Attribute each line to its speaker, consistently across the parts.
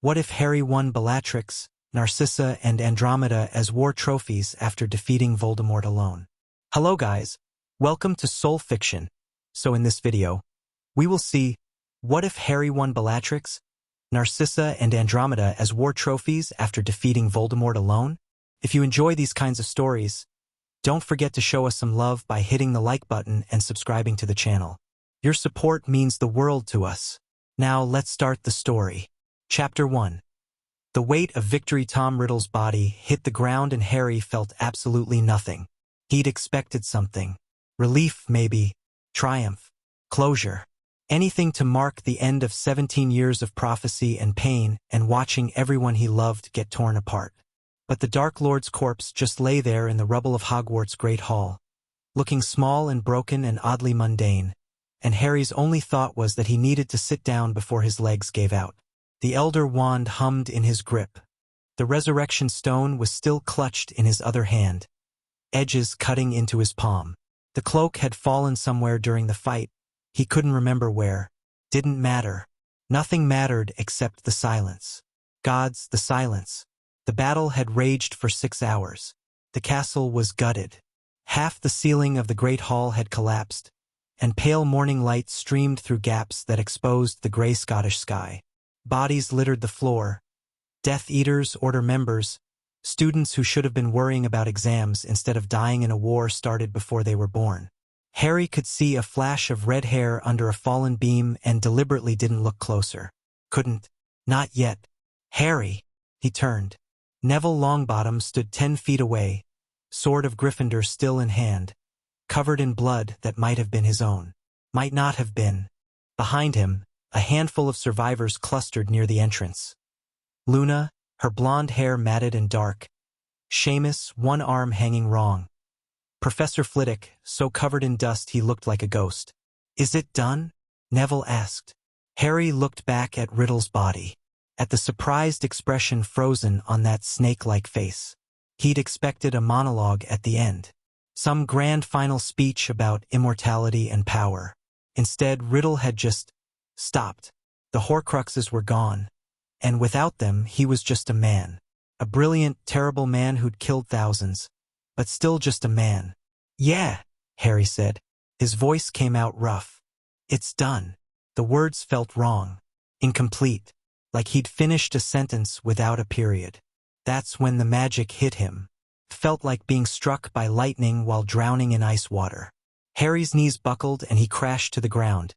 Speaker 1: What if Harry won Bellatrix, Narcissa, and Andromeda as war trophies after defeating Voldemort alone? Hello guys, welcome to Soul Fiction. So in this video, we will see, what if Harry won Bellatrix, Narcissa, and Andromeda as war trophies after defeating Voldemort alone? If you enjoy these kinds of stories, don't forget to show us some love by hitting the like button and subscribing to the channel. Your support means the world to us. Now let's start the story. Chapter 1. The weight of Victory Tom Riddle's body hit the ground and Harry felt absolutely nothing. He'd expected something. Relief, maybe. Triumph. Closure. Anything to mark the end of 17 years of prophecy and pain and watching everyone he loved get torn apart. But the Dark Lord's corpse just lay there in the rubble of Hogwarts' Great Hall, looking small and broken and oddly mundane, and Harry's only thought was that he needed to sit down before his legs gave out. The Elder Wand hummed in his grip. The Resurrection Stone was still clutched in his other hand, edges cutting into his palm. The cloak had fallen somewhere during the fight. He couldn't remember where. Didn't matter. Nothing mattered except the silence. Gods, the silence. The battle had raged for 6 hours. The castle was gutted. Half the ceiling of the Great Hall had collapsed, and pale morning light streamed through gaps that exposed the gray Scottish sky. Bodies littered the floor. Death Eaters, Order members, students who should have been worrying about exams instead of dying in a war started before they were born. Harry could see a flash of red hair under a fallen beam and deliberately didn't look closer. Couldn't. Not yet. Harry! He turned. Neville Longbottom stood 10 feet away, sword of Gryffindor still in hand, covered in blood that might have been his own. Might not have been. Behind him, a handful of survivors clustered near the entrance. Luna, her blonde hair matted and dark. Seamus, one arm hanging wrong. Professor Flitwick, so covered in dust he looked like a ghost. "Is it done?" Neville asked. Harry looked back at Riddle's body, at the surprised expression frozen on that snake-like face. He'd expected a monologue at the end. Some grand final speech about immortality and power. Instead, Riddle had just stopped. The Horcruxes were gone, and without them, he was just a man. A brilliant, terrible man who'd killed thousands, but still just a man. "Yeah," Harry said. His voice came out rough. "It's done." The words felt wrong, incomplete, like he'd finished a sentence without a period. That's when the magic hit him. Felt like being struck by lightning while drowning in ice water. Harry's knees buckled and he crashed to the ground,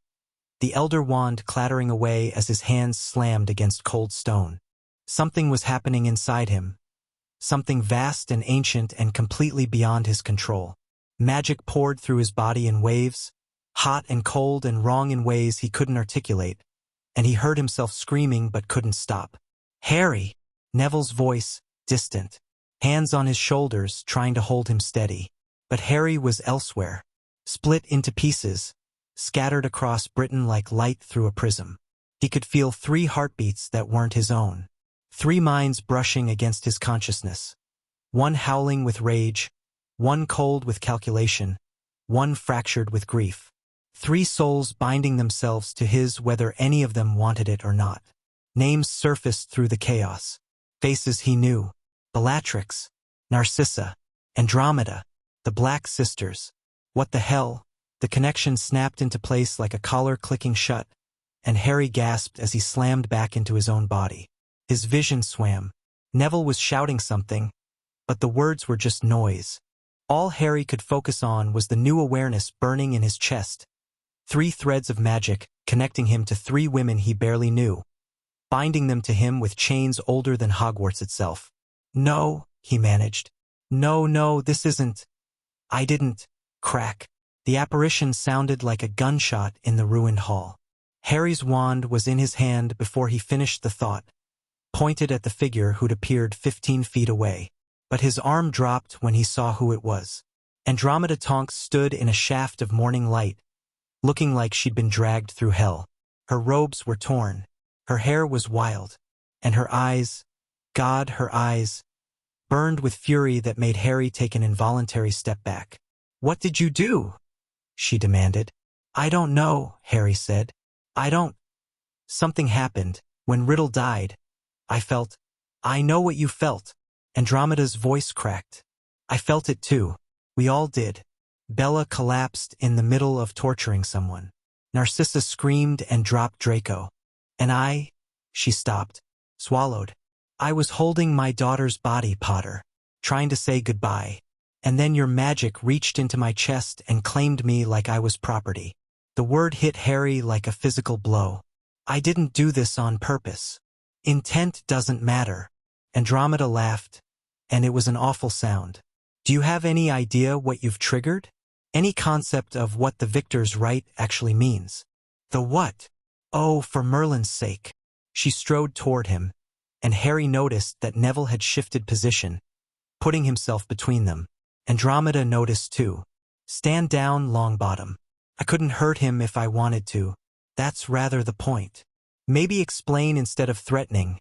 Speaker 1: the Elder Wand clattering away as his hands slammed against cold stone. Something was happening inside him. Something vast and ancient and completely beyond his control. Magic poured through his body in waves, hot and cold and wrong in ways he couldn't articulate, and he heard himself screaming but couldn't stop. "Harry!" Neville's voice, distant. Hands on his shoulders, trying to hold him steady. But Harry was elsewhere. Split into pieces, scattered across Britain like light through a prism. He could feel 3 heartbeats that weren't his own. 3 minds brushing against his consciousness. One howling with rage, one cold with calculation, one fractured with grief. 3 souls binding themselves to his whether any of them wanted it or not. Names surfaced through the chaos. Faces he knew. Bellatrix, Narcissa, Andromeda, the Black Sisters. What the hell? The connection snapped into place like a collar clicking shut, and Harry gasped as he slammed back into his own body. His vision swam. Neville was shouting something, but the words were just noise. All Harry could focus on was the new awareness burning in his chest. 3 threads of magic connecting him to 3 women he barely knew, binding them to him with chains older than Hogwarts itself. "No," he managed. No, this isn't." "I didn't." Crack. The apparition sounded like a gunshot in the ruined hall. Harry's wand was in his hand before he finished the thought, pointed at the figure who'd appeared 15 feet away. But his arm dropped when he saw who it was. Andromeda Tonks stood in a shaft of morning light, looking like she'd been dragged through hell. Her robes were torn, her hair was wild, and her eyes, God, her eyes, burned with fury that made Harry take an involuntary step back. "What did you do?" she demanded. "I don't know," Harry said. "I don't." Something happened. When Riddle died, I know what you felt. Andromeda's voice cracked. I felt it too. We all did. Bella collapsed in the middle of torturing someone. Narcissa screamed and dropped Draco. And she stopped, swallowed. I was holding my daughter's body, Potter, trying to say goodbye. And then your magic reached into my chest and claimed me like I was property. The word hit Harry like a physical blow. I didn't do this on purpose. Intent doesn't matter. Andromeda laughed, and it was an awful sound. Do you have any idea what you've triggered? Any concept of what the victor's right actually means? The what? Oh, for Merlin's sake. She strode toward him, and Harry noticed that Neville had shifted position, putting himself between them. Andromeda noticed too. Stand down, Longbottom. I couldn't hurt him if I wanted to. That's rather the point. Maybe explain instead of threatening,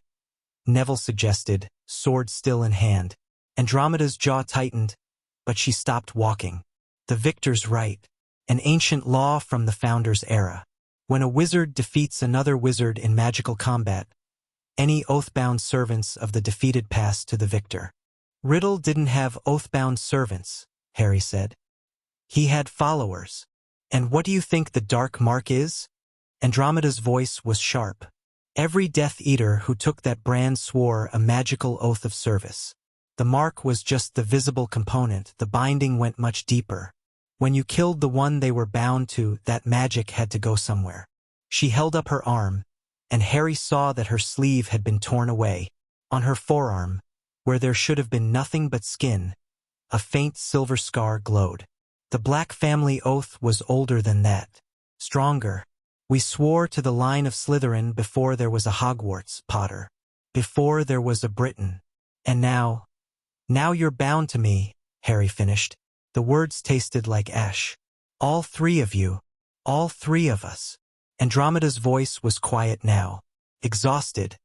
Speaker 1: Neville suggested, sword still in hand. Andromeda's jaw tightened, but she stopped walking. The victor's right. An ancient law from the Founder's era. When a wizard defeats another wizard in magical combat, any oath-bound servants of the defeated pass to the victor. Riddle didn't have oath-bound servants, Harry said. He had followers. And what do you think the Dark Mark is? Andromeda's voice was sharp. Every Death Eater who took that brand swore a magical oath of service. The mark was just the visible component. The binding went much deeper. When you killed the one they were bound to, that magic had to go somewhere. She held up her arm, and Harry saw that her sleeve had been torn away. On her forearm, where there should have been nothing but skin, a faint silver scar glowed. The Black family oath was older than that. Stronger. We swore to the line of Slytherin before there was a Hogwarts, Potter. Before there was a Britain. And now you're bound to me, Harry finished. The words tasted like ash. All three of you. All three of us. Andromeda's voice was quiet now. Exhausted.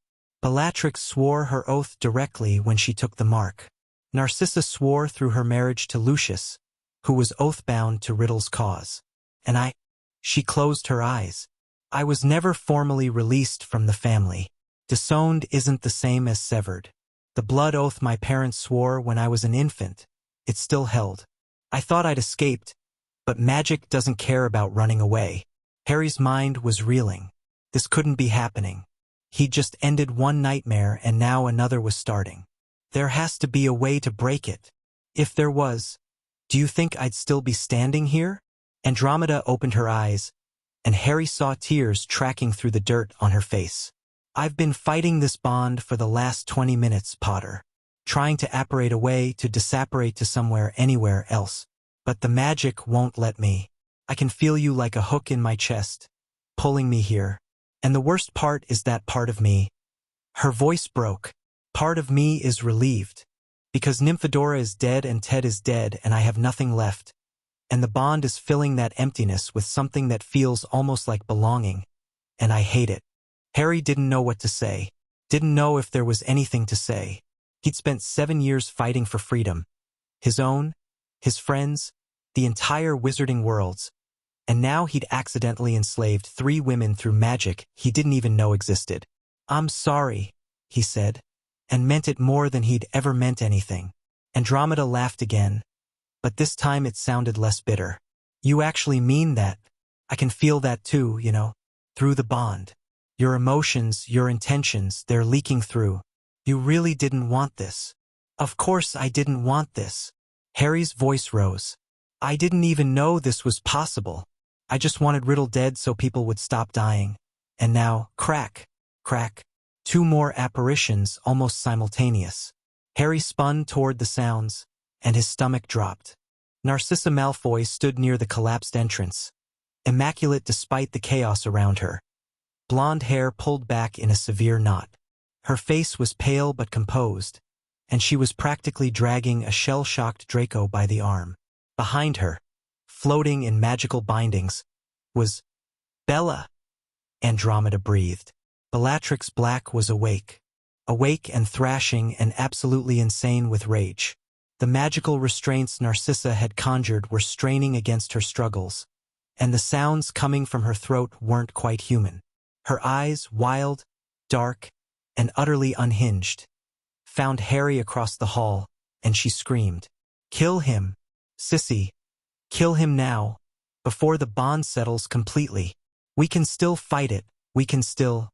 Speaker 1: Bellatrix swore her oath directly when she took the mark. Narcissa swore through her marriage to Lucius, who was oath-bound to Riddle's cause. And she closed her eyes. I was never formally released from the family. Disowned isn't the same as severed. The blood oath my parents swore when I was an infant, it still held. I thought I'd escaped, but magic doesn't care about running away. Harry's mind was reeling. This couldn't be happening. He'd just ended one nightmare and now another was starting. There has to be a way to break it. If there was, do you think I'd still be standing here? Andromeda opened her eyes, and Harry saw tears tracking through the dirt on her face. I've been fighting this bond for the last 20 minutes, Potter. Trying to apparate away to disapparate to somewhere anywhere else. But the magic won't let me. I can feel you like a hook in my chest, pulling me here. And the worst part is that part of me. Her voice broke. Part of me is relieved. Because Nymphadora is dead and Ted is dead and I have nothing left. And the bond is filling that emptiness with something that feels almost like belonging. And I hate it. Harry didn't know what to say. Didn't know if there was anything to say. He'd spent 7 years fighting for freedom. His own, his friends, the entire wizarding worlds. And now he'd accidentally enslaved 3 women through magic he didn't even know existed. I'm sorry, he said, and meant it more than he'd ever meant anything. Andromeda laughed again, but this time it sounded less bitter. You actually mean that? I can feel that too, through the bond. Your emotions, your intentions, they're leaking through. You really didn't want this. Of course I didn't want this. Harry's voice rose. I didn't even know this was possible. I just wanted Riddle dead so people would stop dying. And now, crack, crack. 2 more apparitions almost simultaneous. Harry spun toward the sounds, and his stomach dropped. Narcissa Malfoy stood near the collapsed entrance, immaculate despite the chaos around her. Blonde hair pulled back in a severe knot. Her face was pale but composed, and she was practically dragging a shell-shocked Draco by the arm. Behind her, floating in magical bindings, was Bella. Andromeda breathed. Bellatrix Black was awake. Awake and thrashing and absolutely insane with rage. The magical restraints Narcissa had conjured were straining against her struggles, and the sounds coming from her throat weren't quite human. Her eyes, wild, dark, and utterly unhinged, found Harry across the hall, and she screamed, "Kill him, sissy! Kill him now, before the bond settles completely. We can still fight it, we can still—"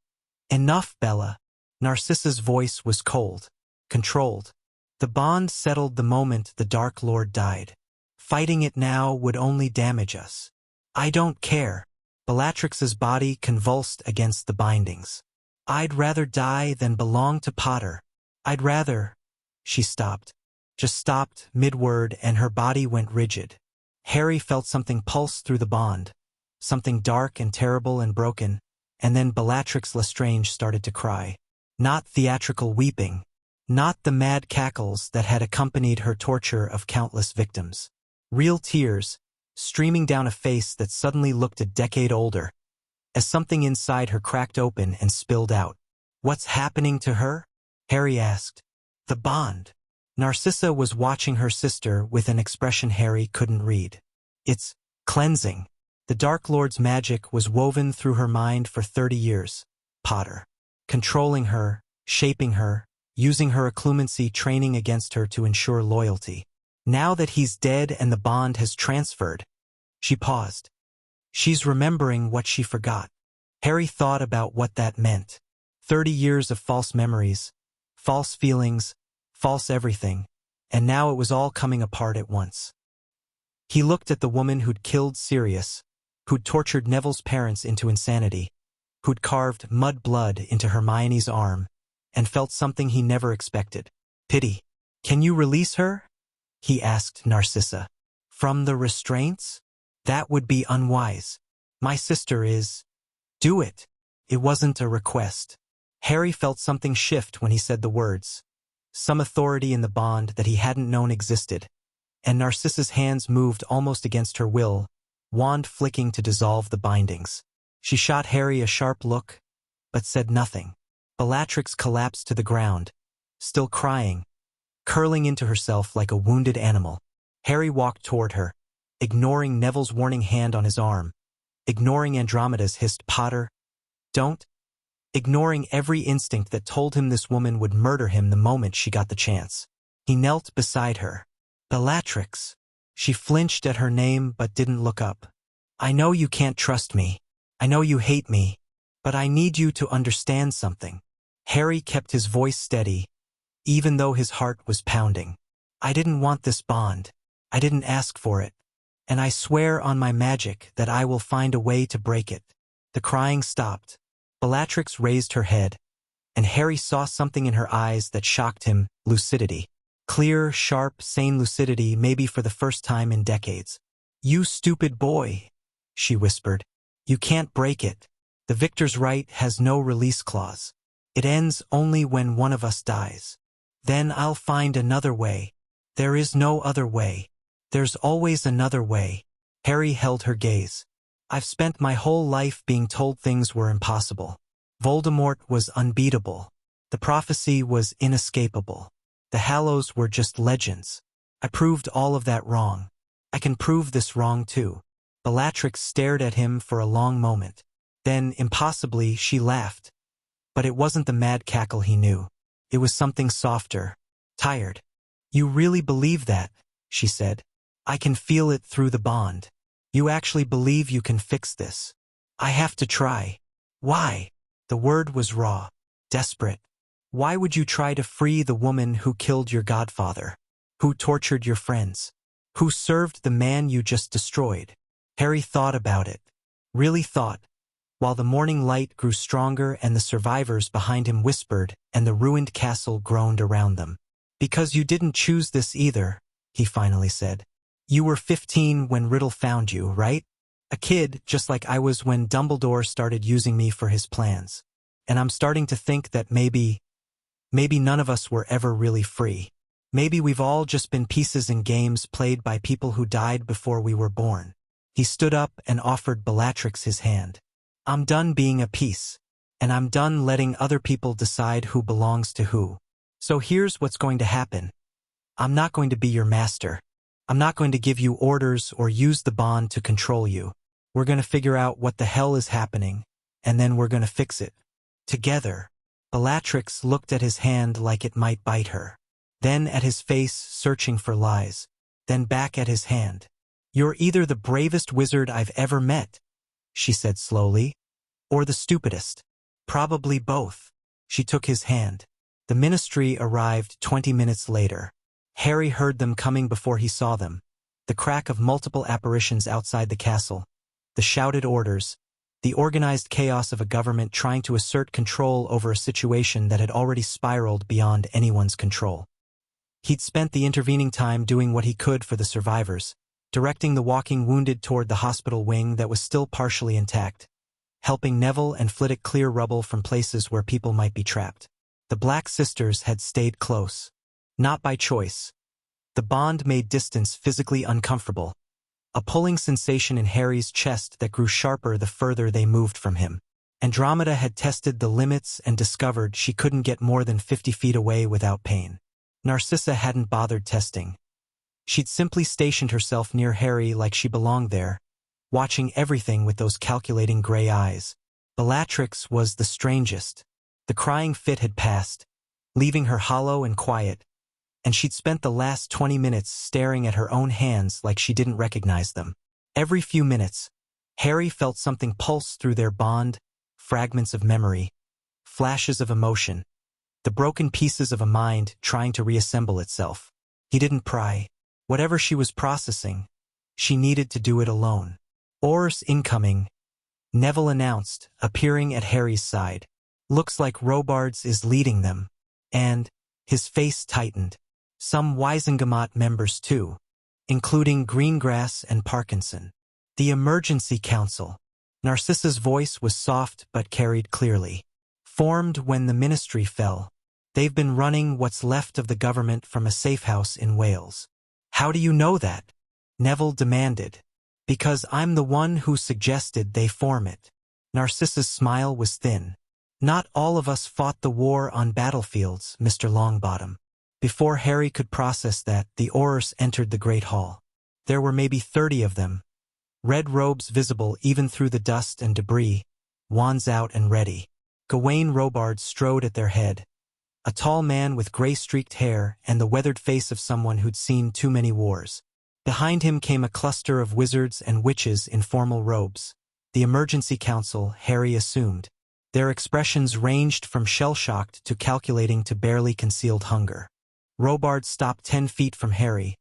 Speaker 1: "Enough, Bella." Narcissa's voice was cold, controlled. "The bond settled the moment the Dark Lord died. Fighting it now would only damage us. I don't care." Bellatrix's body convulsed against the bindings. "I'd rather die than belong to Potter. I'd rather—" She stopped. Just stopped mid-word, and her body went rigid. Harry felt something pulse through the bond, something dark and terrible and broken, and then Bellatrix Lestrange started to cry. Not theatrical weeping, not the mad cackles that had accompanied her torture of countless victims. Real tears, streaming down a face that suddenly looked a decade older, as something inside her cracked open and spilled out. "What's happening to her?" Harry asked. "The bond." Narcissa was watching her sister with an expression Harry couldn't read. "It's cleansing. The Dark Lord's magic was woven through her mind for 30 years, Potter. Controlling her, shaping her, using her occlumency training against her to ensure loyalty. Now that he's dead and the bond has transferred—" She paused. "She's remembering what she forgot." Harry thought about what that meant. 30 years of false memories, false feelings, false everything, and now it was all coming apart at once. He looked at the woman who'd killed Sirius, who'd tortured Neville's parents into insanity, who'd carved mud blood into Hermione's arm, and felt something he never expected. Pity. "Can you release her?" he asked Narcissa. "From the restraints? That would be unwise. My sister is—" "Do it." It wasn't a request. Harry felt something shift when he said the words. Some authority in the bond that he hadn't known existed, and Narcissa's hands moved almost against her will, wand flicking to dissolve the bindings. She shot Harry a sharp look, but said nothing. Bellatrix collapsed to the ground, still crying, curling into herself like a wounded animal. Harry walked toward her, ignoring Neville's warning hand on his arm, ignoring Andromeda's hissed "Potter, don't," ignoring every instinct that told him this woman would murder him the moment she got the chance. He knelt beside her. "Bellatrix." She flinched at her name but didn't look up. "I know you can't trust me. I know you hate me. But I need you to understand something." Harry kept his voice steady, even though his heart was pounding. "I didn't want this bond. I didn't ask for it. And I swear on my magic that I will find a way to break it." The crying stopped. Bellatrix raised her head, and Harry saw something in her eyes that shocked him: lucidity. Clear, sharp, sane lucidity, maybe for the first time in decades. "You stupid boy," she whispered. "You can't break it. The victor's right has no release clause. It ends only when one of us dies. Then I'll find another way. There is no other way. There's always another way." Harry held her gaze. "I've spent my whole life being told things were impossible. Voldemort was unbeatable. The prophecy was inescapable. The Hallows were just legends. I proved all of that wrong. I can prove this wrong too." Bellatrix stared at him for a long moment. Then, impossibly, she laughed. But it wasn't the mad cackle he knew. It was something softer, tired. "You really believe that?" she said. "I can feel it through the bond. You actually believe you can fix this?" "I have to try." "Why?" The word was raw, desperate. "Why would you try to free the woman who killed your godfather? Who tortured your friends? Who served the man you just destroyed?" Harry thought about it. Really thought, while the morning light grew stronger and the survivors behind him whispered and the ruined castle groaned around them. "Because you didn't choose this either," he finally said. "You were 15 when Riddle found you, right? A kid, just like I was when Dumbledore started using me for his plans. And I'm starting to think that maybe none of us were ever really free. Maybe we've all just been pieces in games played by people who died before we were born." He stood up and offered Bellatrix his hand. "I'm done being a piece. And I'm done letting other people decide who belongs to who. So here's what's going to happen. I'm not going to be your master. I'm not going to give you orders or use the bond to control you. We're going to figure out what the hell is happening, and then we're going to fix it. Together." Bellatrix looked at his hand like it might bite her. Then at his face, searching for lies. Then back at his hand. "You're either the bravest wizard I've ever met," she said slowly, "or the stupidest. Probably both." She took his hand. The ministry arrived 20 minutes later. Harry heard them coming before he saw them. The crack of multiple apparitions outside the castle. The shouted orders. The organized chaos of a government trying to assert control over a situation that had already spiraled beyond anyone's control. He'd spent the intervening time doing what he could for the survivors, directing the walking wounded toward the hospital wing that was still partially intact, helping Neville and Flitwick clear rubble from places where people might be trapped. The Black Sisters had stayed close. Not by choice. The bond made distance physically uncomfortable, a pulling sensation in Harry's chest that grew sharper the further they moved from him. Andromeda had tested the limits and discovered she couldn't get more than 50 feet away without pain. Narcissa hadn't bothered testing. She'd simply stationed herself near Harry like she belonged there, watching everything with those calculating gray eyes. Bellatrix was the strangest. The crying fit had passed, leaving her hollow and quiet, and she'd spent the last 20 minutes staring at her own hands like she didn't recognize them. Every few minutes, Harry felt something pulse through their bond, fragments of memory, flashes of emotion, the broken pieces of a mind trying to reassemble itself. He didn't pry. Whatever she was processing, she needed to do it alone. "Oars incoming," Neville announced, appearing at Harry's side. "Looks like Robards is leading them." And his face tightened. Some Wizengamot members too, including Greengrass and Parkinson. "The Emergency Council." Narcissa's voice was soft but carried clearly. "Formed when the ministry fell. They've been running what's left of the government from a safe house in Wales." "How do you know that?" Neville demanded. "Because I'm the one who suggested they form it." Narcissa's smile was thin. "Not all of us fought the war on battlefields, Mr. Longbottom." Before Harry could process that, the Aurors entered the Great Hall. There were maybe 30 of them, red robes visible even through the dust and debris, wands out and ready. Gawain Robard strode at their head, a tall man with gray-streaked hair and the weathered face of someone who'd seen too many wars. Behind him came a cluster of wizards and witches in formal robes. The Emergency Council, Harry assumed. Their expressions ranged from shell-shocked to calculating to barely concealed hunger. Robard stopped 10 feet from Harry,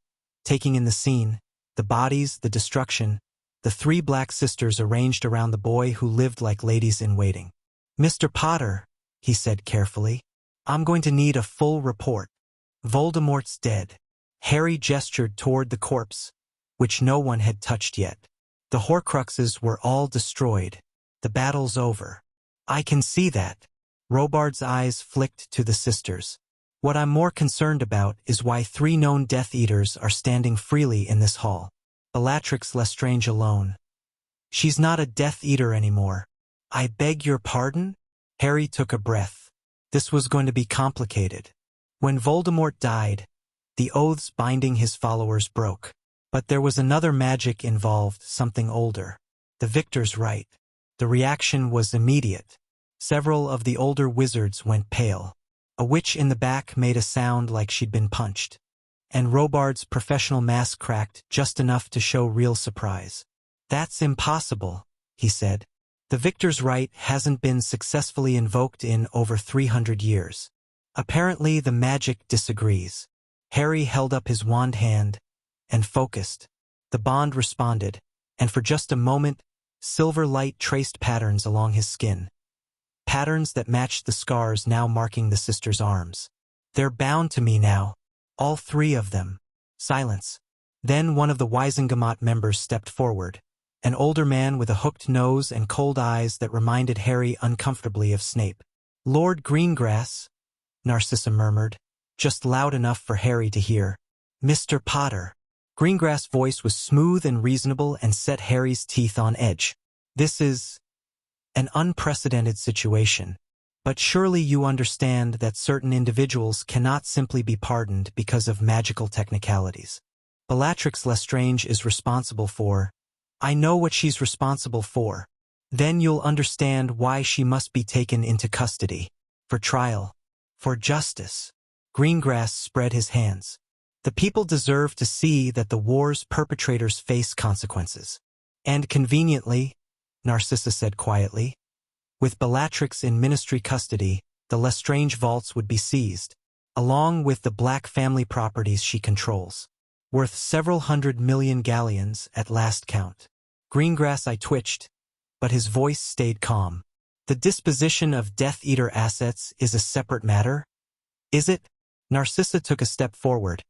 Speaker 1: taking in the scene, the bodies, the destruction, the 3 Black Sisters arranged around the boy who lived like ladies-in-waiting. "Mr. Potter," he said carefully, "I'm going to need a full report. Voldemort's dead." Harry gestured toward the corpse, which no one had touched yet. "The Horcruxes were all destroyed. The battle's over." "I can see that." Robard's eyes flicked to the sisters. "What I'm more concerned about is why 3 known Death Eaters are standing freely in this hall. Bellatrix Lestrange alone. She's not a Death Eater anymore." "I beg your pardon?" Harry took a breath. This was going to be complicated. When Voldemort died, the oaths binding his followers broke. But there was another magic involved, something older. The Victor's right. The reaction was immediate. Several of the older wizards went pale. A witch in the back made a sound like she'd been punched. And Robard's professional mask cracked just enough to show real surprise. "That's impossible," he said. "The Victor's right hasn't been successfully invoked in over 300 years. Apparently the magic disagrees." Harry held up his wand hand and focused. The bond responded, and for just a moment, silver light traced patterns along his skin. Patterns that matched the scars now marking the sisters' arms. "They're bound to me now. All 3 of them." Silence. Then one of the Wizengamot members stepped forward, an older man with a hooked nose and cold eyes that reminded Harry uncomfortably of Snape. "Lord Greengrass," Narcissa murmured, just loud enough for Harry to hear. "Mr. Potter." Greengrass' voice was smooth and reasonable and set Harry's teeth on edge. "This is an unprecedented situation. But surely you understand that certain individuals cannot simply be pardoned because of magical technicalities. Bellatrix Lestrange is responsible for. I know what she's responsible for. Then you'll understand why she must be taken into custody." For trial. For justice. Greengrass spread his hands. The people deserve to see that the war's perpetrators face consequences. And conveniently, Narcissa said quietly, with Bellatrix in ministry custody, the Lestrange vaults would be seized, along with the Black family properties she controls, worth several hundred million galleons at last count. Greengrass twitched, but his voice stayed calm. The disposition of Death Eater assets is a separate matter? Is it? Narcissa took a step forward,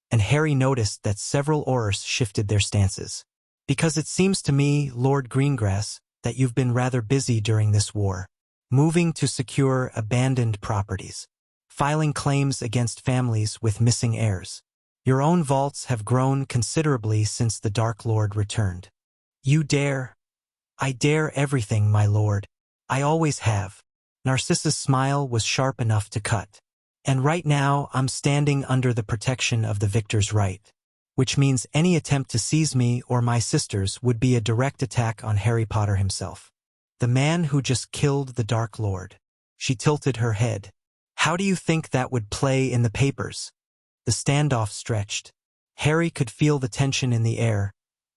Speaker 1: and Harry noticed that several Aurors shifted their stances. Because it seems to me, Lord Greengrass, that you've been rather busy during this war, moving to secure abandoned properties, filing claims against families with missing heirs. Your own vaults have grown considerably since the Dark Lord returned. You dare? I dare everything, my lord. I always have. Narcissa's smile was sharp enough to cut. And right now I'm standing under the protection of the victor's right, which means any attempt to seize me or my sisters would be a direct attack on Harry Potter himself. The man who just killed the Dark Lord. She tilted her head. How do you think that would play in the papers? The standoff stretched. Harry could feel the tension in the air,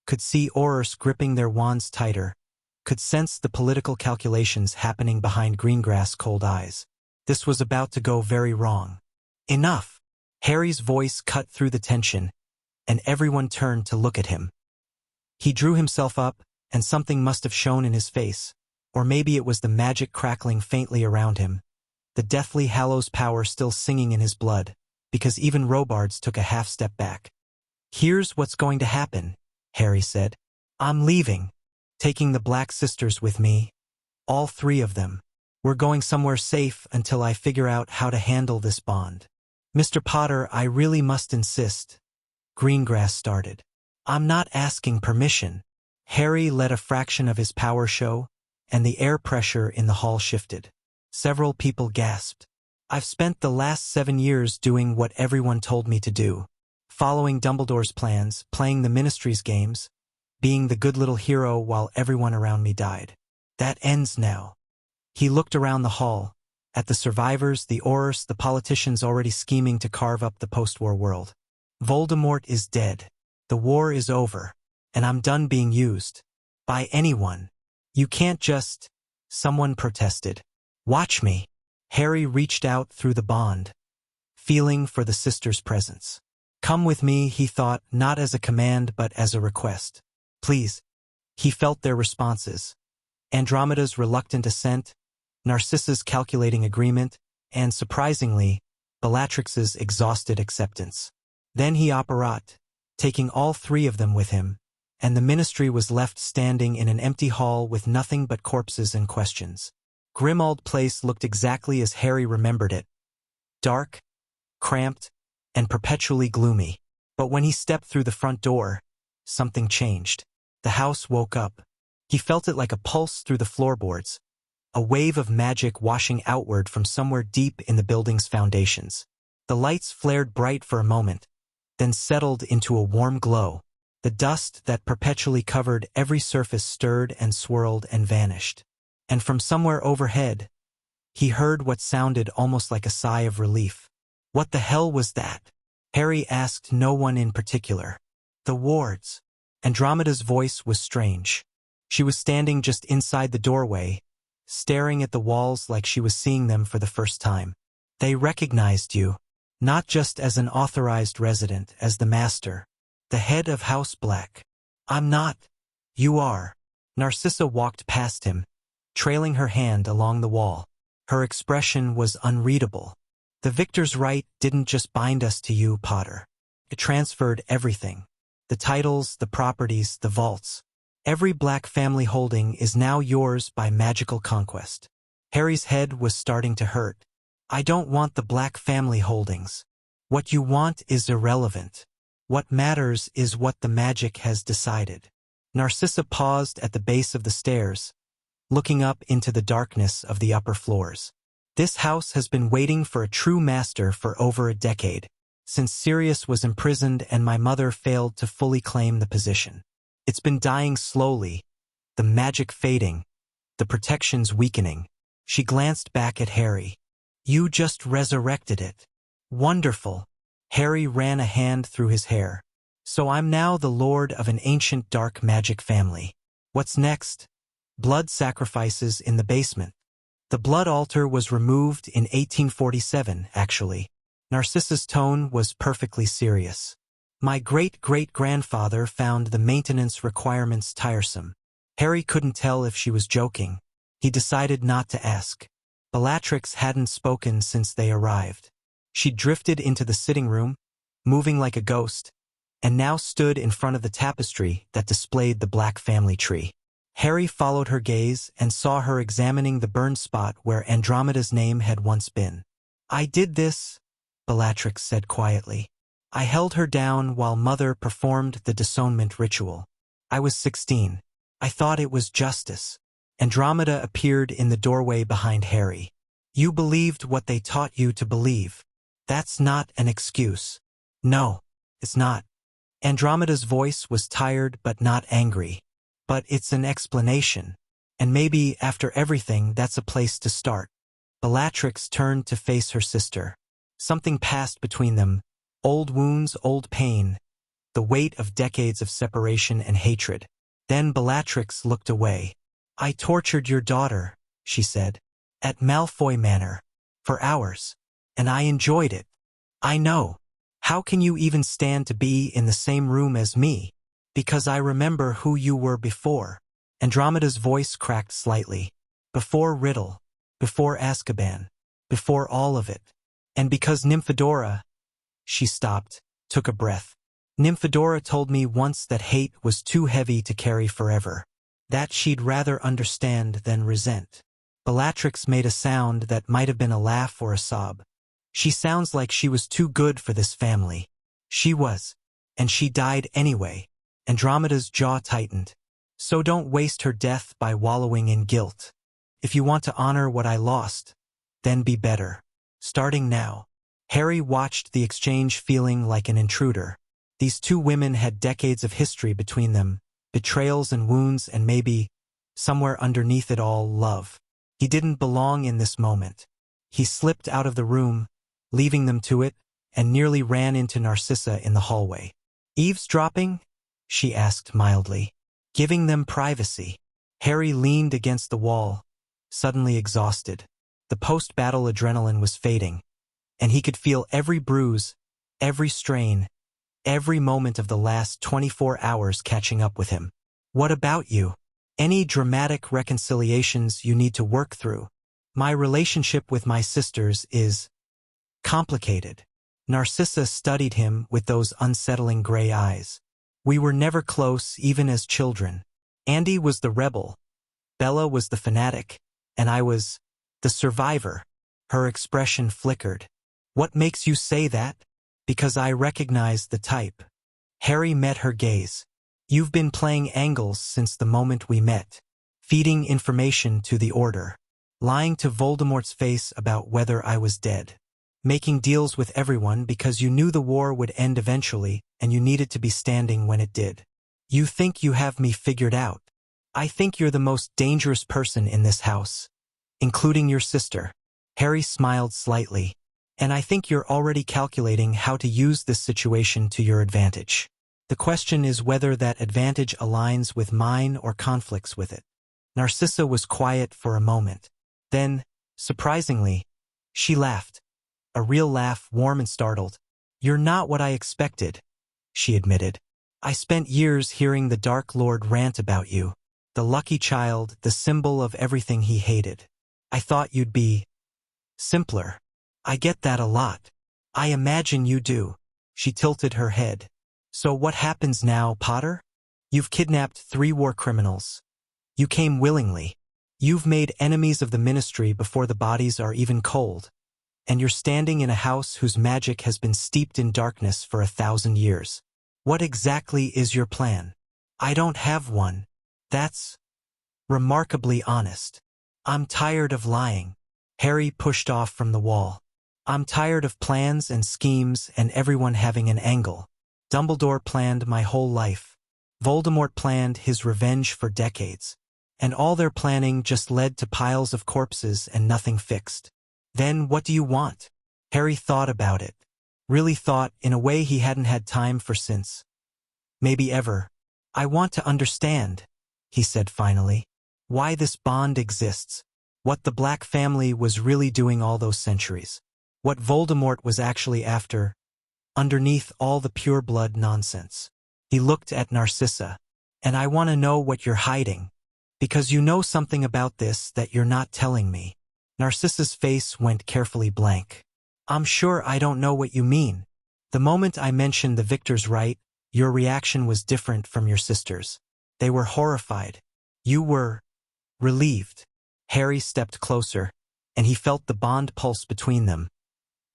Speaker 1: could see Aurors gripping their wands tighter, could sense the political calculations happening behind Greengrass' cold eyes. This was about to go very wrong. Enough! Harry's voice cut through the tension, and everyone turned to look at him. He drew himself up, and something must have shone in his face, or maybe it was the magic crackling faintly around him, the deathly Hallows power still singing in his blood, because even Robards took a half step back. Here's what's going to happen, Harry said. I'm leaving, taking the Black Sisters with me, all three of them. We're going somewhere safe until I figure out how to handle this bond. Mr. Potter, I really must insist. Greengrass started. I'm not asking permission. Harry let a fraction of his power show, and the air pressure in the hall shifted. Several people gasped. I've spent the last 7 years doing what everyone told me to do. Following Dumbledore's plans, playing the Ministry's games, being the good little hero while everyone around me died. That ends now. He looked around the hall, at the survivors, the Aurors, the politicians already scheming to carve up the post-war world. Voldemort is dead. The war is over, and I'm done being used. By anyone. You can't just... Someone protested. Watch me. Harry reached out through the bond, feeling for the sisters' presence. Come with me, he thought, not as a command but as a request. Please. He felt their responses. Andromeda's reluctant assent, Narcissa's calculating agreement, and, surprisingly, Bellatrix's exhausted acceptance. Then he apparat, taking all three of them with him, and the Ministry was left standing in an empty hall with nothing but corpses and questions. Grimmauld Place looked exactly as Harry remembered it. Dark, cramped, and perpetually gloomy. But when he stepped through the front door, something changed. The house woke up. He felt it like a pulse through the floorboards, a wave of magic washing outward from somewhere deep in the building's foundations. The lights flared bright for a moment, then settled into a warm glow. The dust that perpetually covered every surface stirred and swirled and vanished. And from somewhere overhead, he heard what sounded almost like a sigh of relief. What the hell was that? Harry asked no one in particular. The wards. Andromeda's voice was strange. She was standing just inside the doorway, staring at the walls like she was seeing them for the first time. They recognized you, not just as an authorized resident, as the master, the head of House Black. I'm not. You are. Narcissa walked past him, trailing her hand along the wall. Her expression was unreadable. The victor's right didn't just bind us to you, Potter. It transferred everything. The titles, the properties, the vaults. Every Black family holding is now yours by magical conquest. Harry's head was starting to hurt. I don't want the Black family holdings. What you want is irrelevant. What matters is what the magic has decided. Narcissa paused at the base of the stairs, looking up into the darkness of the upper floors. This house has been waiting for a true master for over a decade, since Sirius was imprisoned and my mother failed to fully claim the position. It's been dying slowly, the magic fading, the protections weakening. She glanced back at Harry. You just resurrected it. Wonderful. Harry ran a hand through his hair. So I'm now the lord of an ancient dark magic family. What's next? Blood sacrifices in the basement. The blood altar was removed in 1847, actually. Narcissa's tone was perfectly serious. My great-great-grandfather found the maintenance requirements tiresome. Harry couldn't tell if she was joking. He decided not to ask. Bellatrix hadn't spoken since they arrived. She drifted into the sitting room, moving like a ghost, and now stood in front of the tapestry that displayed the black family tree. Harry followed her gaze and saw her examining the burned spot where Andromeda's name had once been. I did this, Bellatrix said quietly. I held her down while Mother performed the disownment ritual. I was 16. I thought it was justice. Andromeda appeared in the doorway behind Harry. You believed what they taught you to believe. That's not an excuse. No, it's not. Andromeda's voice was tired but not angry. But it's an explanation. And maybe, after everything, that's a place to start. Bellatrix turned to face her sister. Something passed between them. Old wounds, old pain. The weight of decades of separation and hatred. Then Bellatrix looked away. I tortured your daughter, she said. At Malfoy Manor. For hours. And I enjoyed it. I know. How can you even stand to be in the same room as me? Because I remember who you were before. Andromeda's voice cracked slightly. Before Riddle. Before Azkaban. Before all of it. And because Nymphadora... She stopped, took a breath. Nymphadora told me once that hate was too heavy to carry forever. That she'd rather understand than resent. Bellatrix made a sound that might have been a laugh or a sob. She sounds like she was too good for this family. She was. And she died anyway. Andromeda's jaw tightened. So don't waste her death by wallowing in guilt. If you want to honor what I lost, then be better. Starting now. Harry watched the exchange feeling like an intruder. These two women had decades of history between them, betrayals and wounds and maybe, somewhere underneath it all, love. He didn't belong in this moment. He slipped out of the room, leaving them to it, and nearly ran into Narcissa in the hallway. Eavesdropping? She asked mildly. Giving them privacy. Harry leaned against the wall, suddenly exhausted. The post-battle adrenaline was fading, and he could feel every bruise, every strain, every moment of the last 24 hours catching up with him. What about you? Any dramatic reconciliations you need to work through? My relationship with my sisters is complicated. Narcissa studied him with those unsettling gray eyes. We were never close, even as children. Andy was the rebel, Bella was the fanatic, and I was the survivor. Her expression flickered. What makes you say that? Because I recognize the type. Harry met her gaze. You've been playing angles since the moment we met. Feeding information to the Order. Lying to Voldemort's face about whether I was dead. Making deals with everyone because you knew the war would end eventually and you needed to be standing when it did. You think you have me figured out. I think you're the most dangerous person in this house. Including your sister. Harry smiled slightly. And I think you're already calculating how to use this situation to your advantage. The question is whether that advantage aligns with mine or conflicts with it. Narcissa was quiet for a moment. Then, surprisingly, she laughed. A real laugh, warm and startled. You're not what I expected, she admitted. I spent years hearing the Dark Lord rant about you. The lucky child, the symbol of everything he hated. I thought you'd be simpler. I get that a lot. I imagine you do. She tilted her head. So what happens now, Potter? You've kidnapped 3 war criminals. You came willingly. You've made enemies of the Ministry before the bodies are even cold. And you're standing in a house whose magic has been steeped in darkness for 1,000 years. What exactly is your plan? I don't have one. That's remarkably honest. I'm tired of lying. Harry pushed off from the wall. I'm tired of plans and schemes and everyone having an angle. Dumbledore planned my whole life. Voldemort planned his revenge for decades. And all their planning just led to piles of corpses and nothing fixed. Then what do you want? Harry thought about it. Really thought in a way he hadn't had time for since. Maybe ever. I want to understand, he said finally. Why this bond exists. What the Black family was really doing all those centuries. What Voldemort was actually after, underneath all the pure blood nonsense. He looked at Narcissa. And I want to know what you're hiding. Because you know something about this that you're not telling me. Narcissa's face went carefully blank. I'm sure I don't know what you mean. The moment I mentioned the victor's right, your reaction was different from your sister's. They were horrified. You were relieved. Harry stepped closer, and he felt the bond pulse between them.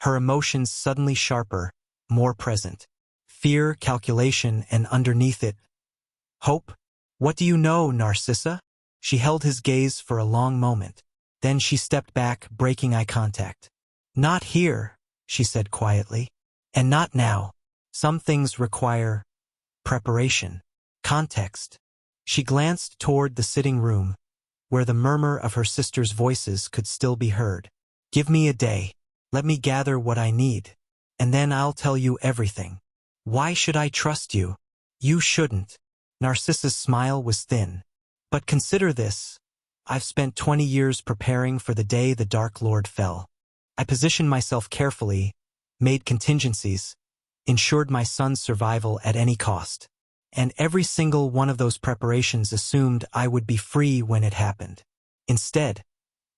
Speaker 1: Her emotions suddenly sharper, more present. Fear, calculation, and underneath it, hope. What do you know, Narcissa? She held his gaze for a long moment. Then she stepped back, breaking eye contact. Not here, she said quietly. And not now. Some things require preparation, context. She glanced toward the sitting room, where the murmur of her sister's voices could still be heard. Give me a day. Let me gather what I need. And then I'll tell you everything. Why should I trust you? You shouldn't. Narcissa's smile was thin. But consider this. I've spent 20 years preparing for the day the Dark Lord fell. I positioned myself carefully, made contingencies, ensured my son's survival at any cost. And every single one of those preparations assumed I would be free when it happened. Instead,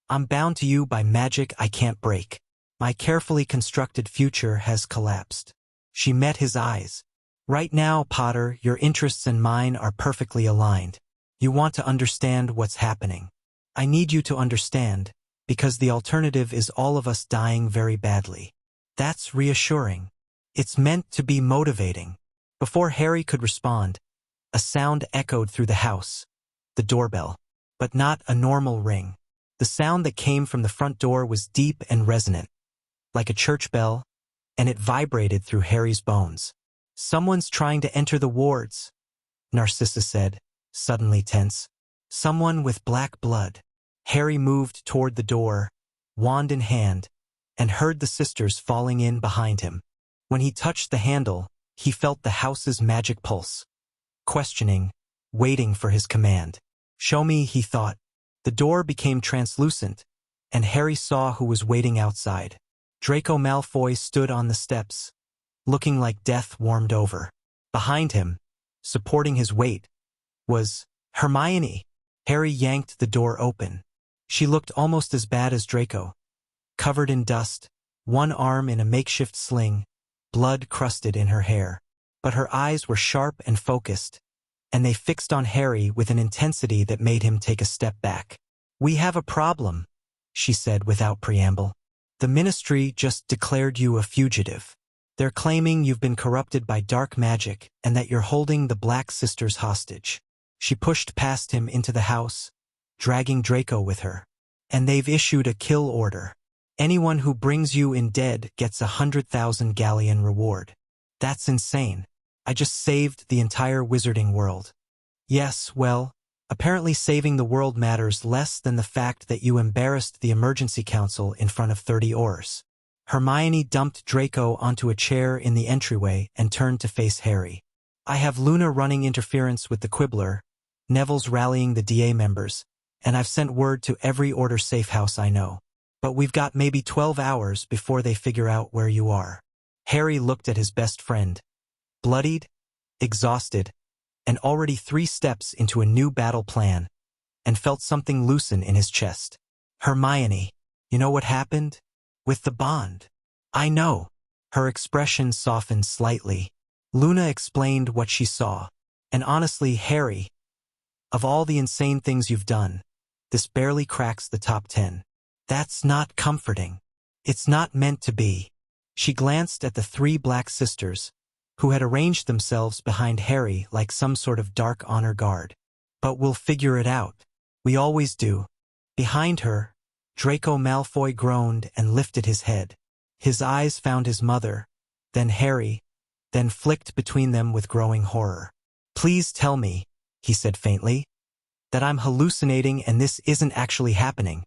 Speaker 1: I'm bound to you by magic I can't break. My carefully constructed future has collapsed. She met his eyes. Right now, Potter, your interests and mine are perfectly aligned. You want to understand what's happening. I need you to understand, because the alternative is all of us dying very badly. That's reassuring. It's meant to be motivating. Before Harry could respond, a sound echoed through the house. The doorbell. But not a normal ring. The sound that came from the front door was deep and resonant, like a church bell, and it vibrated through Harry's bones. Someone's trying to enter the wards, Narcissa said, suddenly tense. Someone with black blood. Harry moved toward the door, wand in hand, and heard the sisters falling in behind him. When he touched the handle, he felt the house's magic pulse. Questioning, waiting for his command. Show me, he thought. The door became translucent, and Harry saw who was waiting outside. Draco Malfoy stood on the steps, looking like death warmed over. Behind him, supporting his weight, was Hermione. Harry yanked the door open. She looked almost as bad as Draco. Covered in dust, one arm in a makeshift sling, blood crusted in her hair. But her eyes were sharp and focused, and they fixed on Harry with an intensity that made him take a step back. We have a problem, she said without preamble. The Ministry just declared you a fugitive. They're claiming you've been corrupted by dark magic and that you're holding the Black Sisters hostage. She pushed past him into the house, dragging Draco with her. And they've issued a kill order. Anyone who brings you in dead gets 100,000 galleon reward. That's insane. I just saved the entire wizarding world. Yes, well, apparently saving the world matters less than the fact that you embarrassed the emergency council in front of 30 oars. Hermione dumped Draco onto a chair in the entryway and turned to face Harry. I have Luna running interference with the Quibbler, Neville's rallying the DA members, and I've sent word to every Order safe house I know. But we've got maybe 12 hours before they figure out where you are. Harry looked at his best friend. Bloodied, exhausted, and already 3 steps into a new battle plan, and felt something loosen in his chest. Hermione, you know what happened? With the bond. I know. Her expression softened slightly. Luna explained what she saw. And honestly, Harry, of all the insane things you've done, this barely cracks the top 10. That's not comforting. It's not meant to be. She glanced at the 3 Black sisters, who had arranged themselves behind Harry like some sort of dark honor guard. But we'll figure it out. We always do. Behind her, Draco Malfoy groaned and lifted his head. His eyes found his mother, then Harry, then flicked between them with growing horror. Please tell me, he said faintly, that I'm hallucinating and this isn't actually happening.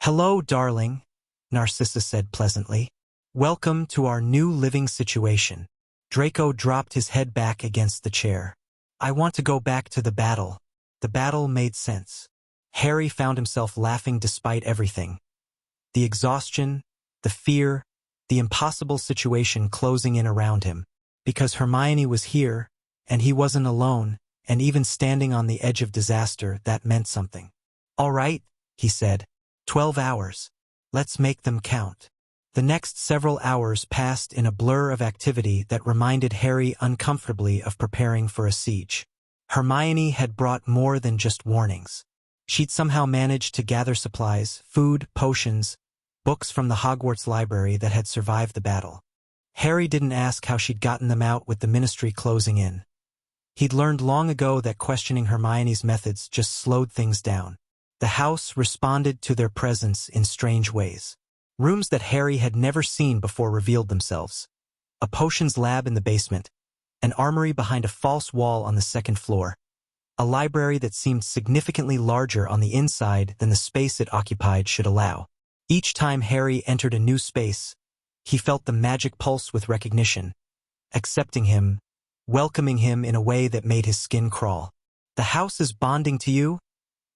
Speaker 1: Hello, darling, Narcissa said pleasantly. Welcome to our new living situation. Draco dropped his head back against the chair. I want to go back to the battle. The battle made sense. Harry found himself laughing despite everything. The exhaustion, the fear, the impossible situation closing in around him. Because Hermione was here, and he wasn't alone, and even standing on the edge of disaster, that meant something. All right, he said. 12 hours. Let's make them count. The next several hours passed in a blur of activity that reminded Harry uncomfortably of preparing for a siege. Hermione had brought more than just warnings. She'd somehow managed to gather supplies, food, potions, books from the Hogwarts library that had survived the battle. Harry didn't ask how she'd gotten them out with the Ministry closing in. He'd learned long ago that questioning Hermione's methods just slowed things down. The house responded to their presence in strange ways. Rooms that Harry had never seen before revealed themselves. A potions lab in the basement, an armory behind a false wall on the second floor, a library that seemed significantly larger on the inside than the space it occupied should allow. Each time Harry entered a new space, he felt the magic pulse with recognition, accepting him, welcoming him in a way that made his skin crawl. The house is bonding to you,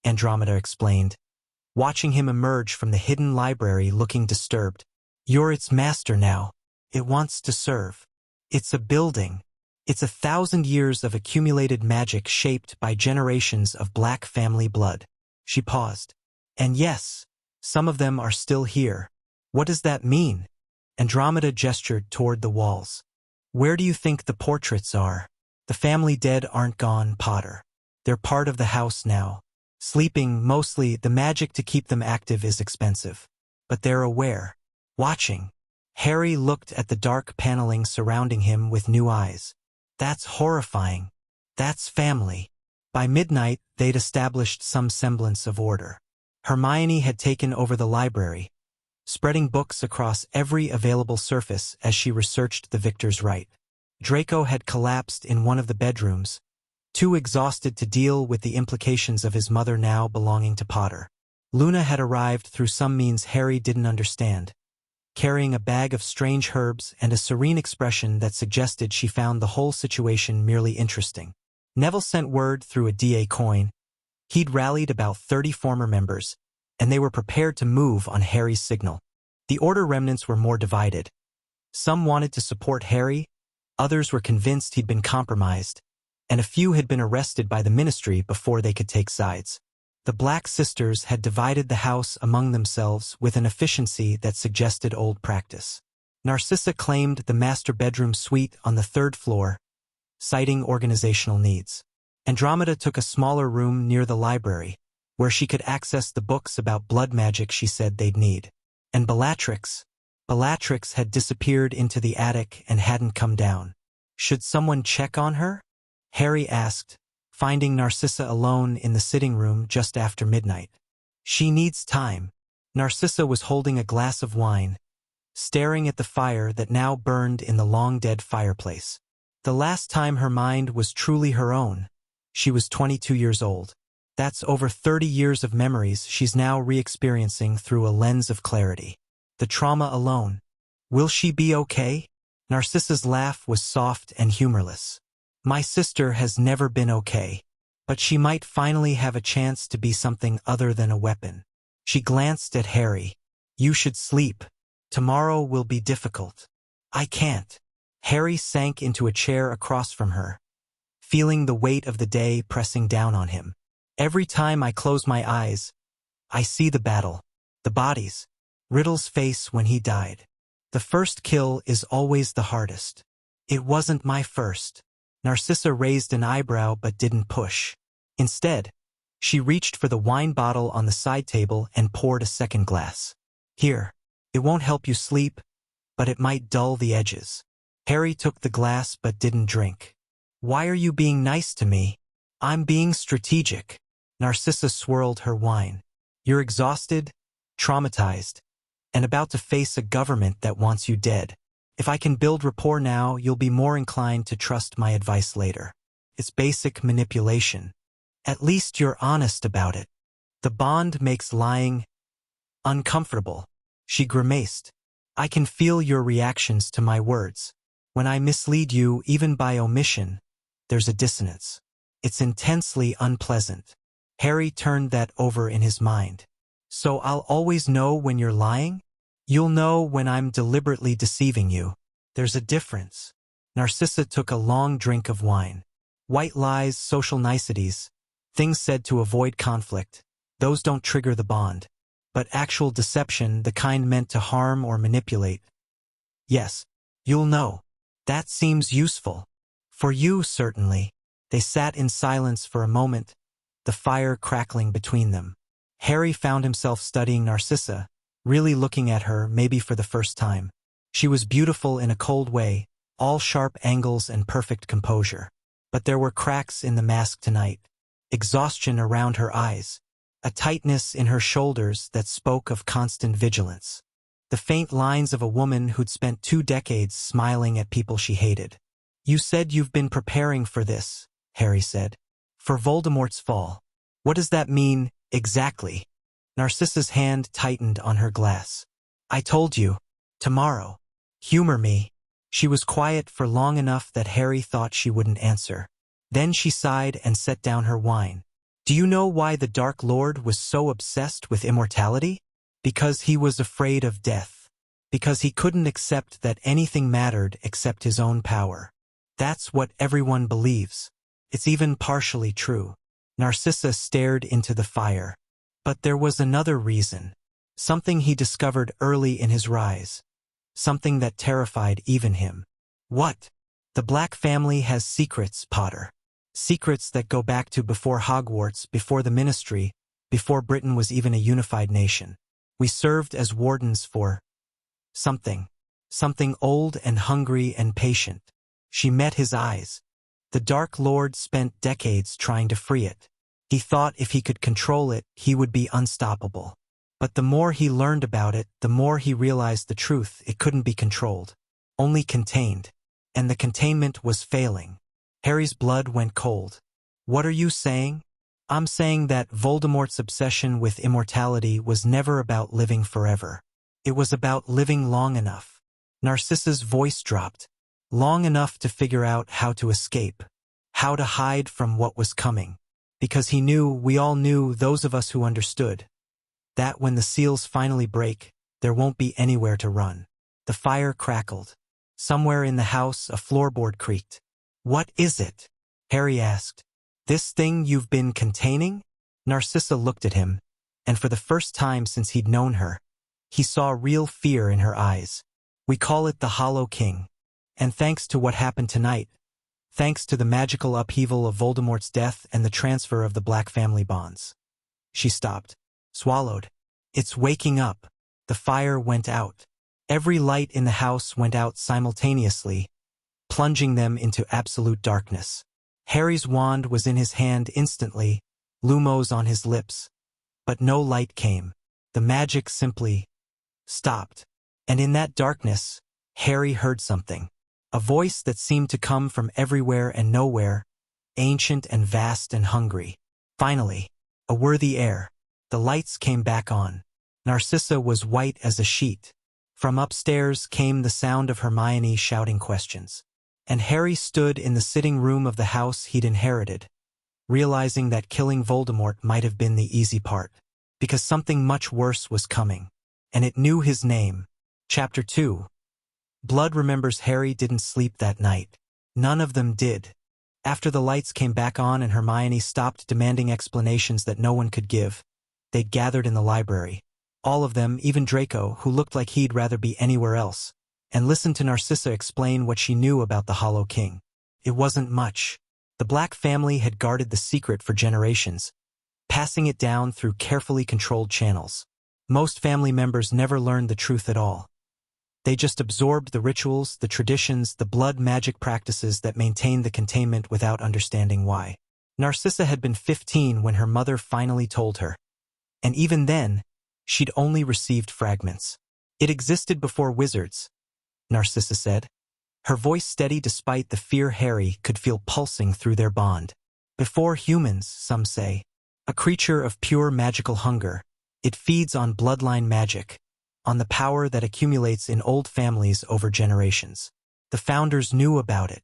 Speaker 1: Andromeda explained, watching him emerge from the hidden library looking disturbed. You're its master now. It wants to serve. It's a building. It's 1,000 years of accumulated magic shaped by generations of black family blood. She paused. And yes, some of them are still here. What does that mean? Andromeda gestured toward the walls. Where do you think the portraits are? The family dead aren't gone, Potter. They're part of the house now. Sleeping, mostly. The magic to keep them active is expensive. But they're aware. Watching. Harry looked at the dark paneling surrounding him with new eyes. That's horrifying. That's family. By midnight, they'd established some semblance of order. Hermione had taken over the library, spreading books across every available surface as she researched the Victor's Right. Draco had collapsed in one of the bedrooms, too exhausted to deal with the implications of his mother now belonging to Potter. Luna had arrived through some means Harry didn't understand, carrying a bag of strange herbs and a serene expression that suggested she found the whole situation merely interesting. Neville sent word through a DA coin. He'd rallied about 30 former members, and they were prepared to move on Harry's signal. The Order remnants were more divided. Some wanted to support Harry, others were convinced he'd been compromised, and a few had been arrested by the Ministry before they could take sides. The Black Sisters had divided the house among themselves with an efficiency that suggested old practice. Narcissa claimed the master bedroom suite on the 3rd floor, citing organizational needs. Andromeda took a smaller room near the library, where she could access the books about blood magic she said they'd need. And Bellatrix had disappeared into the attic and hadn't come down. Should someone check on her? Harry asked, finding Narcissa alone in the sitting room just after midnight. She needs time. Narcissa was holding a glass of wine, staring at the fire that now burned in the long-dead fireplace. The last time her mind was truly her own, she was 22 years old. That's over 30 years of memories she's now re-experiencing through a lens of clarity. The trauma alone. Will she be okay? Narcissa's laugh was soft and humorless. My sister has never been okay, but she might finally have a chance to be something other than a weapon. She glanced at Harry. You should sleep. Tomorrow will be difficult. I can't. Harry sank into a chair across from her, feeling the weight of the day pressing down on him. Every time I close my eyes, I see the battle, the bodies, Riddle's face when he died. The first kill is always the hardest. It wasn't my first. Narcissa raised an eyebrow but didn't push. Instead, she reached for the wine bottle on the side table and poured a second glass. Here, it won't help you sleep, but it might dull the edges. Harry took the glass but didn't drink. Why are you being nice to me? I'm being strategic. Narcissa swirled her wine. You're exhausted, traumatized, and about to face a government that wants you dead. If I can build rapport now, you'll be more inclined to trust my advice later. It's basic manipulation. At least you're honest about it. The bond makes lying uncomfortable. She grimaced. I can feel your reactions to my words. When I mislead you, even by omission, there's a dissonance. It's intensely unpleasant. Harry turned that over in his mind. So I'll always know when you're lying? You'll know when I'm deliberately deceiving you. There's a difference. Narcissa took a long drink of wine. White lies, social niceties, things said to avoid conflict, those don't trigger the bond. But actual deception, the kind meant to harm or manipulate. Yes, you'll know. That seems useful. For you, certainly. They sat in silence for a moment, the fire crackling between them. Harry found himself studying Narcissa, really looking at her, maybe for the first time. She was beautiful in a cold way, all sharp angles and perfect composure. But there were cracks in the mask tonight, exhaustion around her eyes, a tightness in her shoulders that spoke of constant vigilance. The faint lines of a woman who'd spent 2 decades smiling at people she hated. You said you've been preparing for this, Harry said. For Voldemort's fall. What does that mean, exactly? Narcissa's hand tightened on her glass. I told you. Tomorrow. Humor me. She was quiet for long enough that Harry thought she wouldn't answer. Then she sighed and set down her wine. Do you know why the Dark Lord was so obsessed with immortality? Because he was afraid of death. Because he couldn't accept that anything mattered except his own power. That's what everyone believes. It's even partially true. Narcissa stared into the fire. But there was another reason. Something he discovered early in his rise. Something that terrified even him. What? The Black family has secrets, Potter. Secrets that go back to before Hogwarts, before the Ministry, before Britain was even a unified nation. We served as wardens for something. Something old and hungry and patient. She met his eyes. The Dark Lord spent decades trying to free it. He thought if he could control it, he would be unstoppable. But the more he learned about it, the more he realized the truth: it couldn't be controlled. Only contained. And the containment was failing. Harry's blood went cold. What are you saying? I'm saying that Voldemort's obsession with immortality was never about living forever. It was about living long enough. Narcissa's voice dropped. Long enough to figure out how to escape. How to hide from what was coming. Because he knew, we all knew, those of us who understood, that when the seals finally break, there won't be anywhere to run. The fire crackled. Somewhere in the house, a floorboard creaked. What is it? Harry asked. This thing you've been containing? Narcissa looked at him, and for the first time since he'd known her, he saw real fear in her eyes. We call it the Hollow King. And thanks to what happened tonight, thanks to the magical upheaval of Voldemort's death and the transfer of the Black family bonds. She stopped, swallowed. It's waking up. The fire went out. Every light in the house went out simultaneously, plunging them into absolute darkness. Harry's wand was in his hand instantly, lumos on his lips. But no light came. The magic simply stopped. And in that darkness, Harry heard something. A voice that seemed to come from everywhere and nowhere, ancient and vast and hungry. Finally, a worthy heir. The lights came back on. Narcissa was white as a sheet. From upstairs came the sound of Hermione shouting questions. And Harry stood in the sitting room of the house he'd inherited, realizing that killing Voldemort might have been the easy part. Because something much worse was coming. And it knew his name. Chapter 2. Blood remembers. Harry didn't sleep that night. None of them did. After the lights came back on and Hermione stopped demanding explanations that no one could give, they gathered in the library. All of them, even Draco, who looked like he'd rather be anywhere else, and listened to Narcissa explain what she knew about the Hollow King. It wasn't much. The Black family had guarded the secret for generations, passing it down through carefully controlled channels. Most family members never learned the truth at all. They just absorbed the rituals, the traditions, the blood magic practices that maintained the containment without understanding why. Narcissa had been 15 when her mother finally told her. And even then, she'd only received fragments. It existed before wizards, Narcissa said, her voice steady despite the fear Harry could feel pulsing through their bond. Before humans, some say. A creature of pure magical hunger. It feeds on bloodline magic. on the power that accumulates in old families over generations. The founders knew about it.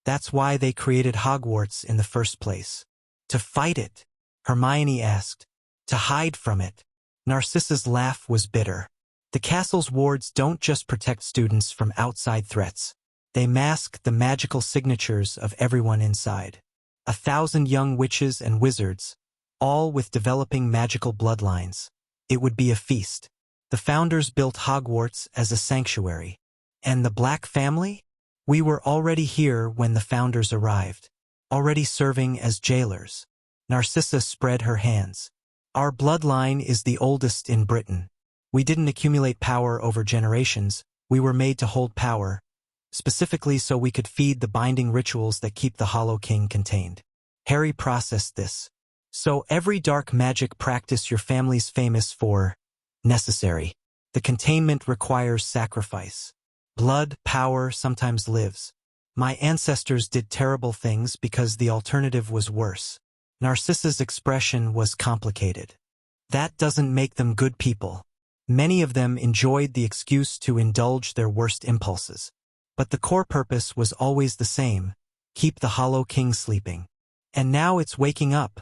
Speaker 1: That's why they created Hogwarts in the first place. To fight it, Hermione asked. To hide from it. Narcissa's laugh was bitter. The castle's wards don't just protect students from outside threats. They mask the magical signatures of everyone inside. 1,000 young witches and wizards, all with developing magical bloodlines. It would be a feast. The founders built Hogwarts as a sanctuary. And the Black family? We were already here when the founders arrived, already serving as jailers. Narcissa spread her hands. Our bloodline is the oldest in Britain. We didn't accumulate power over generations, we were made to hold power, specifically so we could feed the binding rituals that keep the Hollow King contained. Harry processed this. So every dark magic practice your family's famous for, necessary. The containment requires sacrifice. Blood, power sometimes lives. My ancestors did terrible things because the alternative was worse. Narcissa's expression was complicated. That doesn't make them good people. Many of them enjoyed the excuse to indulge their worst impulses. But the core purpose was always the same, keep the Hollow King sleeping. And now it's waking up,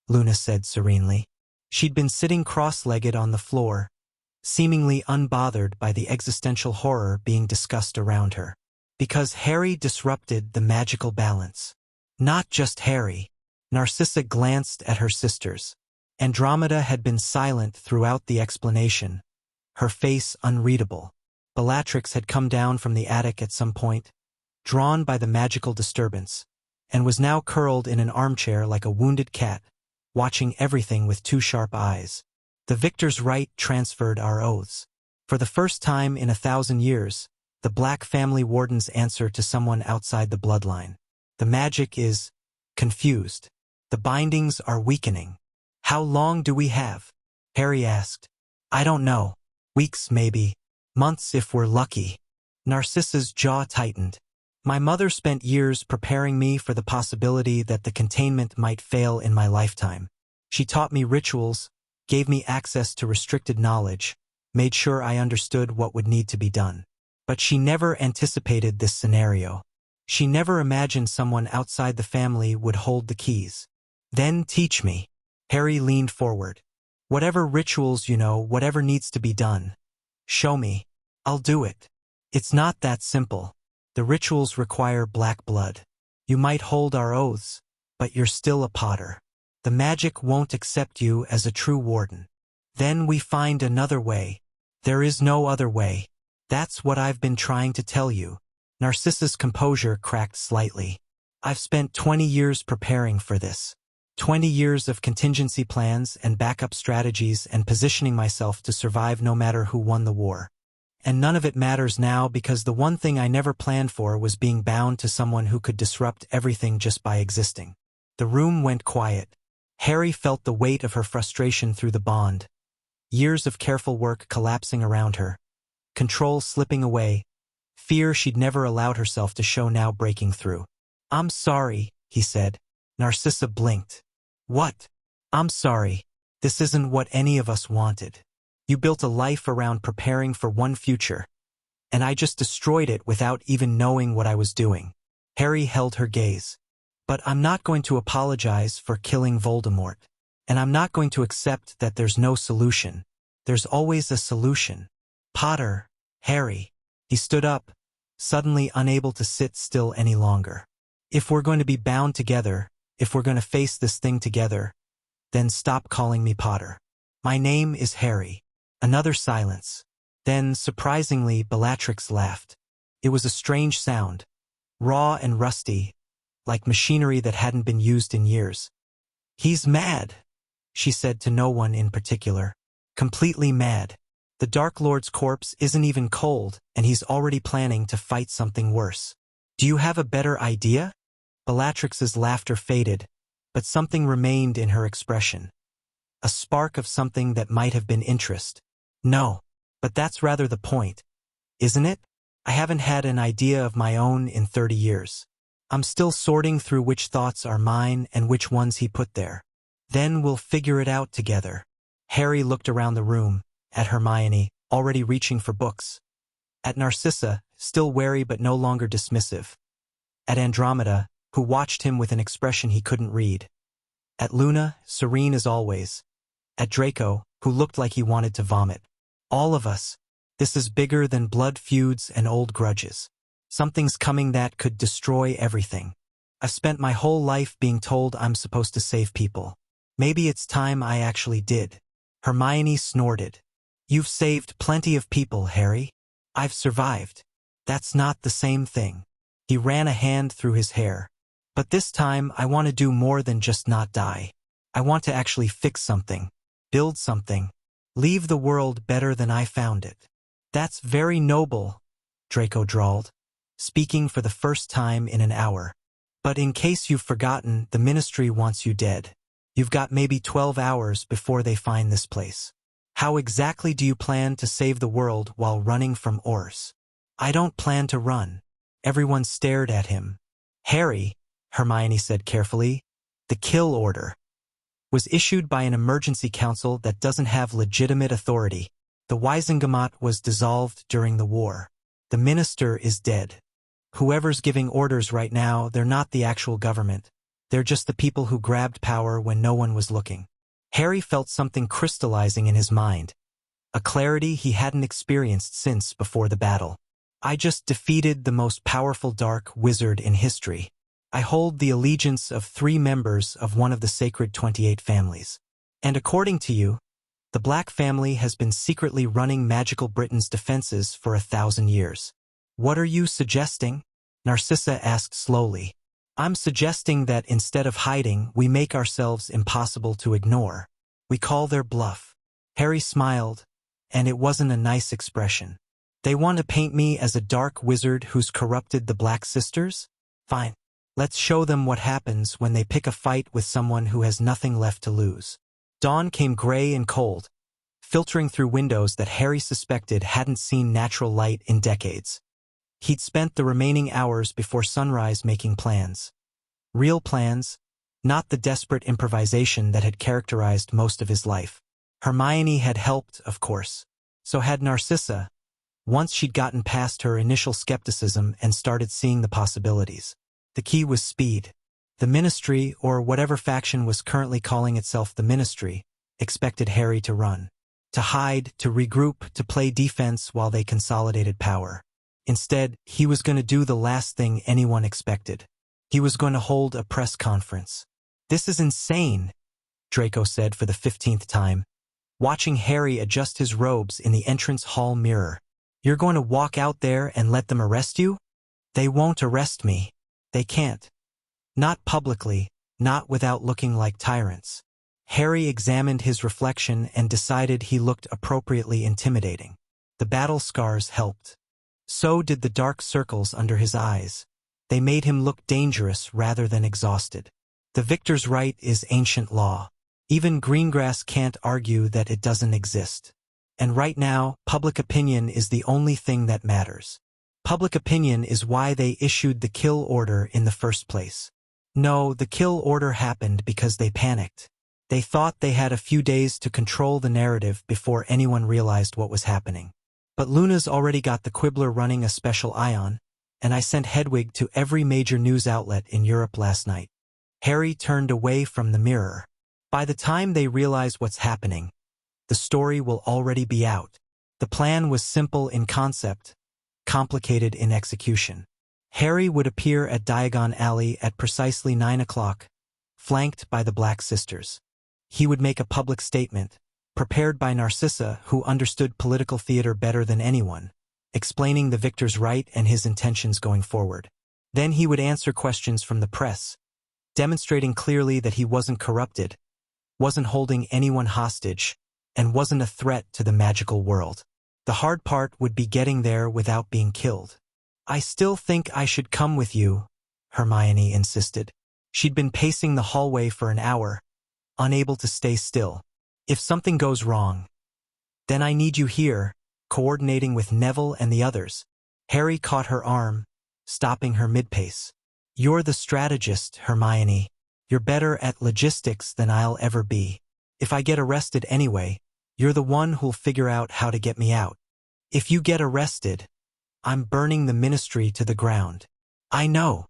Speaker 1: Luna said serenely. She'd been sitting cross-legged on the floor, seemingly unbothered by the existential horror being discussed around her. Because Harry disrupted the magical balance. Not just Harry. Narcissa glanced at her sisters. Andromeda had been silent throughout the explanation, her face unreadable. Bellatrix had come down from the attic at some point, drawn by the magical disturbance, and was now curled in an armchair like a wounded cat, watching everything with two sharp eyes. The victor's right transferred our oaths. For the first time in 1,000 years, the Black family warden's answer to someone outside the bloodline. The magic is confused. The bindings are weakening. How long do we have? Harry asked. I don't know. Weeks maybe. Months if we're lucky. Narcissa's jaw tightened. My mother spent years preparing me for the possibility that the containment might fail in my lifetime. She taught me rituals, gave me access to restricted knowledge, made sure I understood what would need to be done. But she never anticipated this scenario. She never imagined someone outside the family would hold the keys. Then teach me. Harry leaned forward. Whatever rituals you know, whatever needs to be done. Show me. I'll do it. It's not that simple. The rituals require black blood. You might hold our oaths, but you're still a Potter. The magic won't accept you as a true warden. Then we find another way. There is no other way. That's what I've been trying to tell you. Narcissa's composure cracked slightly. I've spent 20 years preparing for this. 20 years of contingency plans and backup strategies and positioning myself to survive no matter who won the war. And none of it matters now because the one thing I never planned for was being bound to someone who could disrupt everything just by existing. The room went quiet. Harry felt the weight of her frustration through the bond. Years of careful work collapsing around her. Control slipping away. Fear she'd never allowed herself to show now breaking through. I'm sorry, he said. Narcissa blinked. What? I'm sorry. This isn't what any of us wanted. You built a life around preparing for one future, and I just destroyed it without even knowing what I was doing. Harry held her gaze. But I'm not going to apologize for killing Voldemort. And I'm not going to accept that there's no solution. There's always a solution. Potter, Harry. He stood up, suddenly unable to sit still any longer. If we're going to be bound together, if we're going to face this thing together, then stop calling me Potter. My name is Harry. Another silence. Then, surprisingly, Bellatrix laughed. It was a strange sound, raw and rusty, like machinery that hadn't been used in years. He's mad, she said to no one in particular. Completely mad. The Dark Lord's corpse isn't even cold, and he's already planning to fight something worse. Do you have a better idea? Bellatrix's laughter faded, but something remained in her expression. A spark of something that might have been interest. No, but that's rather the point, isn't it? I haven't had an idea of my own in 30 years. I'm still sorting through which thoughts are mine and which ones he put there. Then we'll figure it out together. Harry looked around the room, at Hermione, already reaching for books. At Narcissa, still wary but no longer dismissive. At Andromeda, who watched him with an expression he couldn't read. At Luna, serene as always. At Draco, who looked like he wanted to vomit. All of us. This is bigger than blood feuds and old grudges. Something's coming that could destroy everything. I've spent my whole life being told I'm supposed to save people. Maybe it's time I actually did. Hermione snorted. You've saved plenty of people, Harry. I've survived. That's not the same thing. He ran a hand through his hair. But this time I want to do more than just not die. I want to actually fix something. Build something. Leave the world better than I found it. That's very noble, Draco drawled, speaking for the first time in an hour. But in case you've forgotten, the Ministry wants you dead. You've got maybe 12 hours before they find this place. How exactly do you plan to save the world while running from Ors? I don't plan to run. Everyone stared at him. Harry, Hermione said carefully, the kill order was issued by an emergency council that doesn't have legitimate authority. The Wisengamot was dissolved during the war. The minister is dead. Whoever's giving orders right now, they're not the actual government. They're just the people who grabbed power when no one was looking. Harry felt something crystallizing in his mind, a clarity he hadn't experienced since before the battle. I just defeated the most powerful dark wizard in history. I hold the allegiance of 3 members of one of the sacred 28 families. And according to you, the Black family has been secretly running magical Britain's defenses for 1,000 years. What are you suggesting? Narcissa asked slowly. I'm suggesting that instead of hiding, we make ourselves impossible to ignore. We call their bluff. Harry smiled, and it wasn't a nice expression. They want to paint me as a dark wizard who's corrupted the Black Sisters? Fine. Let's show them what happens when they pick a fight with someone who has nothing left to lose. Dawn came gray and cold, filtering through windows that Harry suspected hadn't seen natural light in decades. He'd spent the remaining hours before sunrise making plans. Real plans, not the desperate improvisation that had characterized most of his life. Hermione had helped, of course. So had Narcissa, once she'd gotten past her initial skepticism and started seeing the possibilities. The key was speed. The Ministry, or whatever faction was currently calling itself the Ministry, expected Harry to run. To hide, to regroup, to play defense while they consolidated power. Instead, he was going to do the last thing anyone expected. He was going to hold a press conference. This is insane, Draco said for the 15th time, watching Harry adjust his robes in the entrance hall mirror. You're going to walk out there and let them arrest you? They won't arrest me. They can't. Not publicly, not without looking like tyrants. Harry examined his reflection and decided he looked appropriately intimidating. The battle scars helped. So did the dark circles under his eyes. They made him look dangerous rather than exhausted. The victor's right is ancient law. Even Greengrass can't argue that it doesn't exist. And right now, public opinion is the only thing that matters. Public opinion is why they issued the kill order in the first place. No, the kill order happened because they panicked. They thought they had a few days to control the narrative before anyone realized what was happening. But Luna's already got the Quibbler running a special ion, and I sent Hedwig to every major news outlet in Europe last night. Harry turned away from the mirror. By the time they realize what's happening, the story will already be out. The plan was simple in concept, complicated in execution. Harry would appear at Diagon Alley at precisely 9 o'clock, flanked by the Black Sisters. He would make a public statement, prepared by Narcissa, who understood political theater better than anyone, explaining the victor's right and his intentions going forward. Then he would answer questions from the press, demonstrating clearly that he wasn't corrupted, wasn't holding anyone hostage, and wasn't a threat to the magical world. The hard part would be getting there without being killed. I still think I should come with you, Hermione insisted. She'd been pacing the hallway for an hour, unable to stay still. If something goes wrong, then I need you here, coordinating with Neville and the others. Harry caught her arm, stopping her mid-pace. You're the strategist, Hermione. You're better at logistics than I'll ever be. If I get arrested anyway, you're the one who'll figure out how to get me out. If you get arrested, I'm burning the ministry to the ground. I know.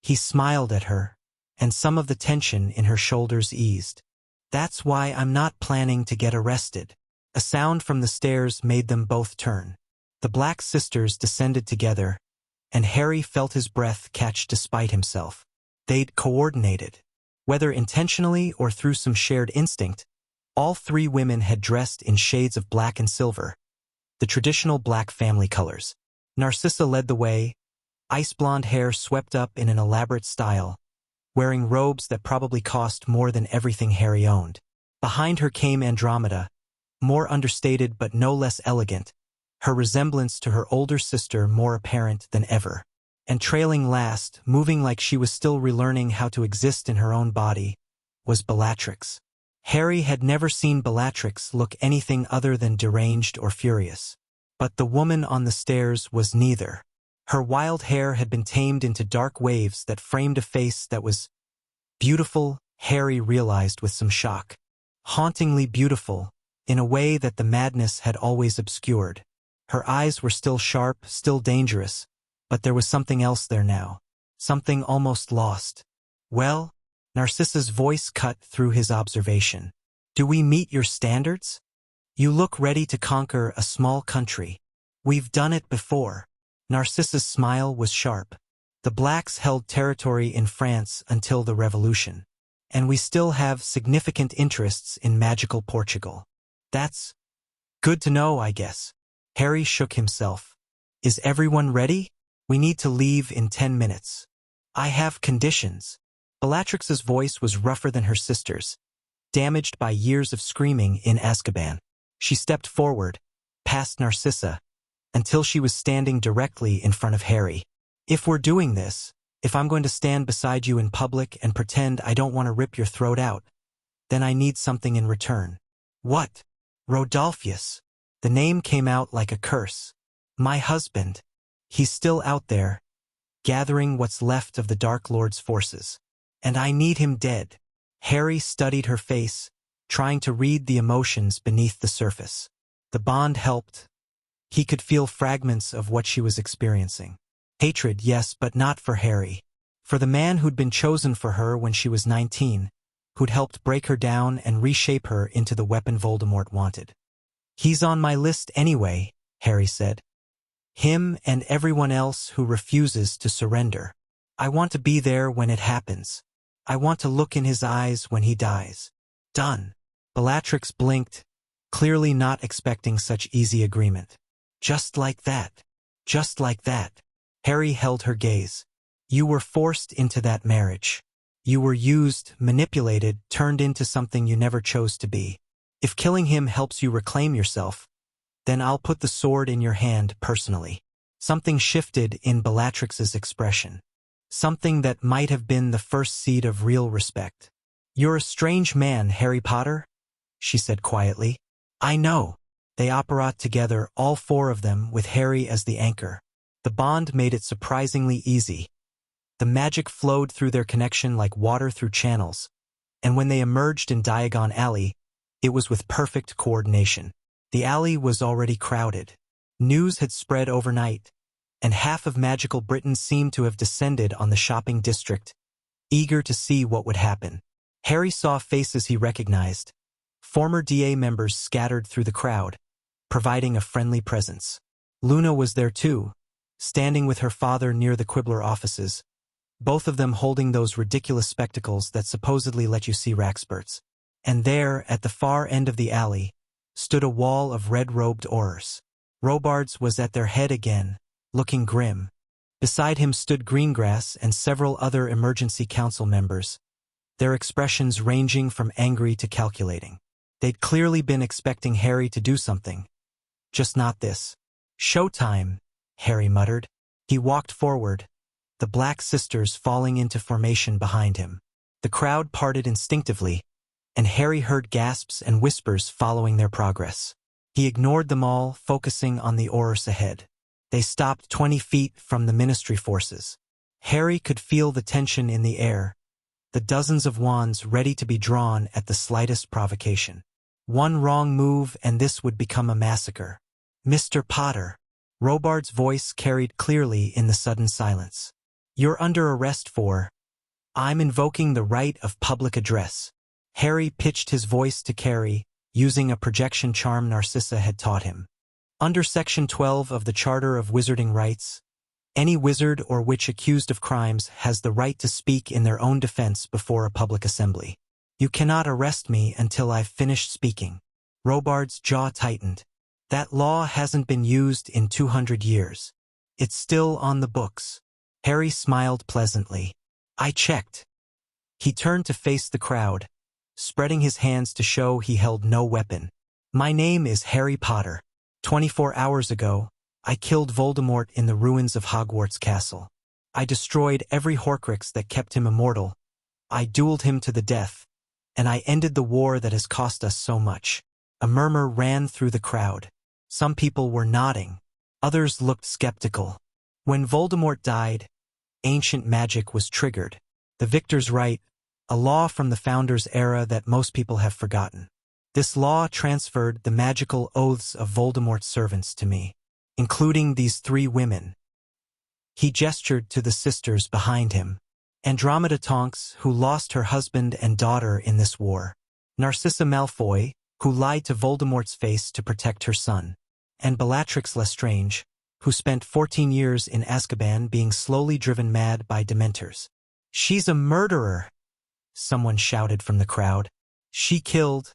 Speaker 1: He smiled at her, and some of the tension in her shoulders eased. That's why I'm not planning to get arrested. A sound from the stairs made them both turn. The Black sisters descended together, and Harry felt his breath catch despite himself. They'd coordinated. Whether intentionally or through some shared instinct, all three women had dressed in shades of black and silver, the traditional black family colors. Narcissa led the way, ice-blonde hair swept up in an elaborate style, wearing robes that probably cost more than everything Harry owned. Behind her came Andromeda, more understated but no less elegant, her resemblance to her older sister more apparent than ever. And trailing last, moving like she was still relearning how to exist in her own body, was Bellatrix. Harry had never seen Bellatrix look anything other than deranged or furious. But the woman on the stairs was neither. Her wild hair had been tamed into dark waves that framed a face that was beautiful, Harry realized with some shock. Hauntingly beautiful, in a way that the madness had always obscured. Her eyes were still sharp, still dangerous, but there was something else there now. Something almost lost. Well, Narcissa's voice cut through his observation. Do we meet your standards? You look ready to conquer a small country. We've done it before. Narcissa's smile was sharp. The Blacks held territory in France until the Revolution. And we still have significant interests in magical Portugal. That's good to know, I guess. Harry shook himself. Is everyone ready? We need to leave in 10 minutes. I have conditions. Bellatrix's voice was rougher than her sister's, damaged by years of screaming in Azkaban. She stepped forward, past Narcissa, until she was standing directly in front of Harry. If we're doing this, if I'm going to stand beside you in public and pretend I don't want to rip your throat out, then I need something in return. What? Rodolphus. The name came out like a curse. My husband. He's still out there, gathering what's left of the Dark Lord's forces. And I need him dead. Harry studied her face, trying to read the emotions beneath the surface. The bond helped. He could feel fragments of what she was experiencing. Hatred, yes, but not for Harry. For the man who'd been chosen for her when she was 19, who'd helped break her down and reshape her into the weapon Voldemort wanted. He's on my list anyway, Harry said. Him and everyone else who refuses to surrender. I want to be there when it happens. I want to look in his eyes when he dies. Done. Bellatrix blinked, clearly not expecting such easy agreement. Just like that. Just like that. Harry held her gaze. You were forced into that marriage. You were used, manipulated, turned into something you never chose to be. If killing him helps you reclaim yourself, then I'll put the sword in your hand personally. Something shifted in Bellatrix's expression. Something that might have been the first seed of real respect. You're a strange man, Harry Potter, she said quietly. I know. They operated together, all four of them, with Harry as the anchor. The bond made it surprisingly easy. The magic flowed through their connection like water through channels, and when they emerged in Diagon Alley, it was with perfect coordination. The alley was already crowded. News had spread overnight, and half of magical Britain seemed to have descended on the shopping district, eager to see what would happen. Harry saw faces he recognized. Former DA members scattered through the crowd, providing a friendly presence. Luna was there too, standing with her father near the Quibbler offices, both of them holding those ridiculous spectacles that supposedly let you see Raxperts. And there, at the far end of the alley, stood a wall of red-robed Aurors. Robards was at their head again, looking grim. Beside him stood Greengrass and several other emergency council members, their expressions ranging from angry to calculating. They'd clearly been expecting Harry to do something. Just not this. Showtime, Harry muttered. He walked forward, the Black sisters falling into formation behind him. The crowd parted instinctively, and Harry heard gasps and whispers following their progress. He ignored them all, focusing on the Aurors ahead. They stopped 20 feet from the Ministry forces. Harry could feel the tension in the air, the dozens of wands ready to be drawn at the slightest provocation. One wrong move and this would become a massacre. Mr. Potter. Robards' voice carried clearly in the sudden silence. You're under arrest for... I'm invoking the right of public address. Harry pitched his voice to Carrie, using a projection charm Narcissa had taught him. Under Section 12 of the Charter of Wizarding Rights, any wizard or witch accused of crimes has the right to speak in their own defense before a public assembly. You cannot arrest me until I've finished speaking. Robards' jaw tightened. That law hasn't been used in 200 years. It's still on the books. Harry smiled pleasantly. I checked. He turned to face the crowd, spreading his hands to show he held no weapon. My name is Harry Potter. 24 hours ago, I killed Voldemort in the ruins of Hogwarts Castle. I destroyed every Horcrux that kept him immortal. I dueled him to the death, and I ended the war that has cost us so much. A murmur ran through the crowd. Some people were nodding. Others looked skeptical. When Voldemort died, ancient magic was triggered. The victor's right, a law from the Founders' era that most people have forgotten. This law transferred the magical oaths of Voldemort's servants to me, including these 3 women. He gestured to the sisters behind him. Andromeda Tonks, who lost her husband and daughter in this war. Narcissa Malfoy, who lied to Voldemort's face to protect her son. And Bellatrix Lestrange, who spent 14 years in Azkaban being slowly driven mad by Dementors. She's a murderer, someone shouted from the crowd. She killed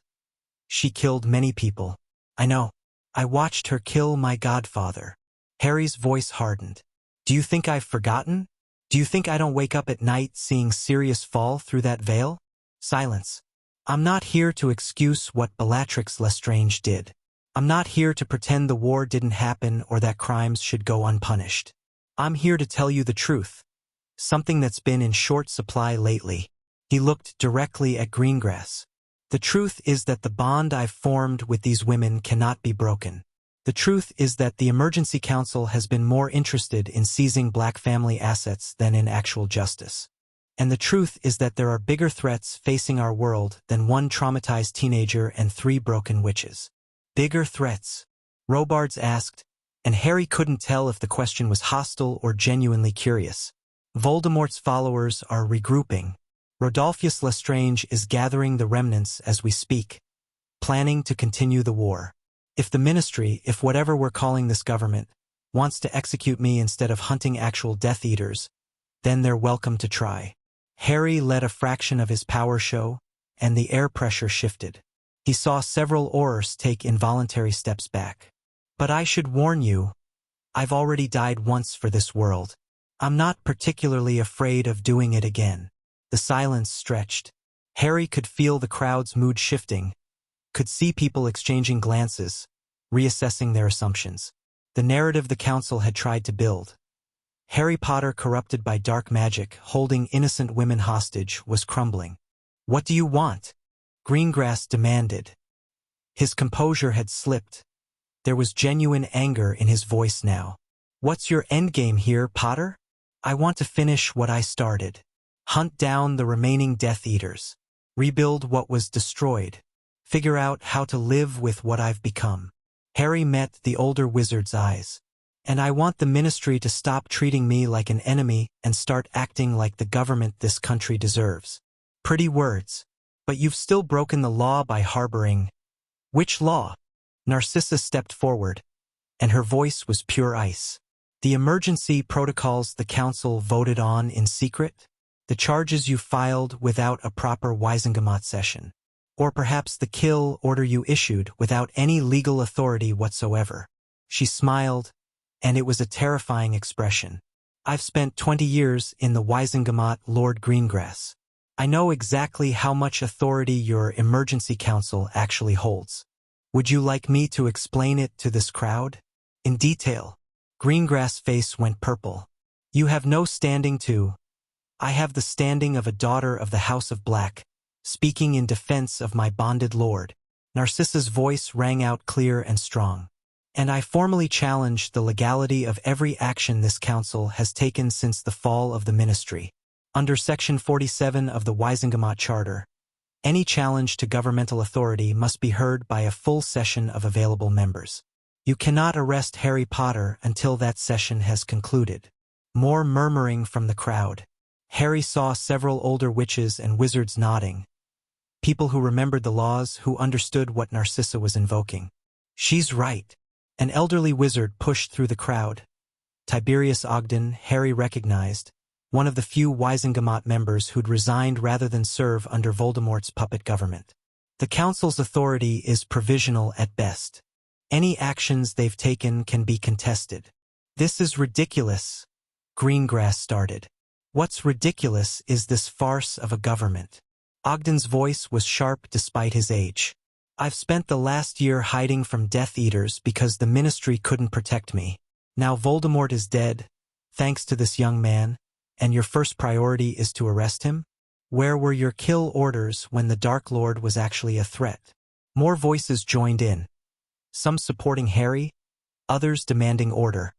Speaker 1: many people. I know. I watched her kill my godfather. Harry's voice hardened. Do you think I've forgotten? Do you think I don't wake up at night seeing Sirius fall through that veil? Silence. I'm not here to excuse what Bellatrix Lestrange did. I'm not here to pretend the war didn't happen or that crimes should go unpunished. I'm here to tell you the truth. Something that's been in short supply lately. He looked directly at Greengrass. The truth is that the bond I've formed with these women cannot be broken. The truth is that the Emergency Council has been more interested in seizing Black family assets than in actual justice. And the truth is that there are bigger threats facing our world than 1 traumatized teenager and 3 broken witches. Bigger threats? Robards asked, and Harry couldn't tell if the question was hostile or genuinely curious. Voldemort's followers are regrouping. Rodolphus Lestrange is gathering the remnants as we speak, planning to continue the war. If the Ministry, if whatever we're calling this government, wants to execute me instead of hunting actual Death Eaters, then they're welcome to try. Harry let a fraction of his power show, and the air pressure shifted. He saw several Aurors take involuntary steps back. But I should warn you, I've already died once for this world. I'm not particularly afraid of doing it again. The silence stretched. Harry could feel the crowd's mood shifting, could see people exchanging glances, reassessing their assumptions. The narrative the council had tried to build. Harry Potter corrupted by dark magic, holding innocent women hostage, was crumbling. What do you want? Greengrass demanded. His composure had slipped. There was genuine anger in his voice now. What's your endgame here, Potter? I want to finish what I started. Hunt down the remaining Death Eaters. Rebuild what was destroyed. Figure out how to live with what I've become. Harry met the older wizard's eyes. And I want the Ministry to stop treating me like an enemy and start acting like the government this country deserves. Pretty words. But you've still broken the law by harboring... Which law? Narcissa stepped forward, and her voice was pure ice. The emergency protocols the council voted on in secret? The charges you filed without a proper Wisengamot session? Or perhaps the kill order you issued without any legal authority whatsoever? She smiled, and it was a terrifying expression. I've spent 20 years in the Wisengamot, Lord Greengrass. I know exactly how much authority your emergency council actually holds. Would you like me to explain it to this crowd? In detail. Greengrass' face went purple. You have no standing to... I have the standing of a daughter of the House of Black, speaking in defense of my bonded lord. Narcissa's voice rang out clear and strong. And I formally challenge the legality of every action this council has taken since the fall of the Ministry. Under Section 47 of the Wisengamot Charter, any challenge to governmental authority must be heard by a full session of available members. You cannot arrest Harry Potter until that session has concluded. More murmuring from the crowd. Harry saw several older witches and wizards nodding. People who remembered the laws, who understood what Narcissa was invoking. She's right. An elderly wizard pushed through the crowd. Tiberius Ogden, Harry recognized, one of the few Wisengamot members who'd resigned rather than serve under Voldemort's puppet government. The council's authority is provisional at best. Any actions they've taken can be contested. This is ridiculous, Greengrass started. What's ridiculous is this farce of a government. Ogden's voice was sharp despite his age. I've spent the last year hiding from Death Eaters because the Ministry couldn't protect me. Now Voldemort is dead, thanks to this young man, and your first priority is to arrest him? Where were your kill orders when the Dark Lord was actually a threat? More voices joined in. Some supporting Harry, others demanding order.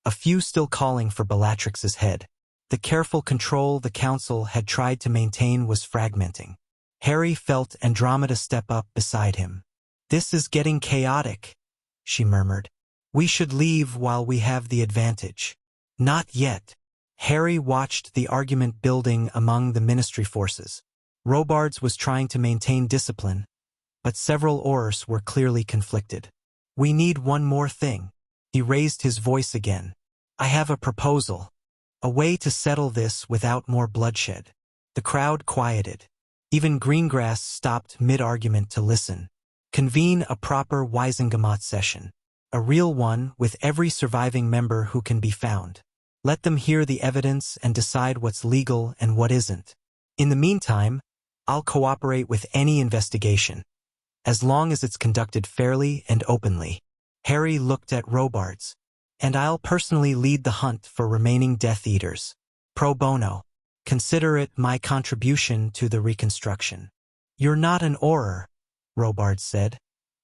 Speaker 1: A few still calling for Bellatrix's head. The careful control the council had tried to maintain was fragmenting. Harry felt Andromeda step up beside him. This is getting chaotic, she murmured. We should leave while we have the advantage. Not yet. Harry watched the argument building among the Ministry forces. Robards was trying to maintain discipline, but several Aurors were clearly conflicted. We need one more thing. He raised his voice again. I have a proposal. A way to settle this without more bloodshed. The crowd quieted. Even Greengrass stopped mid-argument to listen. Convene a proper Wisengamot session. A real one with every surviving member who can be found. Let them hear the evidence and decide what's legal and what isn't. In the meantime, I'll cooperate with any investigation, as long as it's conducted fairly and openly. Harry looked at Robards. And I'll personally lead the hunt for remaining Death Eaters. Pro bono. Consider it my contribution to the reconstruction. You're not an Auror, Robards said,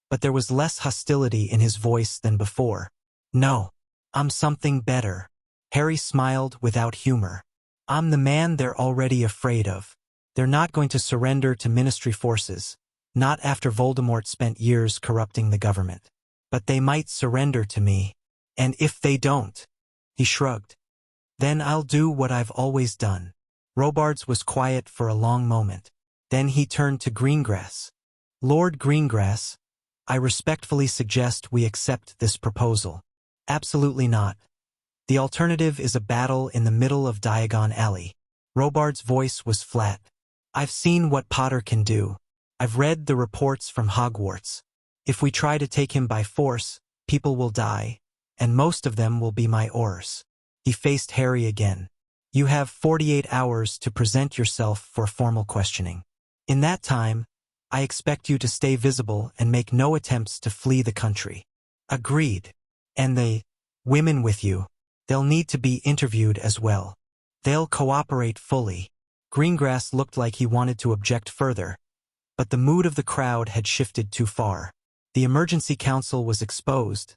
Speaker 1: but there was less hostility in his voice than before. No, I'm something better. Harry smiled without humor. I'm the man they're already afraid of. They're not going to surrender to Ministry forces, not after Voldemort spent years corrupting the government. But they might surrender to me. And if they don't, he shrugged, then I'll do what I've always done. Robards was quiet for a long moment. Then he turned to Greengrass. Lord Greengrass, I respectfully suggest we accept this proposal. Absolutely not. The alternative is a battle in the middle of Diagon Alley. Robards' voice was flat. I've seen what Potter can do. I've read the reports from Hogwarts. If we try to take him by force, people will die. And most of them will be my Aurors. He faced Harry again. You have 48 hours to present yourself for formal questioning. In that time, I expect you to stay visible and make no attempts to flee the country. Agreed. And the women with you, they'll need to be interviewed as well. They'll cooperate fully. Greengrass looked like he wanted to object further, but the mood of the crowd had shifted too far. The emergency council was exposed.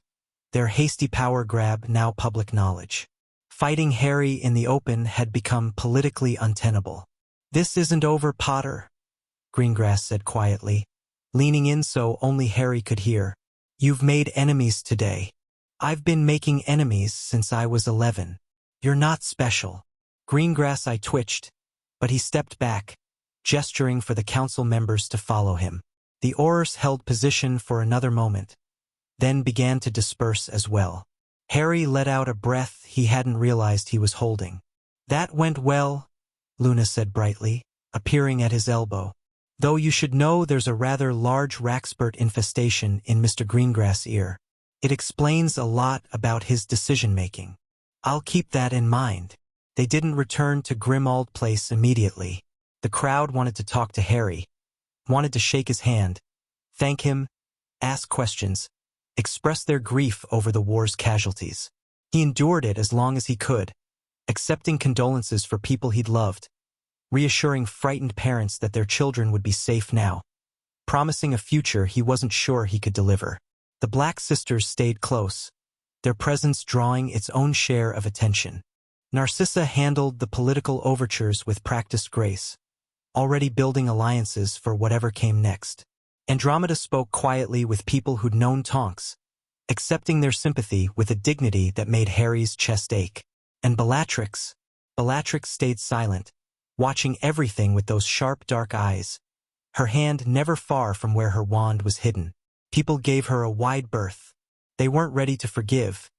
Speaker 1: Their hasty power grab now public knowledge. Fighting Harry in the open had become politically untenable. This isn't over, Potter, Greengrass said quietly, leaning in so only Harry could hear. You've made enemies today. I've been making enemies since I was 11. You're not special. Greengrass I twitched, but he stepped back, gesturing for the council members to follow him. The Aurors held position for another moment, then began to disperse as well. Harry let out a breath he hadn't realized he was holding. That went well, Luna said brightly, appearing at his elbow. Though you should know there's a rather large Raxpert infestation in Mr. Greengrass' ear. It explains a lot about his decision-making. I'll keep that in mind. They didn't return to Grimmauld Place immediately. The crowd wanted to talk to Harry, wanted to shake his hand, thank him, ask questions, express their grief over the war's casualties. He endured it as long as he could, accepting condolences for people he'd loved, reassuring frightened parents that their children would be safe now, promising a future he wasn't sure he could deliver. The Black Sisters stayed close, their presence drawing its own share of attention. Narcissa handled the political overtures with practiced grace, already building alliances for whatever came next. Andromeda spoke quietly with people who'd known Tonks, accepting their sympathy with a dignity that made Harry's chest ache. And Bellatrix stayed silent, watching everything with those sharp dark eyes, her hand never far from where her wand was hidden. People gave her a wide berth. They weren't ready to forgive.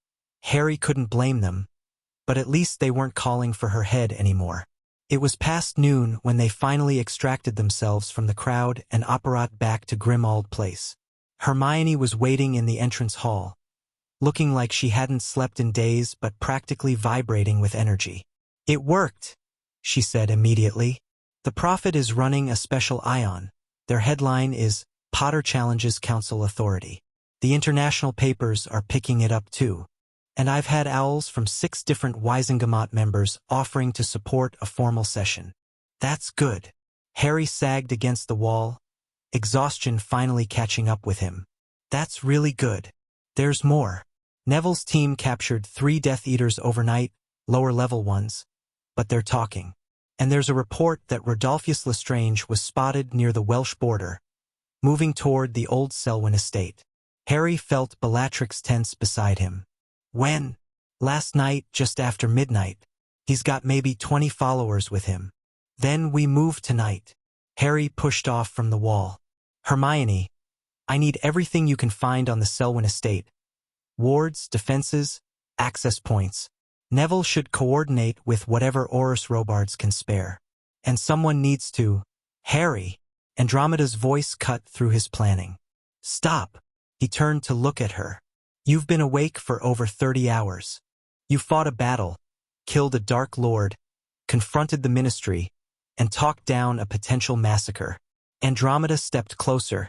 Speaker 1: Harry couldn't blame them, but at least they weren't calling for her head anymore. It was past noon when they finally extracted themselves from the crowd and apparat back to Grimmauld Place. Hermione was waiting in the entrance hall, looking like she hadn't slept in days but practically vibrating with energy. "It worked," she said immediately. "The Prophet is running a special ion. Their headline is Potter Challenges Council Authority. The international papers are picking it up too. And I've had owls from 6 different Wisengamot members offering to support a formal session." "That's good." Harry sagged against the wall, exhaustion finally catching up with him. "That's really good. There's more. Neville's team captured 3 Death Eaters overnight, lower-level ones, but they're talking. And there's a report that Rodolphus Lestrange was spotted near the Welsh border, moving toward the old Selwyn estate." Harry felt Bellatrix tense beside him. "When?" "Last night, just after midnight. He's got maybe 20 followers with him. Then we move tonight." Harry pushed off from the wall. "Hermione, I need everything you can find on the Selwyn estate. Wards, defenses, access points. Neville should coordinate with whatever Aurus Robards can spare. And someone needs to—" "Harry!" Andromeda's voice cut through his planning. "Stop!" He turned to look at her. "You've been awake for over 30 hours. You fought a battle, killed a Dark Lord, confronted the Ministry, and talked down a potential massacre." Andromeda stepped closer,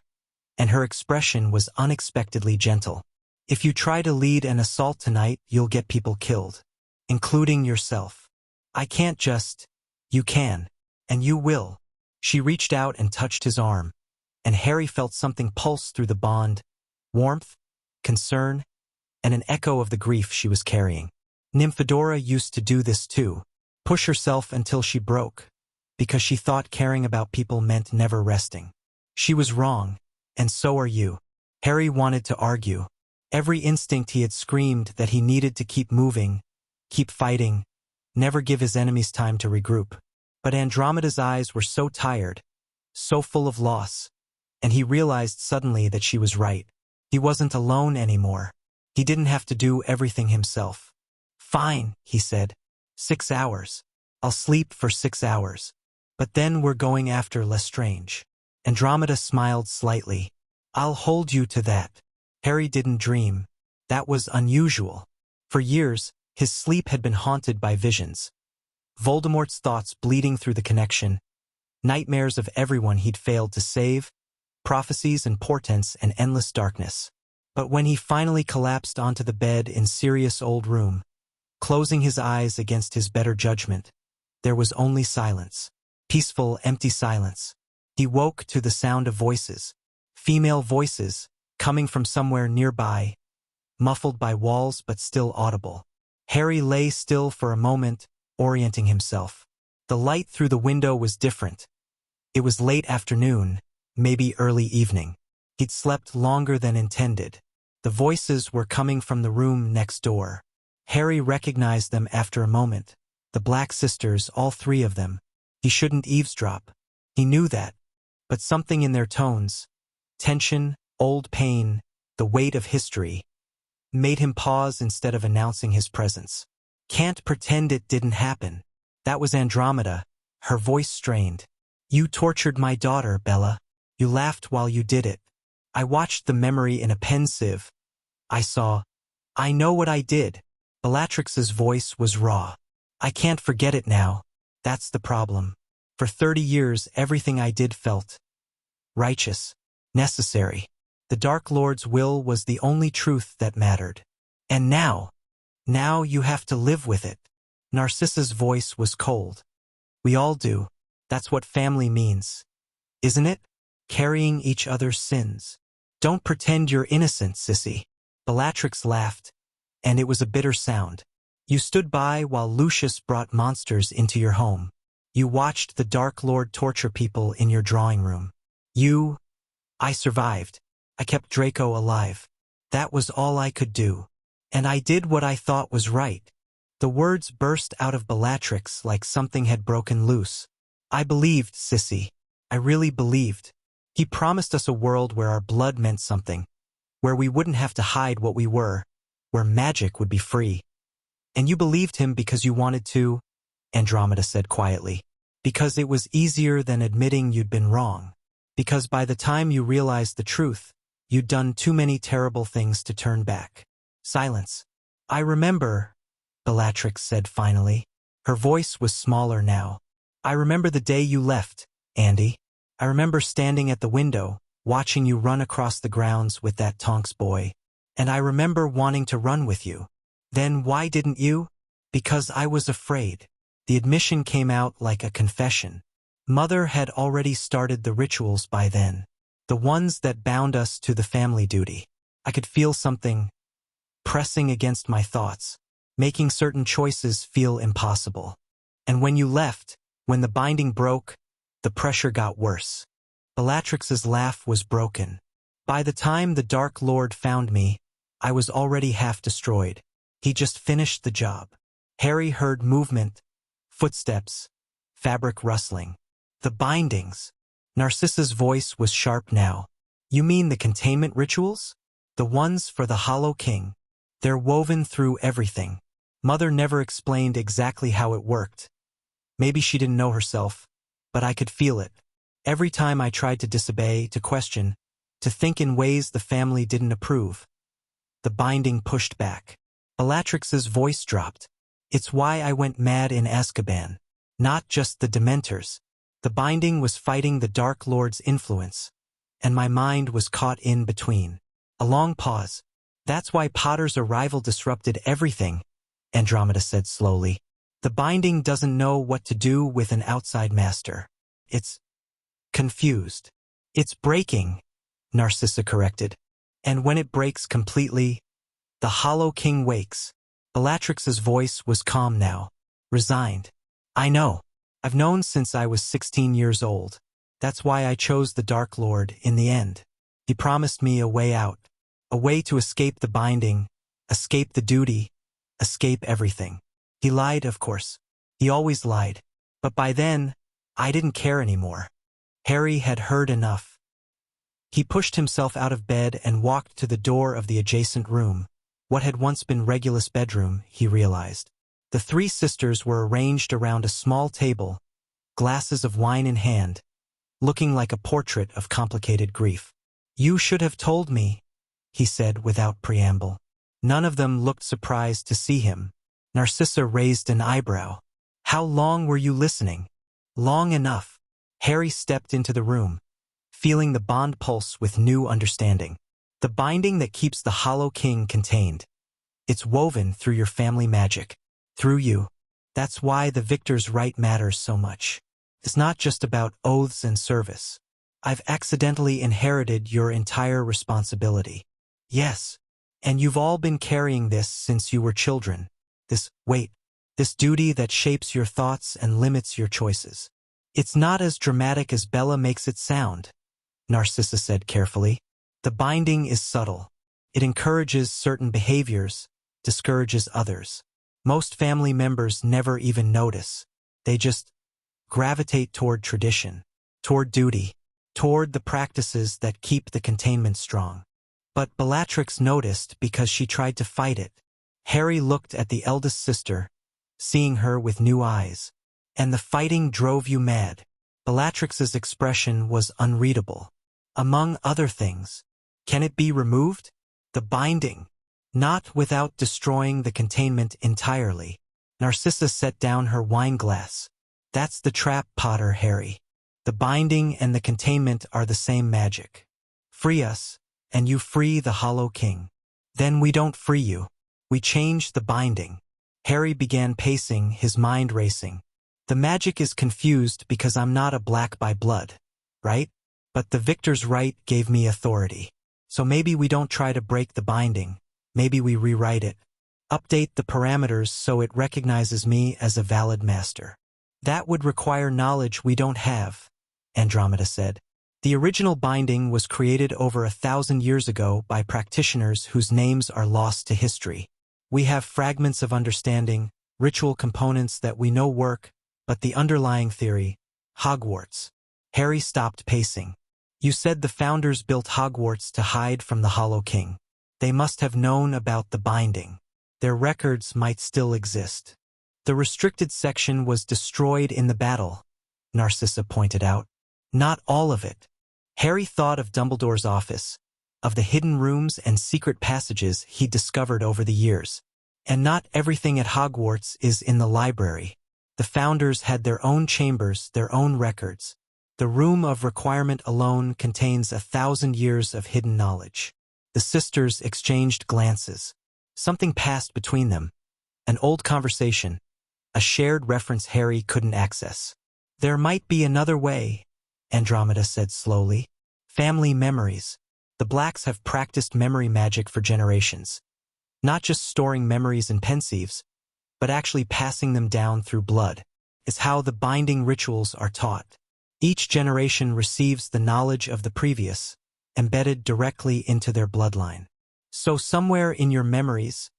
Speaker 1: and her expression was unexpectedly gentle. "If you try to lead an assault tonight, you'll get people killed, including yourself. I can't just— You can, and you will." She reached out and touched his arm, and Harry felt something pulse through the bond, warmth, concern, and an echo of the grief she was carrying. Nymphadora used to do this too, push herself until she broke, because she thought caring about people meant never resting. She was wrong, and so are you. Harry wanted to argue. Every instinct he had screamed that he needed to keep moving, keep fighting, never give his enemies time to regroup. But Andromeda's eyes were so tired, so full of loss, and he realized suddenly that she was right. He wasn't alone anymore. He didn't have to do everything himself. "Fine," he said. 6 hours. I'll sleep for 6 hours. But then we're going after Lestrange." Andromeda smiled slightly. "I'll hold you to that." Harry didn't dream. That was unusual. For years, his sleep had been haunted by visions. Voldemort's thoughts bleeding through the connection, nightmares of everyone he'd failed to save, prophecies and portents and endless darkness. But when he finally collapsed onto the bed in Sirius' old room, closing his eyes against his better judgment, there was only silence. Peaceful, empty silence. He woke to the sound of voices. Female voices, coming from somewhere nearby, muffled by walls but still audible. Harry lay still for a moment, orienting himself. The light through the window was different. It was late afternoon, maybe early evening. He'd slept longer than intended. The voices were coming from the room next door. Harry recognized them after a moment. The Black Sisters, all 3 of them. He shouldn't eavesdrop. He knew that. But something in their tones, tension, old pain, the weight of history, made him pause instead of announcing his presence. "Can't pretend it didn't happen." That was Andromeda, her voice strained. "You tortured my daughter, Bella. You laughed while you did it. I watched the memory in a pen sieve. I know what I did." Bellatrix's voice was raw. "I can't forget it now. That's the problem. For 30 years, everything I did felt righteous, necessary. The Dark Lord's will was the only truth that mattered. And now you have to live with it." Narcissa's voice was cold. "We all do. That's what family means. Isn't it? Carrying each other's sins. Don't pretend you're innocent, sissy." Bellatrix laughed, and it was a bitter sound. "You stood by while Lucius brought monsters into your home. You watched the Dark Lord torture people in your drawing room. I survived. I kept Draco alive. That was all I could do. And I did what I thought was right. The words burst out of Bellatrix like something had broken loose. I believed, Sissy. I really believed. He promised us a world where our blood meant something, where we wouldn't have to hide what we were, where magic would be free. And you believed him because you wanted to, Andromeda said quietly. Because it was easier than admitting you'd been wrong. Because by the time you realized the truth, you'd done too many terrible things to turn back. Silence. I remember, Bellatrix said finally. Her voice was smaller now. I remember the day you left, Andy. I remember standing at the window, watching you run across the grounds with that Tonks boy. And I remember wanting to run with you. Then why didn't you? Because I was afraid. The admission came out like a confession. Mother had already started the rituals by then. The ones that bound us to the family duty. I could feel something pressing against my thoughts, making certain choices feel impossible. And when you left, when the binding broke, the pressure got worse. Bellatrix's laugh was broken. By the time the Dark Lord found me, I was already half destroyed. He just finished the job. Harry heard movement, footsteps, fabric rustling. The bindings. Narcissa's voice was sharp now. You mean the containment rituals? The ones for the Hollow King. They're woven through everything. Mother never explained exactly how it worked. Maybe she didn't know herself, but I could feel it. Every time I tried to disobey, to question, to think in ways the family didn't approve, the binding pushed back. Bellatrix's voice dropped. It's why I went mad in Azkaban. Not just the Dementors. The binding was fighting the Dark Lord's influence, and my mind was caught in between. A long pause. That's why Potter's arrival disrupted everything, Andromeda said slowly. The binding doesn't know what to do with an outside master. It's confused. It's breaking, Narcissa corrected. And when it breaks completely, the Hollow King wakes. Bellatrix's voice was calm now, resigned. I know. I've known since I was 16 years old. That's why I chose the Dark Lord in the end. He promised me a way out, a way to escape the binding, escape the duty, escape everything. He lied, of course. He always lied. But by then, I didn't care anymore. Harry had heard enough. He pushed himself out of bed and walked to the door of the adjacent room. What had once been Regulus' bedroom, he realized. The three sisters were arranged around a small table, glasses of wine in hand, looking like a portrait of complicated grief. You should have told me, he said without preamble. None of them looked surprised to see him. Narcissa raised an eyebrow. How long were you listening? Long enough. Harry stepped into the room, feeling the bond pulse with new understanding. The binding that keeps the Hollow King contained. It's woven through your family magic. Through you. That's why the victor's right matters so much. It's not just about oaths and service. I've accidentally inherited your entire responsibility. Yes. And you've all been carrying this since you were children. This duty that shapes your thoughts and limits your choices. It's not as dramatic as Bella makes it sound, Narcissa said carefully. The binding is subtle. It encourages certain behaviors, discourages others. Most family members never even notice. They just gravitate toward tradition, toward duty, toward the practices that keep the containment strong. But Bellatrix noticed because she tried to fight it. Harry looked at the eldest sister, seeing her with new eyes. And the fighting drove you mad. Bellatrix's expression was unreadable. Among other things, can it be removed? The binding. Not without destroying the containment entirely. Narcissa set down her wine glass. That's the trap, Potter, Harry. The binding and the containment are the same magic. Free us, and you free the Hollow King. Then we don't free you. We change the binding. Harry began pacing, his mind racing. The magic is confused because I'm not a black by blood, right? But the victor's right gave me authority. So maybe we don't try to break the binding. Maybe we rewrite it. Update the parameters so it recognizes me as a valid master. That would require knowledge we don't have, Andromeda said. The original binding was created over 1,000 years ago by practitioners whose names are lost to history. We have fragments of understanding, ritual components that we know work, but the underlying theory, Hogwarts. Harry stopped pacing. You said the founders built Hogwarts to hide from the Hollow King. They must have known about the binding. Their records might still exist. The restricted section was destroyed in the battle, Narcissa pointed out. Not all of it. Harry thought of Dumbledore's office, of the hidden rooms and secret passages he'd discovered over the years. And not everything at Hogwarts is in the library. The founders had their own chambers, their own records. The Room of Requirement alone contains 1,000 years of hidden knowledge. The sisters exchanged glances. Something passed between them. An old conversation. A shared reference Harry couldn't access. There might be another way, Andromeda said slowly. Family memories. The Blacks have practiced memory magic for generations. Not just storing memories in pensieves, but actually passing them down through blood. It's how the binding rituals are taught. Each generation receives the knowledge of the previous, embedded directly into their bloodline. So somewhere in your memories,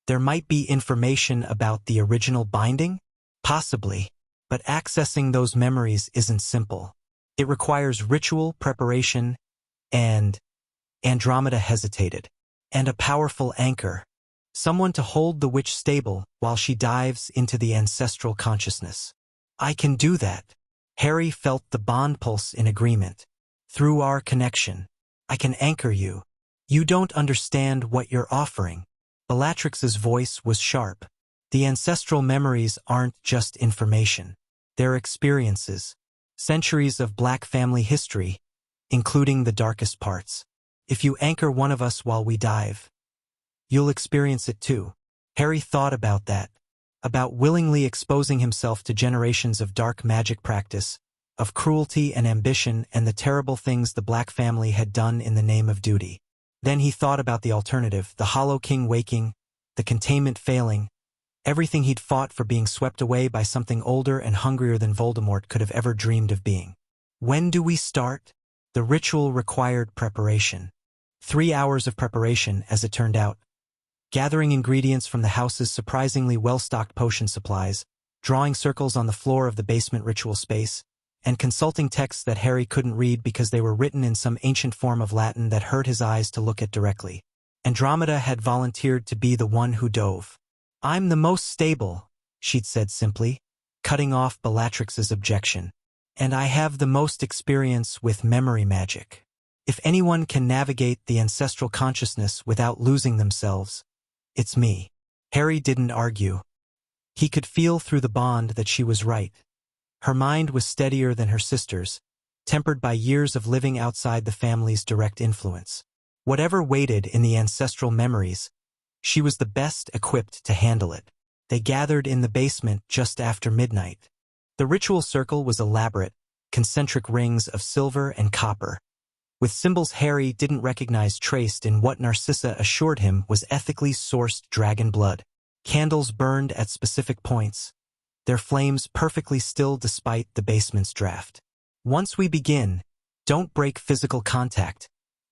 Speaker 1: there might be information about the original binding? Possibly. But accessing those memories isn't simple. It requires ritual, preparation, and Andromeda hesitated. And a powerful anchor. Someone to hold the witch stable while she dives into the ancestral consciousness. I can do that. Harry felt the bond pulse in agreement. Through our connection, I can anchor you. You don't understand what you're offering. Bellatrix's voice was sharp. The ancestral memories aren't just information. They're experiences. Centuries of Black family history, including the darkest parts. If you anchor one of us while we dive, you'll experience it too. Harry thought about that. About willingly exposing himself to generations of dark magic practice, of cruelty and ambition and the terrible things the Black family had done in the name of duty. Then he thought about the alternative, the Hollow King waking, the containment failing, everything he'd fought for being swept away by something older and hungrier than Voldemort could have ever dreamed of being. When do we start? The ritual required preparation. 3 hours of preparation, as it turned out. Gathering ingredients from the house's surprisingly well-stocked potion supplies, drawing circles on the floor of the basement ritual space, and consulting texts that Harry couldn't read because they were written in some ancient form of Latin that hurt his eyes to look at directly. Andromeda had volunteered to be the one who dove. I'm the most stable, she'd said simply, cutting off Bellatrix's objection. And I have the most experience with memory magic. If anyone can navigate the ancestral consciousness without losing themselves, it's me. Harry didn't argue. He could feel through the bond that she was right. Her mind was steadier than her sister's, tempered by years of living outside the family's direct influence. Whatever waited in the ancestral memories, she was the best equipped to handle it. They gathered in the basement just after midnight. The ritual circle was elaborate, concentric rings of silver and copper, with symbols Harry didn't recognize traced in what Narcissa assured him was ethically sourced dragon blood. Candles burned at specific points, their flames perfectly still despite the basement's draft. Once we begin, don't break physical contact,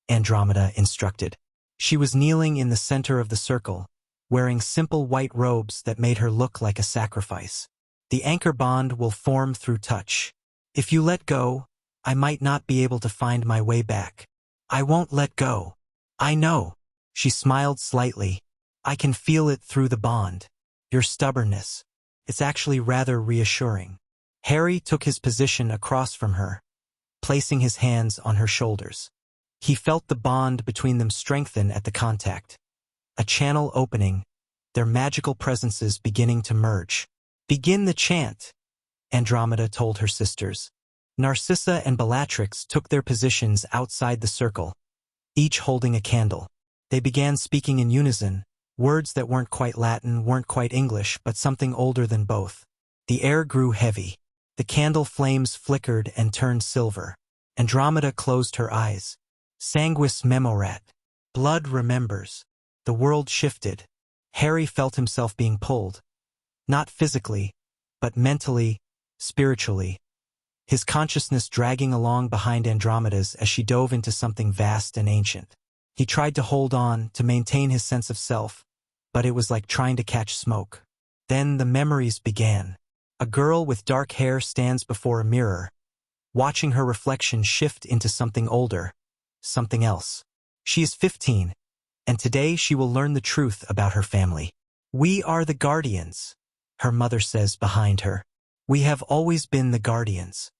Speaker 1: Andromeda instructed. She was kneeling in the center of the circle, wearing simple white robes that made her look like a sacrifice. The anchor bond will form through touch. If you let go, I might not be able to find my way back. I won't let go. I know. She smiled slightly. I can feel it through the bond. Your stubbornness. It's actually rather reassuring. Harry took his position across from her, placing his hands on her shoulders. He felt the bond between them strengthen at the contact. A channel opening, their magical presences beginning to merge. Begin the chant, Andromeda told her sisters. Narcissa and Bellatrix took their positions outside the circle, each holding a candle. They began speaking in unison, words that weren't quite Latin, weren't quite English, but something older than both. The air grew heavy. The candle flames flickered and turned silver. Andromeda closed her eyes. Sanguis memorat. Blood remembers. The world shifted. Harry felt himself being pulled. Not physically, but mentally, spiritually. his consciousness dragging along behind Andromeda's as she dove into something vast and ancient. He tried to hold on, to maintain his sense of self, but it was like trying to catch smoke. Then the memories began. A girl with dark hair stands before a mirror, watching her reflection shift into something older, something else. She is 15, and today she will learn the truth about her family. "We are the guardians," her mother says behind her. "We have always been the guardians.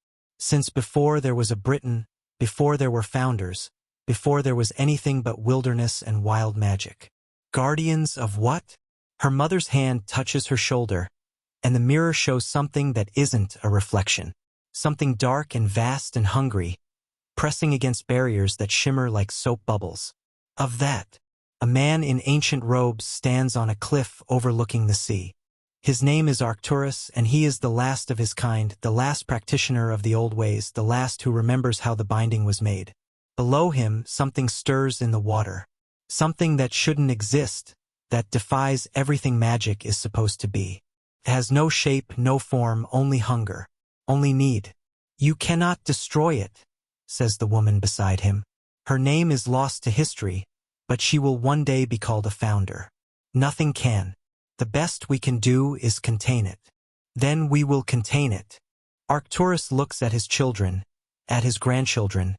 Speaker 1: Since before there was a Britain, before there were founders, before there was anything but wilderness and wild magic." Guardians of what? Her mother's hand touches her shoulder, and the mirror shows something that isn't a reflection. Something dark and vast and hungry, pressing against barriers that shimmer like soap bubbles. Of that, a man in ancient robes stands on a cliff overlooking the sea. His name is Arcturus, and he is the last of his kind, the last practitioner of the old ways, the last who remembers how the binding was made. Below him, something stirs in the water. Something that shouldn't exist, that defies everything magic is supposed to be. It has no shape, no form, only hunger, only need. "You cannot destroy it," says the woman beside him. "Her name is lost to history, but she will one day be called a founder. Nothing can. The best we can do is contain it. Then we will contain it." Arcturus looks at his children, at his grandchildren,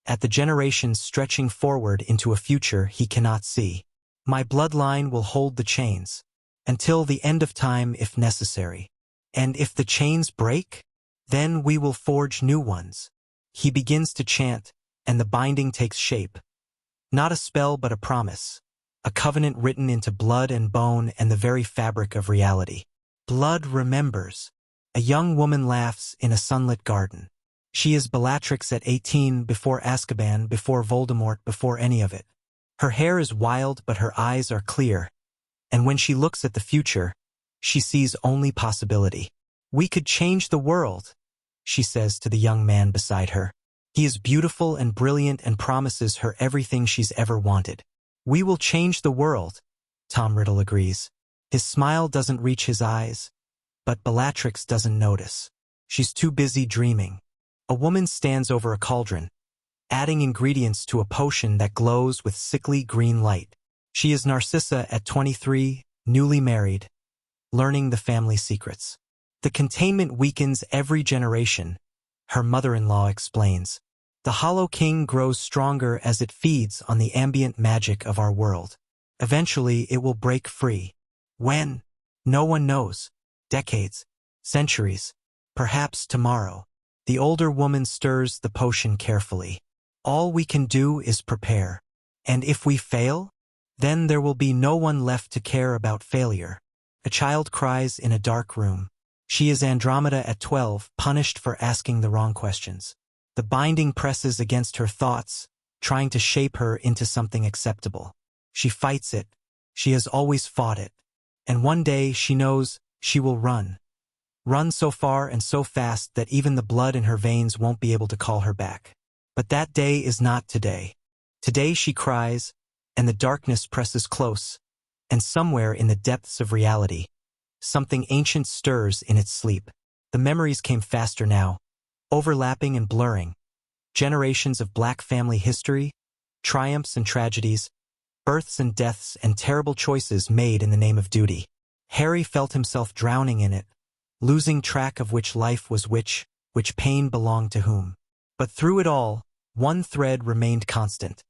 Speaker 1: at the generations stretching forward into a future he cannot see. "My bloodline will hold the chains, until the end of time if necessary. And if the chains break, then we will forge new ones." He begins to chant, and the binding takes shape. Not a spell but a promise, a covenant written into blood and bone and the very fabric of reality. Blood remembers. A young woman laughs in a sunlit garden. She is Bellatrix at 18, before Azkaban, before Voldemort, before any of it. Her hair is wild, but her eyes are clear, and when she looks at the future, she sees only possibility. "We could change the world," she says to the young man beside her. He is beautiful and brilliant and promises her everything she's ever wanted. "We will change the world," Tom Riddle agrees. His smile doesn't reach his eyes, but Bellatrix doesn't notice. She's too busy dreaming. A woman stands over a cauldron, adding ingredients to a potion that glows with sickly green light. She is Narcissa at 23, newly married, learning the family secrets. "The containment weakens every generation," her mother-in-law explains. "The Hollow King grows stronger as it feeds on the ambient magic of our world. Eventually, it will break free. When? No one knows. Decades, centuries, perhaps tomorrow." The older woman stirs the potion carefully. "All we can do is prepare. And if we fail, then there will be no one left to care about failure." A child cries in a dark room. She is Andromeda at 12, punished for asking the wrong questions. The binding presses against her thoughts, trying to shape her into something acceptable. She fights it. She has always fought it. And one day she knows she will run. Run so far and so fast that even the blood in her veins won't be able to call her back. But that day is not today. Today she cries, and the darkness presses close, and somewhere in the depths of reality, something ancient stirs in its sleep. The memories came faster now, overlapping and blurring. Generations of Black family history, triumphs and tragedies, births and deaths, and terrible choices made in the name of duty. Harry felt himself drowning in it, losing track of which life was which pain belonged to whom. But through it all, one thread remained constant.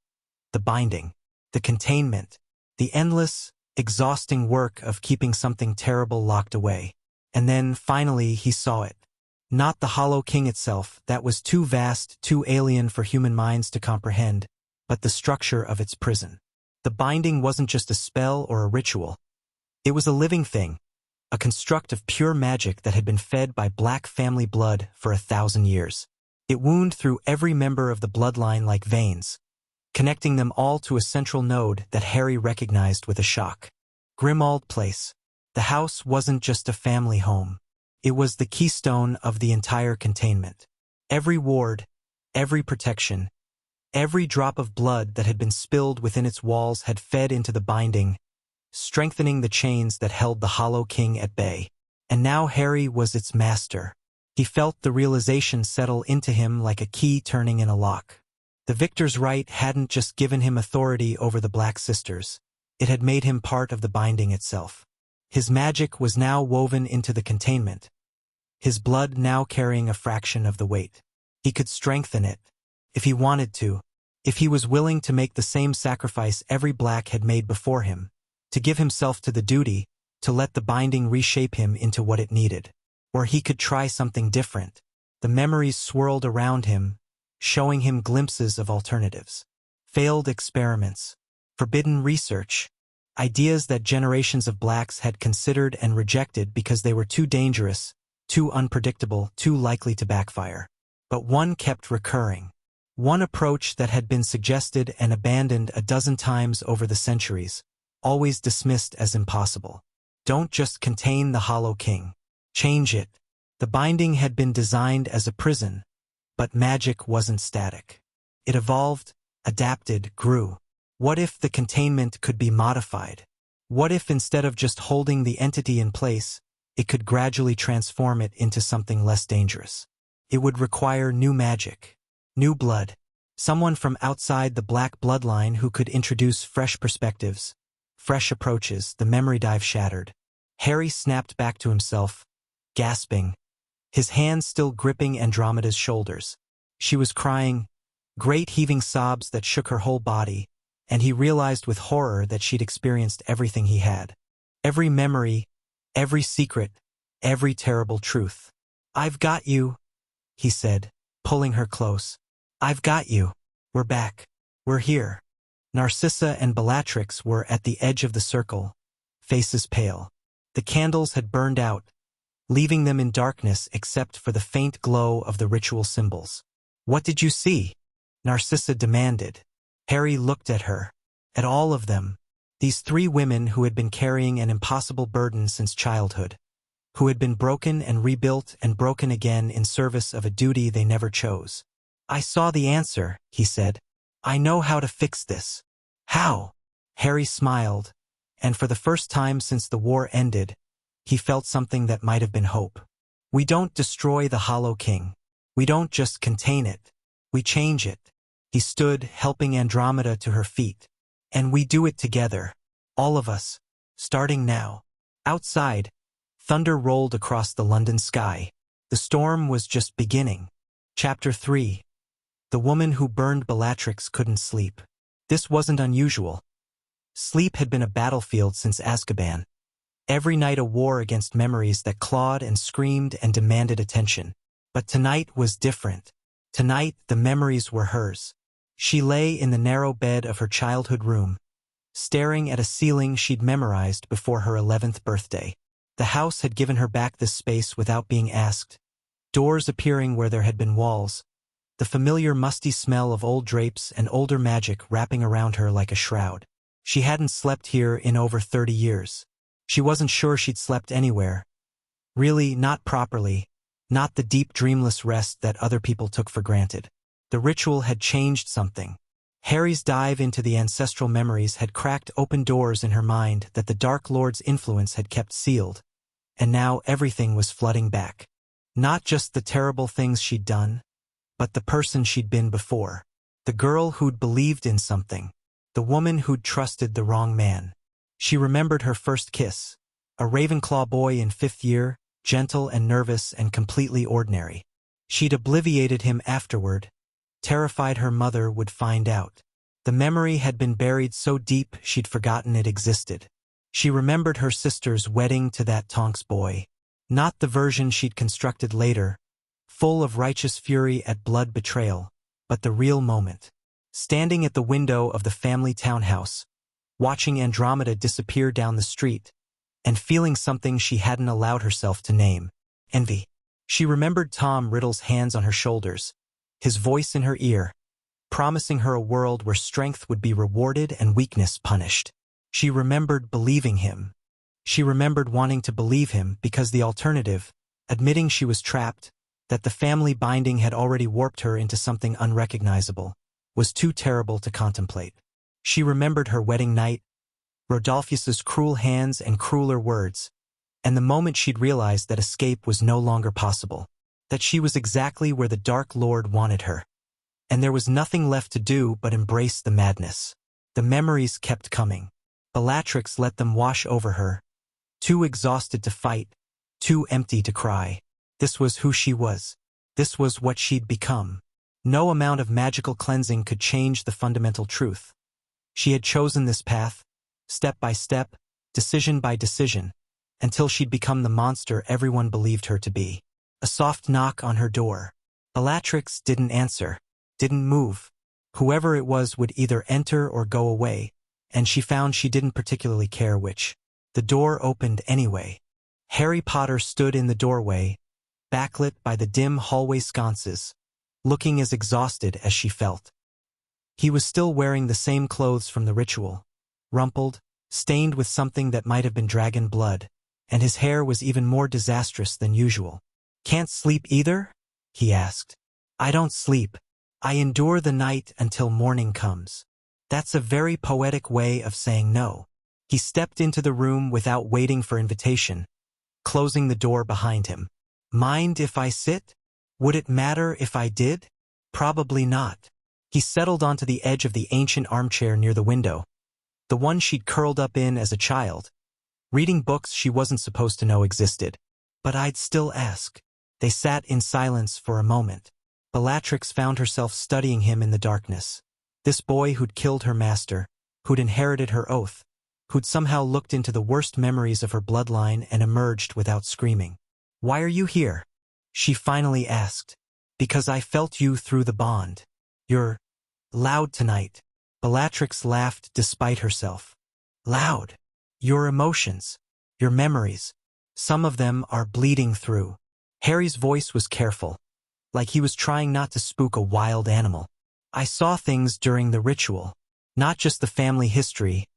Speaker 1: The binding, the containment, the endless, exhausting work of keeping something terrible locked away. And then, finally, he saw it. Not the Hollow King itself, that was too vast, too alien for human minds to comprehend, but the structure of its prison. The binding wasn't just a spell or a ritual. It was a living thing, a construct of pure magic that had been fed by Black family blood for 1,000 years. It wound through every member of the bloodline like veins, connecting them all to a central node that Harry recognized with a shock. Grimmauld Place. The house wasn't just a family home. It was the keystone of the entire containment. Every ward, every protection, every drop of blood that had been spilled within its walls had fed into the binding, strengthening the chains that held the Hollow King at bay. And now Harry was its master. He felt the realization settle into him like a key turning in a lock. The victor's right hadn't just given him authority over the Black Sisters. It had made him part of the binding itself. His magic was now woven into the containment, his blood now carrying a fraction of the weight. He could strengthen it, if he wanted to, if he was willing to make the same sacrifice every Black had made before him, to give himself to the duty, to let the binding reshape him into what it needed. Or he could try something different. The memories swirled around him, showing him glimpses of alternatives. Failed experiments, forbidden research, ideas that generations of Blacks had considered and rejected because they were too dangerous, too unpredictable, too likely to backfire. But one kept recurring. One approach that had been suggested and abandoned a dozen times over the centuries, always dismissed as impossible. Don't just contain the Hollow King. Change it. The binding had been designed as a prison, but magic wasn't static. It evolved, adapted, grew. What if the containment could be modified? What if instead of just holding the entity in place, it could gradually transform it into something less dangerous? It would require new magic, new blood, someone from outside the Black bloodline who could introduce fresh perspectives, fresh approaches. The memory dive shattered. Harry snapped back to himself, gasping, his hands still gripping Andromeda's shoulders. She was crying, great heaving sobs that shook her whole body, and he realized with horror that she'd experienced everything he had. Every memory, every secret, every terrible truth. "I've got you," he said, pulling her close. "I've got you. We're back. We're here." Narcissa and Bellatrix were at the edge of the circle, faces pale. The candles had burned out, leaving them in darkness except for the faint glow of the ritual symbols. "What did you see?" Narcissa demanded. Harry looked at her, at all of them, these three women who had been carrying an impossible burden since childhood, who had been broken and rebuilt and broken again in service of a duty they never chose. "I saw the answer," he said. "I know how to fix this." "How?" Harry smiled, and for the first time since the war ended, he felt something that might have been hope. "We don't destroy the Hollow King. We don't just contain it. We change it." He stood, helping Andromeda to her feet. "And we do it together. All of us. Starting now." Outside, thunder rolled across the London sky. The storm was just beginning. Chapter 3. The woman who burned Bellatrix couldn't sleep. This wasn't unusual. Sleep had been a battlefield since Azkaban. Every night a war against memories that clawed and screamed and demanded attention. But tonight was different. Tonight, the memories were hers. She lay in the narrow bed of her childhood room, staring at a ceiling she'd memorized before her 11th birthday. The house had given her back this space without being asked, doors appearing where there had been walls, the familiar musty smell of old drapes and older magic wrapping around her like a shroud. She hadn't slept here in over 30 years. She wasn't sure she'd slept anywhere. Really, not properly, not the deep dreamless rest that other people took for granted. The ritual had changed something. Harry's dive into the ancestral memories had cracked open doors in her mind that the Dark Lord's influence had kept sealed, and now everything was flooding back. Not just the terrible things she'd done, but the person she'd been before. The girl who'd believed in something. The woman who'd trusted the wrong man. She remembered her first kiss. A Ravenclaw boy in 5th year, gentle and nervous and completely ordinary. She'd obliviated him afterward, terrified her mother would find out. The memory had been buried so deep she'd forgotten it existed. She remembered her sister's wedding to that Tonks boy. Not the version she'd constructed later, full of righteous fury at blood betrayal, but the real moment. Standing at the window of the family townhouse, watching Andromeda disappear down the street, and feeling something she hadn't allowed herself to name. Envy. She remembered Tom Riddle's hands on her shoulders, his voice in her ear, promising her a world where strength would be rewarded and weakness punished. She remembered believing him. She remembered wanting to believe him because the alternative, admitting she was trapped, that the family binding had already warped her into something unrecognizable, was too terrible to contemplate. She remembered her wedding night, Rodolphus's cruel hands and crueler words, and the moment she'd realized that escape was no longer possible. that she was exactly where the Dark Lord wanted her. And there was nothing left to do but embrace the madness. The memories kept coming. Bellatrix let them wash over her, too exhausted to fight, too empty to cry. This was who she was. This was what she'd become. No amount of magical cleansing could change the fundamental truth. She had chosen this path, step by step, decision by decision, until she'd become the monster everyone believed her to be. A soft knock on her door. Bellatrix didn't answer, didn't move. Whoever it was would either enter or go away, and she found she didn't particularly care which. The door opened anyway. Harry Potter stood in the doorway, backlit by the dim hallway sconces, looking as exhausted as she felt. He was still wearing the same clothes from the ritual, rumpled, stained with something that might have been dragon blood, and his hair was even more disastrous than usual. "Can't sleep either?" he asked. "I don't sleep. I endure the night until morning comes." That's a very poetic way of saying no. He stepped into the room without waiting for invitation, closing the door behind him. Mind if I sit? Would it matter if I did? Probably not. He settled onto the edge of the ancient armchair near the window, the one she'd curled up in as a child, reading books she wasn't supposed to know existed. But I'd still ask. They sat in silence for a moment. Bellatrix found herself studying him in the darkness. This boy who'd killed her master, who'd inherited her oath, who'd somehow looked into the worst memories of her bloodline and emerged without screaming. "Why are you here?" she finally asked. "Because I felt you through the bond. You're loud tonight." Bellatrix laughed despite herself. "Loud? Your emotions, your memories, some of them are bleeding through." Harry's voice was careful, like he was trying not to spook a wild animal. "I saw things during the ritual, not just the family history.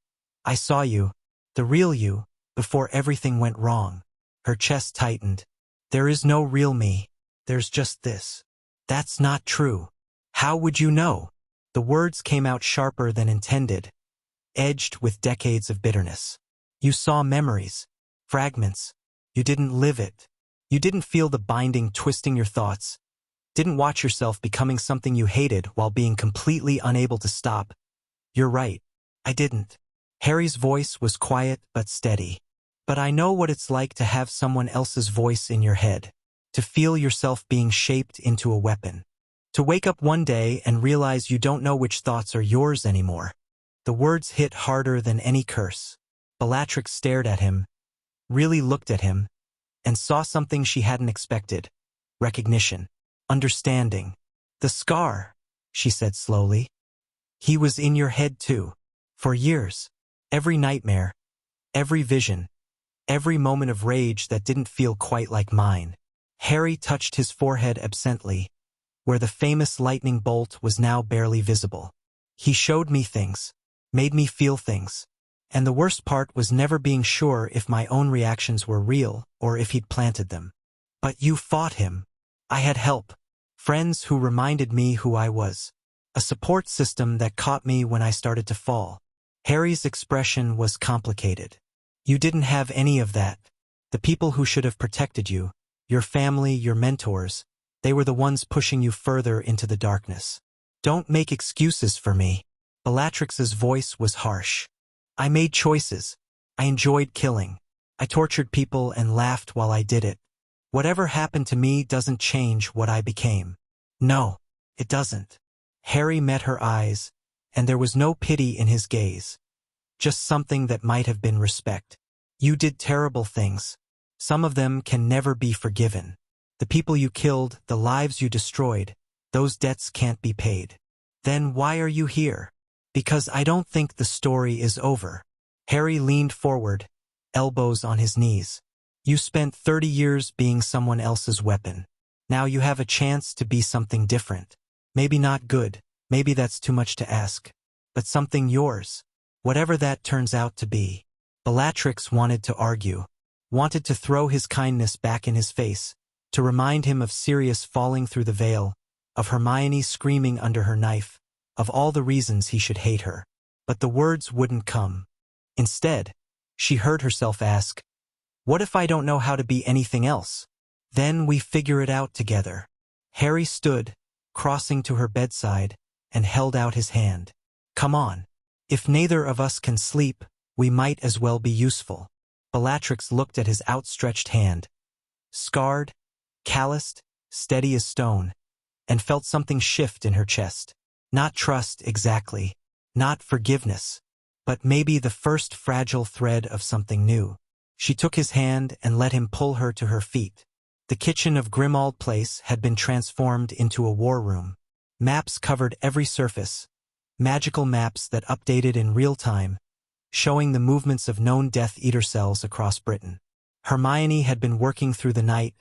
Speaker 1: I saw you, the real you, before everything went wrong." Her chest tightened. "There is no real me. There's just this." "That's not true." "How would you know?" The words came out sharper than intended, edged with decades of bitterness. "You saw memories, fragments. You didn't live it. You didn't feel the binding twisting your thoughts. Didn't watch yourself becoming something you hated while being completely unable to stop." "You're right. I didn't." Harry's voice was quiet but steady. "But I know what it's like to have someone else's voice in your head, to feel yourself being shaped into a weapon, to wake up one day and realize you don't know which thoughts are yours anymore." The words hit harder than any curse. Bellatrix stared at him, really looked at him, and saw something she hadn't expected. Recognition. Understanding. "The scar," she said slowly. "He was in your head too. For years. Every nightmare. Every vision. Every moment of rage that didn't feel quite like mine." Harry touched his forehead absently, where the famous lightning bolt was now barely visible. "He showed me things. Made me feel things. And the worst part was never being sure if my own reactions were real or if he'd planted them. But you fought him. I had help. Friends who reminded me who I was. A support system that caught me when I started to fall." Harry's expression was complicated. "You didn't have any of that. The people who should have protected you, your family, your mentors, they were the ones pushing you further into the darkness. Don't make excuses for me." Bellatrix's voice was harsh. "I made choices. I enjoyed killing. I tortured people and laughed while I did it. Whatever happened to me doesn't change what I became." "No, it doesn't." Harry met her eyes, and there was no pity in his gaze, just something that might have been respect. "You did terrible things. Some of them can never be forgiven. The people you killed, the lives you destroyed, those debts can't be paid." "Then why are you here?" "Because I don't think the story is over." Harry leaned forward, elbows on his knees. "You spent 30 years being someone else's weapon. Now you have a chance to be something different. Maybe not good, maybe that's too much to ask, but something yours. Whatever that turns out to be." Bellatrix wanted to argue, wanted to throw his kindness back in his face, to remind him of Sirius falling through the veil, of Hermione screaming under her knife, of all the reasons he should hate her. But the words wouldn't come. Instead, she heard herself ask, "What if I don't know how to be anything else? Then we figure it out together. Harry stood, crossing to her bedside, and held out his hand. Come on. If neither of us can sleep, we might as well be useful. Bellatrix looked at his outstretched hand, scarred, calloused, steady as stone, and felt something shift in her chest. Not trust exactly, not forgiveness, but maybe the first fragile thread of something new. She took his hand and let him pull her to her feet. The kitchen of Grimmauld Place had been transformed into a war room. Maps covered every surface, magical maps that updated in real time, showing the movements of known Death Eater cells across Britain. Hermione had been working through the night,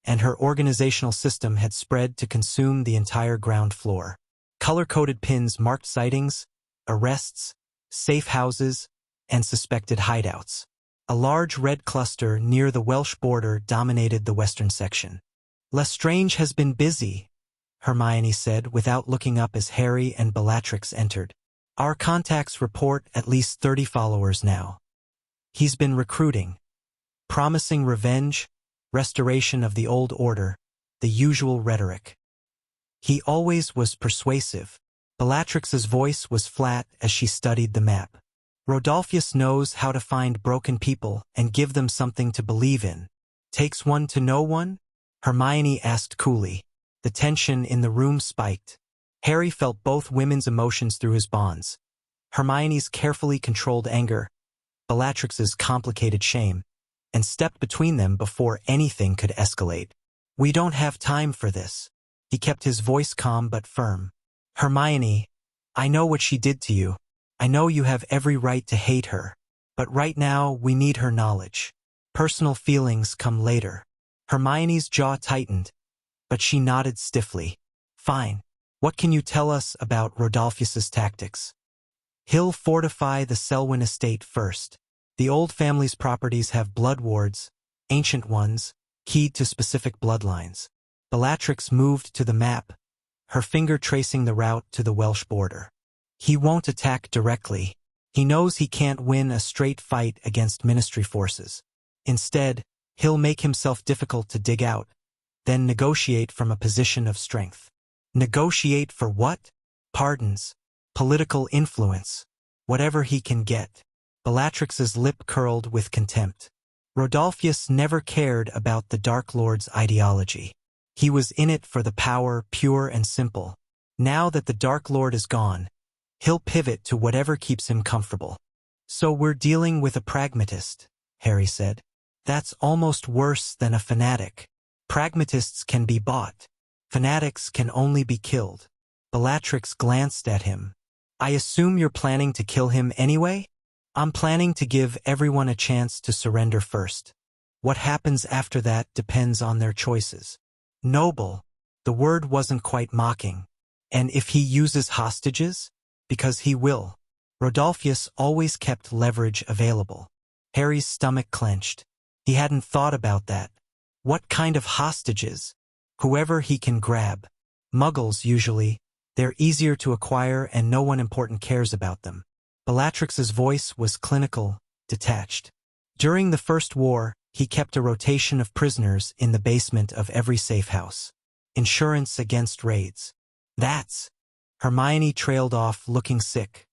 Speaker 1: and her organizational system had spread to consume the entire ground floor. Color-coded pins marked sightings, arrests, safe houses, and suspected hideouts. A large red cluster near the Welsh border dominated the western section. Lestrange has been busy, Hermione said without looking up as Harry and Bellatrix entered. Our contacts report at least 30 followers now. He's been recruiting, promising revenge, restoration of the old order, the usual rhetoric. He always was persuasive. Bellatrix's voice was flat as she studied the map. Rodolphus knows how to find broken people and give them something to believe in. Takes one to know one? Hermione asked coolly. The tension in the room spiked. Harry felt both women's emotions through his bonds. Hermione's carefully controlled anger, Bellatrix's complicated shame, and stepped between them before anything could escalate. We don't have time for this. He kept his voice calm but firm. Hermione, I know what she did to you. I know you have every right to hate her. But right now, we need her knowledge. Personal feelings come later. Hermione's jaw tightened, but she nodded stiffly. Fine. What can you tell us about Rodolphus's tactics? He'll fortify the Selwyn estate first. The old family's properties have blood wards, ancient ones, keyed to specific bloodlines. Bellatrix moved to the map, her finger tracing the route to the Welsh border. He won't attack directly. He knows he can't win a straight fight against Ministry forces. Instead, he'll make himself difficult to dig out, then negotiate from a position of strength. Negotiate for what? Pardons, political influence, whatever he can get. Bellatrix's lip curled with contempt. Rodolphus never cared about the Dark Lord's ideology. He was in it for the power, pure and simple. Now that the Dark Lord is gone, he'll pivot to whatever keeps him comfortable. So we're dealing with a pragmatist, Harry said. That's almost worse than a fanatic. Pragmatists can be bought. Fanatics can only be killed. Bellatrix glanced at him. I assume you're planning to kill him anyway? I'm planning to give everyone a chance to surrender first. What happens after that depends on their choices. Noble. The word wasn't quite mocking. And if he uses hostages? Because he will. Rodolphus always kept leverage available. Harry's stomach clenched. He hadn't thought about that. What kind of hostages? Whoever he can grab. Muggles, usually. They're easier to acquire and no one important cares about them. Bellatrix's voice was clinical, detached. During the First War, he kept a rotation of prisoners in the basement of every safe house. Insurance against raids. That's... Hermione trailed off, looking sick.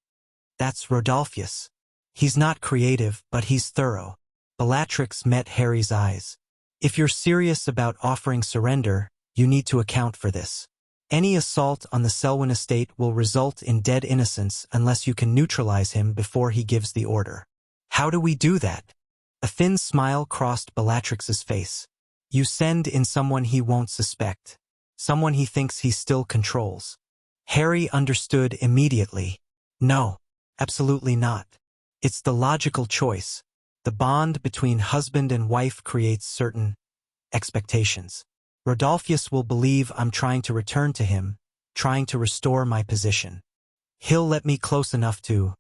Speaker 1: That's Rodolphus. He's not creative, but he's thorough. Bellatrix met Harry's eyes. If you're serious about offering surrender, you need to account for this. Any assault on the Selwyn estate will result in dead innocents unless you can neutralize him before he gives the order. How do we do that? A thin smile crossed Bellatrix's face. You send in someone he won't suspect. Someone he thinks he still controls. Harry understood immediately. No, absolutely not. It's the logical choice. The bond between husband and wife creates certain expectations. Rodolphus will believe I'm trying to return to him, trying to restore my position. He'll let me close enough to...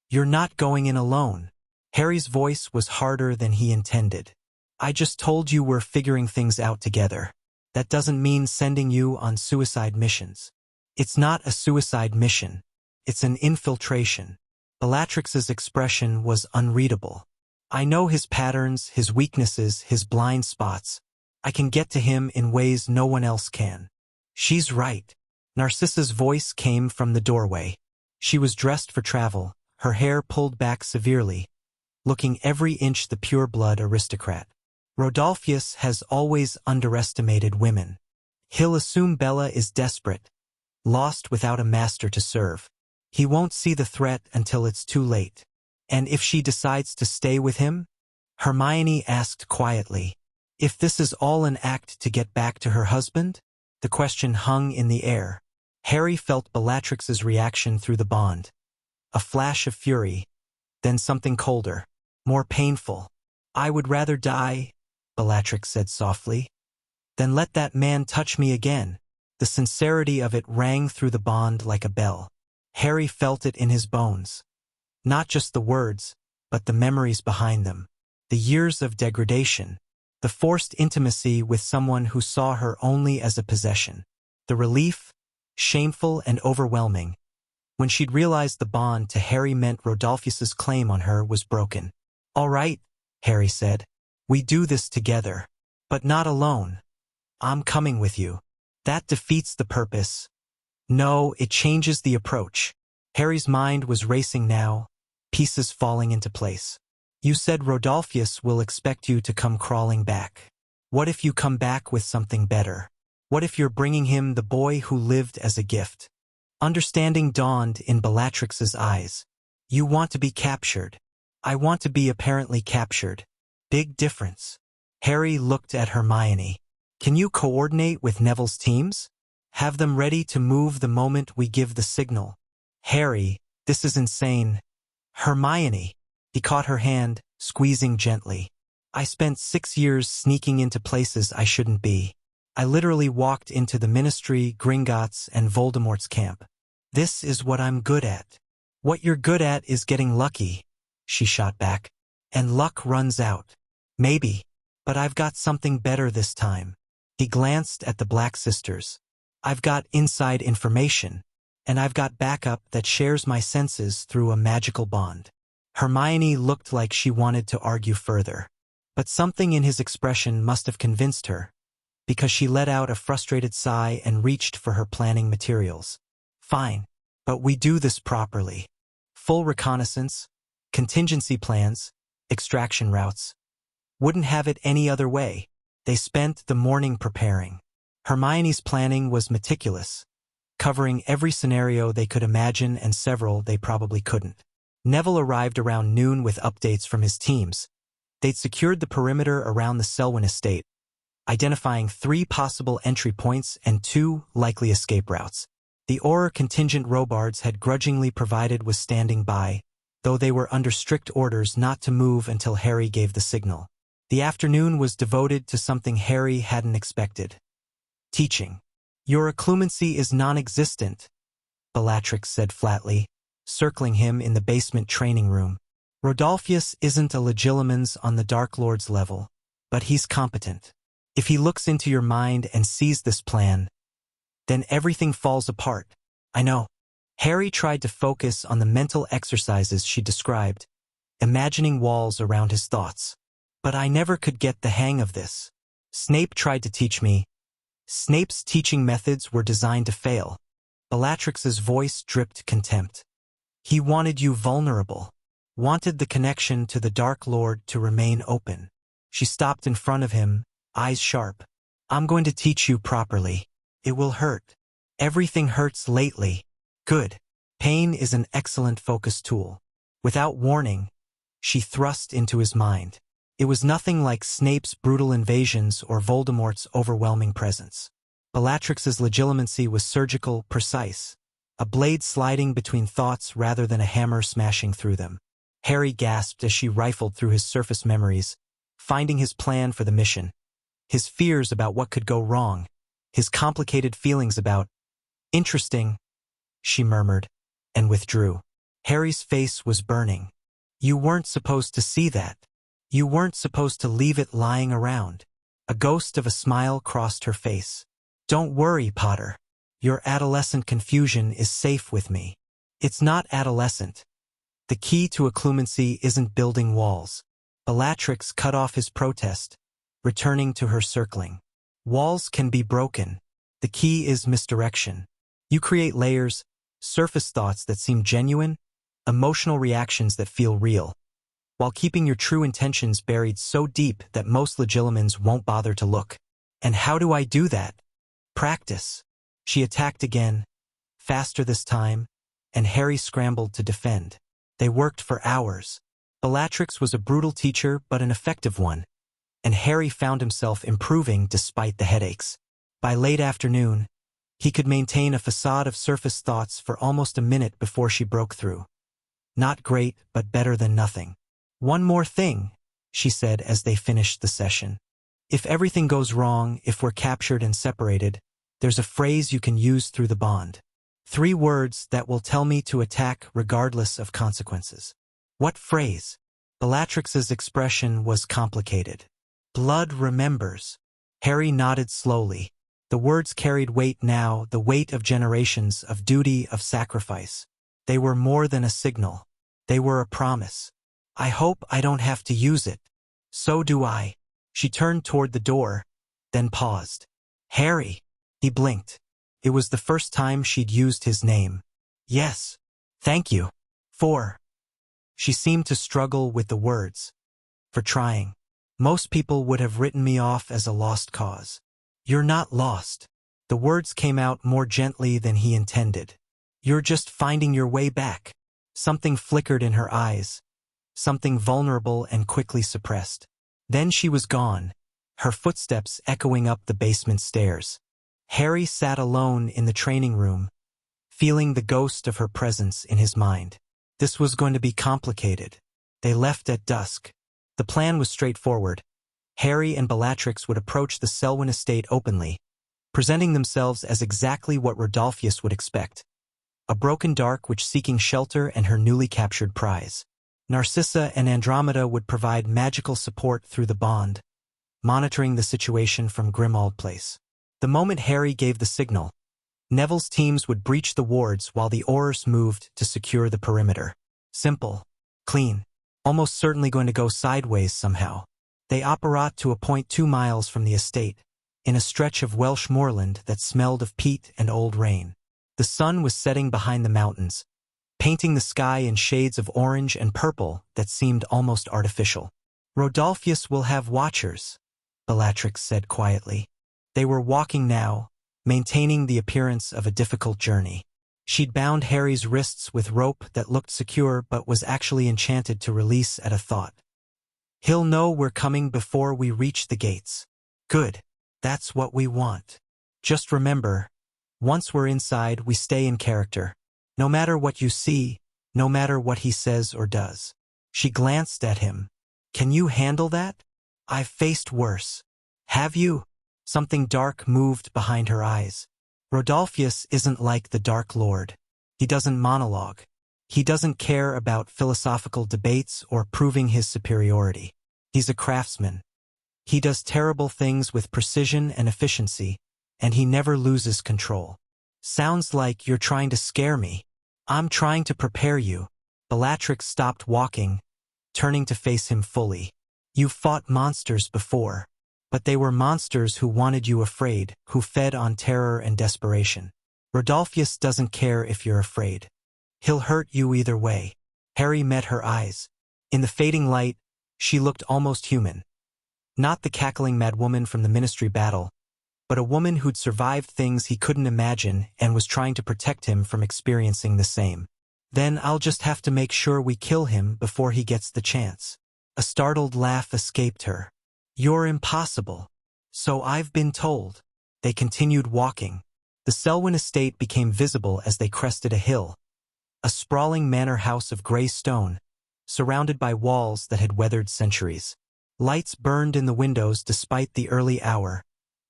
Speaker 1: You're not going in alone. Harry's voice was harder than he intended. I just told you we're figuring things out together. That doesn't mean sending you on suicide missions. It's not a suicide mission. It's an infiltration. Bellatrix's expression was unreadable. I know his patterns, his weaknesses, his blind spots. I can get to him in ways no one else can. She's right. Narcissa's voice came from the doorway. She was dressed for travel, her hair pulled back severely, looking every inch the pure-blood aristocrat. Rodolphus has always underestimated women. He'll assume Bella is desperate, lost without a master to serve. He won't see the threat until it's too late. And if she decides to stay with him? Hermione asked quietly. If this is all an act to get back to her husband? The question hung in the air. Harry felt Bellatrix's reaction through the bond. A flash of fury, then something colder, more painful. I would rather die, Bellatrix said softly, than let that man touch me again. The sincerity of it rang through the bond like a bell. Harry felt it in his bones. Not just the words, but the memories behind them. The years of degradation. The forced intimacy with someone who saw her only as a possession. The relief, shameful and overwhelming, when she'd realized the bond to Harry meant Rodolphus's claim on her was broken. All right, Harry said. We do this together. But not alone. I'm coming with you. That defeats the purpose. No, it changes the approach. Harry's mind was racing now, pieces falling into place. You said Rodolphus will expect you to come crawling back. What if you come back with something better? What if you're bringing him the boy who lived as a gift? Understanding dawned in Bellatrix's eyes. You want to be captured. I want to be apparently captured. Big difference. Harry looked at Hermione. Can you coordinate with Neville's teams? Have them ready to move the moment we give the signal. Harry, this is insane. Hermione. He caught her hand, squeezing gently. I spent 6 years sneaking into places I shouldn't be. I literally walked into the Ministry, Gringotts, and Voldemort's camp. This is what I'm good at. What you're good at is getting lucky, she shot back. And luck runs out. Maybe. But I've got something better this time. He glanced at the Black Sisters. I've got inside information, and I've got backup that shares my senses through a magical bond. Hermione looked like she wanted to argue further. But something in his expression must have convinced her, because she let out a frustrated sigh and reached for her planning materials. Fine, but we do this properly. Full reconnaissance, contingency plans, extraction routes. Wouldn't have it any other way. They spent the morning preparing. Hermione's planning was meticulous, covering every scenario they could imagine and several they probably couldn't. Neville arrived around noon with updates from his teams. They'd secured the perimeter around the Selwyn estate, identifying 3 possible entry points and 2 likely escape routes. The Auror contingent Robards had grudgingly provided was standing by, though they were under strict orders not to move until Harry gave the signal. The afternoon was devoted to something Harry hadn't expected. Teaching. Your occlumency is non-existent, Bellatrix said flatly, circling him in the basement training room. Rodolphus isn't a legilimens on the Dark Lord's level, but he's competent. If he looks into your mind and sees this plan, then everything falls apart. I know. Harry tried to focus on the mental exercises she described, imagining walls around his thoughts. But I never could get the hang of this. Snape tried to teach me. Snape's teaching methods were designed to fail. Bellatrix's voice dripped contempt. He wanted you vulnerable. Wanted the connection to the Dark Lord to remain open. She stopped in front of him, eyes sharp. I'm going to teach you properly. It will hurt. Everything hurts lately. Good. Pain is an excellent focus tool. Without warning, she thrust into his mind. It was nothing like Snape's brutal invasions or Voldemort's overwhelming presence. Bellatrix's legilimency was surgical, precise. A blade sliding between thoughts rather than a hammer smashing through them. Harry gasped as she rifled through his surface memories, finding his plan for the mission. His fears about what could go wrong. His complicated feelings about... Interesting, she murmured, and withdrew. Harry's face was burning. You weren't supposed to see that. You weren't supposed to leave it lying around. A ghost of a smile crossed her face. Don't worry, Potter. Your adolescent confusion is safe with me. It's not adolescent. The key to occlumency isn't building walls. Bellatrix cut off his protest, returning to her circling. Walls can be broken. The key is misdirection. You create layers, surface thoughts that seem genuine, emotional reactions that feel real, while keeping your true intentions buried so deep that most legilimens won't bother to look. And how do I do that? Practice. She attacked again, faster this time, and Harry scrambled to defend. They worked for hours. Bellatrix was a brutal teacher but an effective one, and Harry found himself improving despite the headaches. By late afternoon, he could maintain a facade of surface thoughts for almost a minute before she broke through. Not great, but better than nothing. One more thing, she said as they finished the session. If everything goes wrong, if we're captured and separated, there's a phrase you can use through the bond. 3 words that will tell me to attack regardless of consequences. What phrase? Bellatrix's expression was complicated. Blood remembers. Harry nodded slowly. The words carried weight now, the weight of generations, of duty, of sacrifice. They were more than a signal. They were a promise. I hope I don't have to use it. So do I. She turned toward the door, then paused. Harry. He blinked. It was the first time she'd used his name. Yes. Thank you. For. She seemed to struggle with the words. For trying. Most people would have written me off as a lost cause. You're not lost. The words came out more gently than he intended. You're just finding your way back. Something flickered in her eyes. Something vulnerable and quickly suppressed. Then she was gone, her footsteps echoing up the basement stairs. Harry sat alone in the training room, feeling the ghost of her presence in his mind. This was going to be complicated. They left at dusk. The plan was straightforward. Harry and Bellatrix would approach the Selwyn estate openly, presenting themselves as exactly what Rodolphus would expect. A broken dark witch seeking shelter and her newly captured prize. Narcissa and Andromeda would provide magical support through the bond, monitoring the situation from Grimmauld Place. The moment Harry gave the signal, Neville's teams would breach the wards while the Aurors moved to secure the perimeter. Simple. Clean. Almost certainly going to go sideways somehow. They operate to a point 2 miles from the estate, in a stretch of Welsh moorland that smelled of peat and old rain. The sun was setting behind the mountains, painting the sky in shades of orange and purple that seemed almost artificial. Rodolphus will have watchers, Bellatrix said quietly. They were walking now, maintaining the appearance of a difficult journey. She'd bound Harry's wrists with rope that looked secure but was actually enchanted to release at a thought. He'll know we're coming before we reach the gates. Good. That's what we want. Just remember, once we're inside, we stay in character. No matter what you see, no matter what he says or does. She glanced at him. Can you handle that? I've faced worse. Have you? Something dark moved behind her eyes. Rodolphus isn't like the Dark Lord. He doesn't monologue. He doesn't care about philosophical debates or proving his superiority. He's a craftsman. He does terrible things with precision and efficiency, and he never loses control. Sounds like you're trying to scare me. I'm trying to prepare you. Bellatrix stopped walking, turning to face him fully. You've fought monsters before, but they were monsters who wanted you afraid, who fed on terror and desperation. Rodolphus doesn't care if you're afraid. He'll hurt you either way. Harry met her eyes. In the fading light, she looked almost human. Not the cackling madwoman from the Ministry battle, but a woman who'd survived things he couldn't imagine and was trying to protect him from experiencing the same. Then I'll just have to make sure we kill him before he gets the chance. A startled laugh escaped her. You're impossible. So I've been told. They continued walking. The Selwyn estate became visible as they crested a hill. A sprawling manor house of gray stone, surrounded by walls that had weathered centuries. Lights burned in the windows despite the early hour,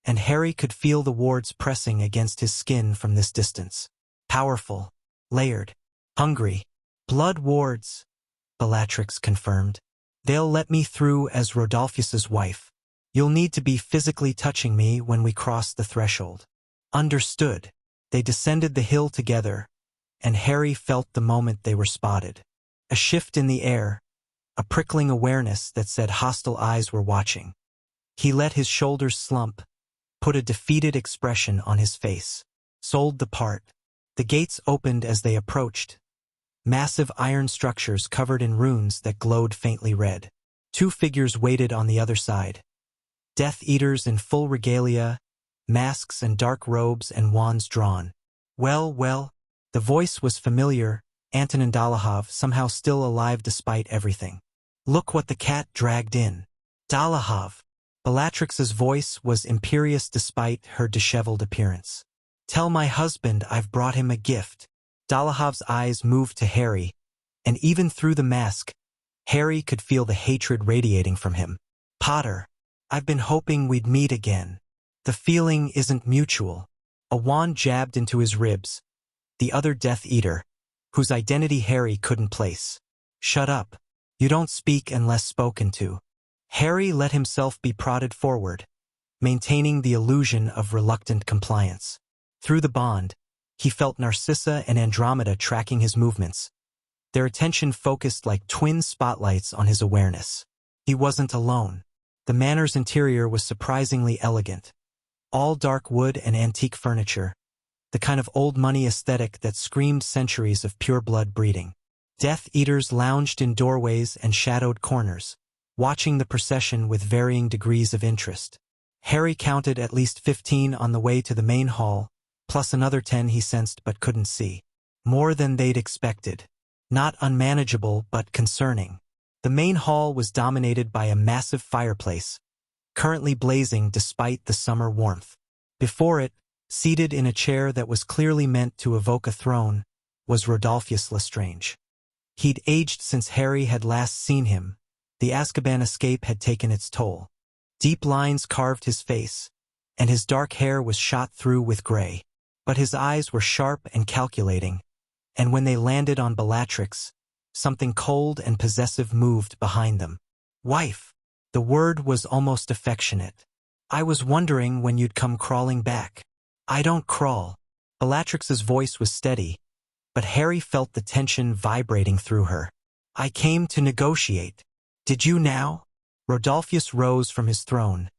Speaker 1: and Harry could feel the wards pressing against his skin from this distance. Powerful, layered, hungry. Blood wards, Bellatrix confirmed. They'll let me through as Rodolphus's wife. You'll need to be physically touching me when we cross the threshold. Understood. They descended the hill together, and Harry felt the moment they were spotted. A shift in the air, a prickling awareness that said hostile eyes were watching. He let his shoulders slump, put a defeated expression on his face. Sold the part. The gates opened as they approached. Massive iron structures covered in runes that glowed faintly red. Two figures waited on the other side. Death Eaters in full regalia, masks and dark robes and wands drawn. Well, well, the voice was familiar, Antonin Dolohov somehow still alive despite everything. Look what the cat dragged in. Dolohov. Bellatrix's voice was imperious despite her disheveled appearance. Tell my husband I've brought him a gift. Dolohov's eyes moved to Harry, and even through the mask, Harry could feel the hatred radiating from him. Potter, I've been hoping we'd meet again. The feeling isn't mutual. A wand jabbed into his ribs. The other Death Eater, whose identity Harry couldn't place. Shut up. You don't speak unless spoken to. Harry let himself be prodded forward, maintaining the illusion of reluctant compliance. Through the bond, he felt Narcissa and Andromeda tracking his movements. Their attention focused like twin spotlights on his awareness. He wasn't alone. The manor's interior was surprisingly elegant. All dark wood and antique furniture, the kind of old money aesthetic that screamed centuries of pure blood breeding. Death Eaters lounged in doorways and shadowed corners, watching the procession with varying degrees of interest. Harry counted at least 15 on the way to the main hall, plus another 10 he sensed but couldn't see. More than they'd expected. Not unmanageable, but concerning. The main hall was dominated by a massive fireplace, currently blazing despite the summer warmth. Before it, seated in a chair that was clearly meant to evoke a throne, was Rodolphus Lestrange. He'd aged since Harry had last seen him. The Azkaban escape had taken its toll. Deep lines carved his face, and his dark hair was shot through with gray. But his eyes were sharp and calculating, and when they landed on Bellatrix, something cold and possessive moved behind them. Wife. The word was almost affectionate. I was wondering when you'd come crawling back. I don't crawl. Bellatrix's voice was steady, but Harry felt the tension vibrating through her. I came to negotiate. Did you now? Rodolphus rose from his throne,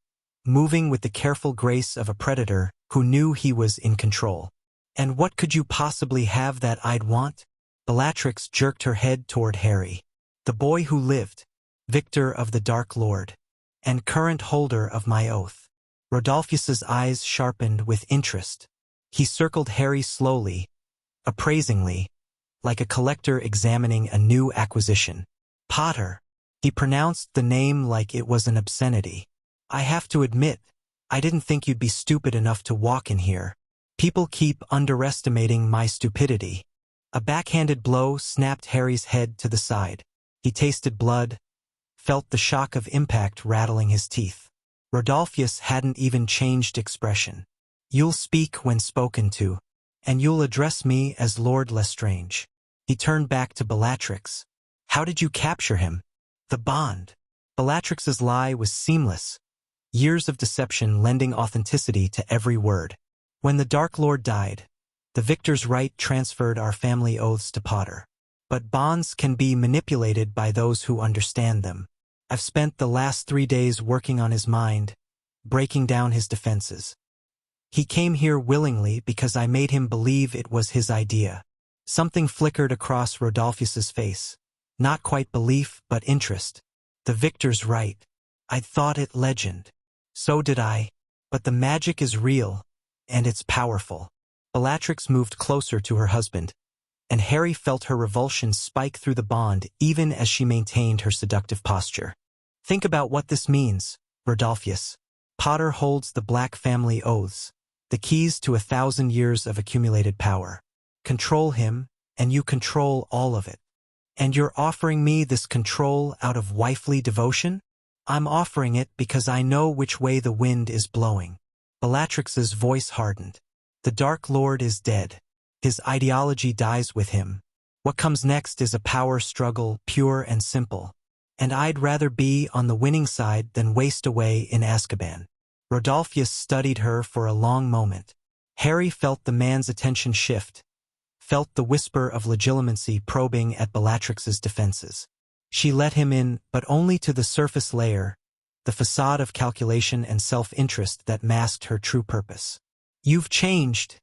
Speaker 1: moving with the careful grace of a predator who knew he was in control. And what could you possibly have that I'd want? Bellatrix jerked her head toward Harry. The boy who lived, victor of the Dark Lord, and current holder of my oath. Rodolphus's eyes sharpened with interest. He circled Harry slowly, appraisingly, like a collector examining a new acquisition. Potter. He pronounced the name like it was an obscenity. I have to admit, I didn't think you'd be stupid enough to walk in here. People keep underestimating my stupidity. A backhanded blow snapped Harry's head to the side. He tasted blood, felt the shock of impact rattling his teeth. Rodolphus hadn't even changed expression. You'll speak when spoken to, and you'll address me as Lord Lestrange. He turned back to Bellatrix. How did you capture him? The bond. Bellatrix's lie was seamless, years of deception lending authenticity to every word. When the Dark Lord died, the victor's right transferred our family oaths to Potter. But bonds can be manipulated by those who understand them. I've spent the last 3 days working on his mind, breaking down his defenses. He came here willingly because I made him believe it was his idea. Something flickered across Rodolphus's face. Not quite belief, but interest. The victor's right. I'd thought it legend. So did I. But the magic is real, and it's powerful. Bellatrix moved closer to her husband, and Harry felt her revulsion spike through the bond even as she maintained her seductive posture. Think about what this means, Rodolphus. Potter holds the Black family oaths, the keys to 1,000 years of accumulated power. Control him, and you control all of it. And you're offering me this control out of wifely devotion? I'm offering it because I know which way the wind is blowing. Bellatrix's voice hardened. The Dark Lord is dead. His ideology dies with him. What comes next is a power struggle, pure and simple. And I'd rather be on the winning side than waste away in Azkaban. Rodolphus studied her for a long moment. Harry felt the man's attention shift, felt the whisper of legitimacy probing at Bellatrix's defenses. She let him in, but only to the surface layer, the facade of calculation and self-interest that masked her true purpose. "You've changed,"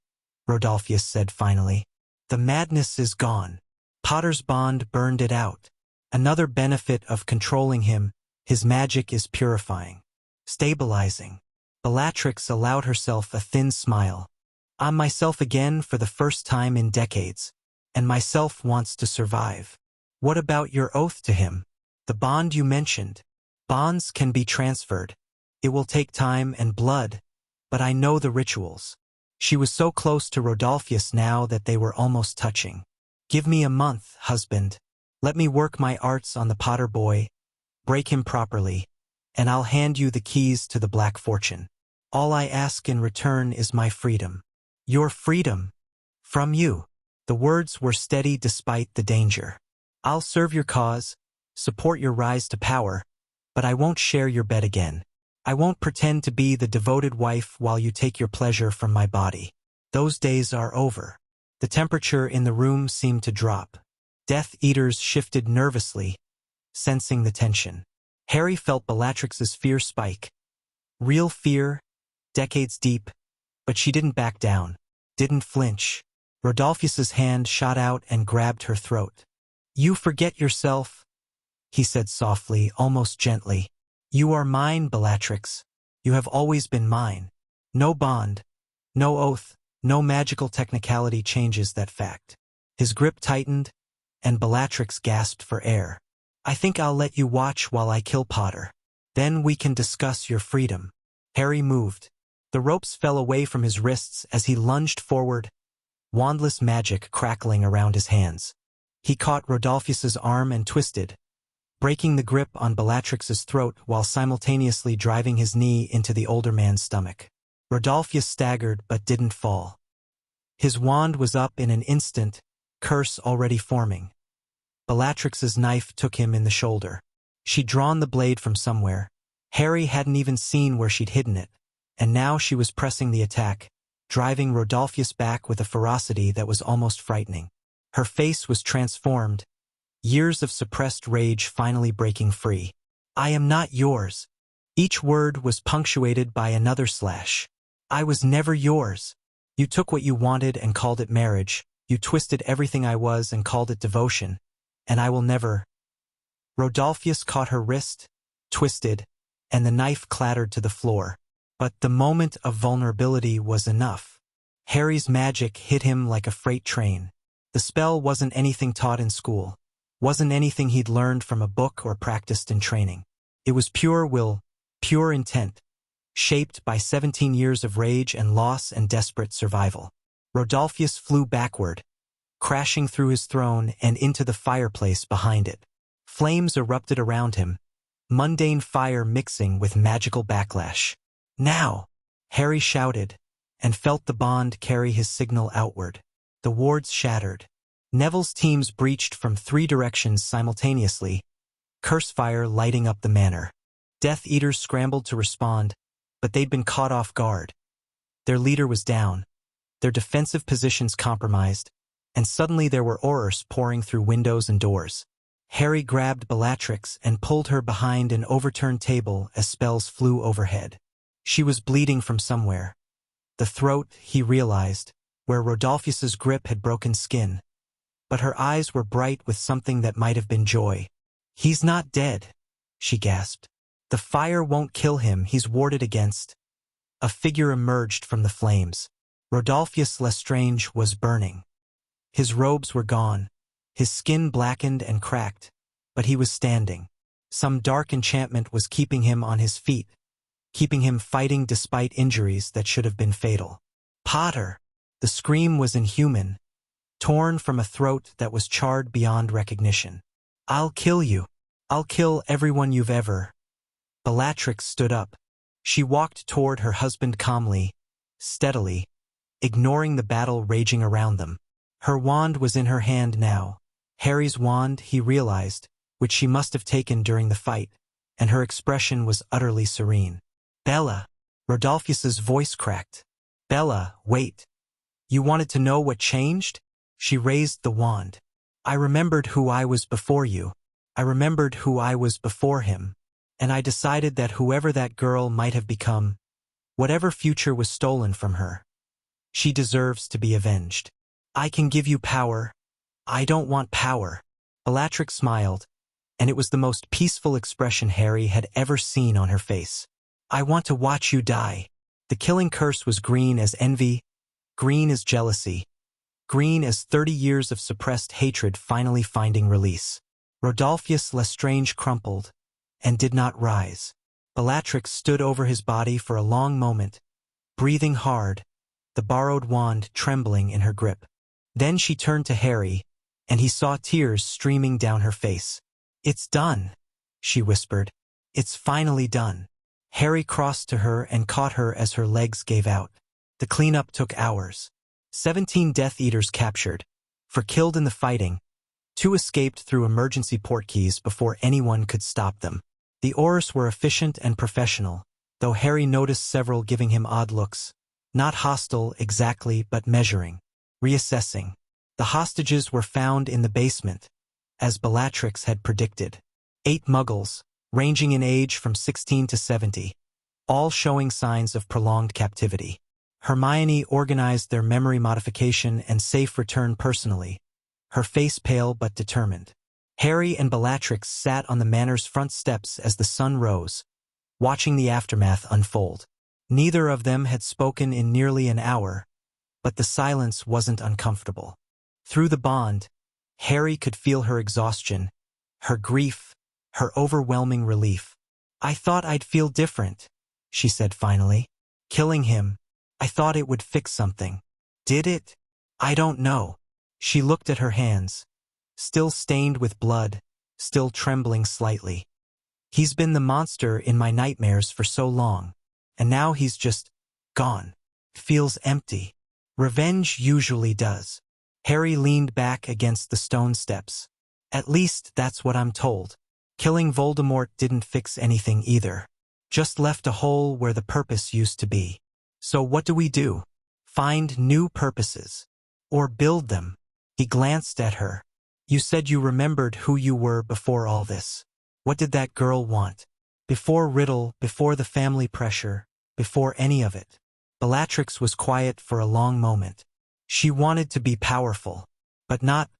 Speaker 1: Rodolphus said finally. "The madness is gone." Potter's bond burned it out. Another benefit of controlling him, his magic is purifying, stabilizing. Bellatrix allowed herself a thin smile. "I'm myself again for the first time in decades, and myself wants to survive." "What about your oath to him? The bond you mentioned?" "Bonds can be transferred. It will take time and blood, but I know the rituals." She was so close to Rodolphus now that they were almost touching. "Give me a month, husband. Let me work my arts on the Potter boy, break him properly, and I'll hand you the keys to the Black Fortune. All I ask in return is my freedom." "Your freedom? From you?" The words were steady despite the danger. "I'll serve your cause, support your rise to power, but I won't share your bed again. I won't pretend to be the devoted wife while you take your pleasure from my body. Those days are over." The temperature in the room seemed to drop. Death Eaters shifted nervously, sensing the tension. Harry felt Bellatrix's fear spike. Real fear, decades deep, but she didn't back down, didn't flinch. Rodolphus's hand shot out and grabbed her throat. "You forget yourself," he said softly, almost gently. "You are mine, Bellatrix. You have always been mine. No bond, no oath, no magical technicality changes that fact." His grip tightened, and Bellatrix gasped for air. "I think I'll let you watch while I kill Potter. Then we can discuss your freedom." Harry moved. The ropes fell away from his wrists as he lunged forward, wandless magic crackling around his hands. He caught Rodolphus's arm and twisted, breaking the grip on Bellatrix's throat while simultaneously driving his knee into the older man's stomach. Rodolphus staggered but didn't fall. His wand was up in an instant, curse already forming. Bellatrix's knife took him in the shoulder. She'd drawn the blade from somewhere. Harry hadn't even seen where she'd hidden it, and now she was pressing the attack, driving Rodolphus back with a ferocity that was almost frightening. Her face was transformed, years of suppressed rage finally breaking free. "I am not yours." Each word was punctuated by another slash. "I was never yours. You took what you wanted and called it marriage. You twisted everything I was and called it devotion. And I will never." Rodolphus caught her wrist, twisted, and the knife clattered to the floor. But the moment of vulnerability was enough. Harry's magic hit him like a freight train. The spell wasn't anything taught in school, wasn't anything he'd learned from a book or practiced in training. It was pure will, pure intent, shaped by 17 years of rage and loss and desperate survival. Rodolphus flew backward, crashing through his throne and into the fireplace behind it. Flames erupted around him, mundane fire mixing with magical backlash. "Now!" Harry shouted, and felt the bond carry his signal outward. The wards shattered. Neville's teams breached from 3 directions simultaneously, curse fire lighting up the manor. Death Eaters scrambled to respond, but they'd been caught off guard. Their leader was down, their defensive positions compromised, and suddenly there were horrors pouring through windows and doors. Harry grabbed Bellatrix and pulled her behind an overturned table as spells flew overhead. She was bleeding from somewhere. The throat, he realized, where Rodolphus's grip had broken skin. But her eyes were bright with something that might have been joy. "He's not dead," she gasped. "The fire won't kill him, he's warded against." A figure emerged from the flames. Rodolphus Lestrange was burning. His robes were gone, his skin blackened and cracked, but he was standing. Some dark enchantment was keeping him on his feet, keeping him fighting despite injuries that should have been fatal. "Potter!" The scream was inhuman, torn from a throat that was charred beyond recognition. "I'll kill you. I'll kill everyone you've ever." Bellatrix stood up. She walked toward her husband calmly, steadily, ignoring the battle raging around them. Her wand was in her hand now. Harry's wand, he realized, which she must have taken during the fight, and her expression was utterly serene. "Bella!" Rodolphus's voice cracked. "Bella, wait. You wanted to know what changed?" She raised the wand. "I remembered who I was before you. I remembered who I was before him." and I decided that whoever that girl might have become, whatever future was stolen from her, she deserves to be avenged. I can give you power. I don't want power. Bellatrix smiled, and it was the most peaceful expression Harry had ever seen on her face. I want to watch you die. The killing curse was green as envy, green as jealousy, green as 30 years of suppressed hatred finally finding release. Rodolphus Lestrange crumpled and did not rise. Bellatrix stood over his body for a long moment, breathing hard, the borrowed wand trembling in her grip. Then she turned to Harry, and he saw tears streaming down her face. It's done, she whispered. It's finally done. Harry crossed to her and caught her as her legs gave out. The cleanup took hours. 17 Death Eaters captured. For killed in the fighting, 2 escaped through emergency portkeys before anyone could stop them. The Aurors were efficient and professional, though Harry noticed several giving him odd looks. Not hostile exactly, but measuring, reassessing. The hostages were found in the basement, as Bellatrix had predicted. 8 Muggles, ranging in age from 16 to 70, all showing signs of prolonged captivity. Hermione organized their memory modification and safe return personally, her face pale but determined. Harry and Bellatrix sat on the manor's front steps as the sun rose, watching the aftermath unfold. Neither of them had spoken in nearly an hour, but the silence wasn't uncomfortable. Through the bond, Harry could feel her exhaustion, her grief, her overwhelming relief. I thought I'd feel different, she said finally. Killing him, I thought it would fix something. Did it? I don't know. She looked at her hands, still stained with blood, still trembling slightly. He's been the monster in my nightmares for so long, and now he's just gone. Feels empty. Revenge usually does. Harry leaned back against the stone steps. At least that's what I'm told. Killing Voldemort didn't fix anything either. Just left a hole where the purpose used to be. So what do we do? Find new purposes. Or build them. He glanced at her. You said you remembered who you were before all this. What did that girl want? Before Riddle, before the family pressure, before any of it. Bellatrix was quiet for a long moment. She wanted to be powerful, but not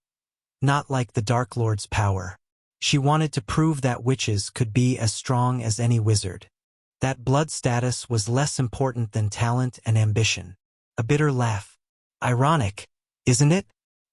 Speaker 1: like the Dark Lord's power. She wanted to prove that witches could be as strong as any wizard. That blood status was less important than talent and ambition. A bitter laugh. Ironic, isn't it?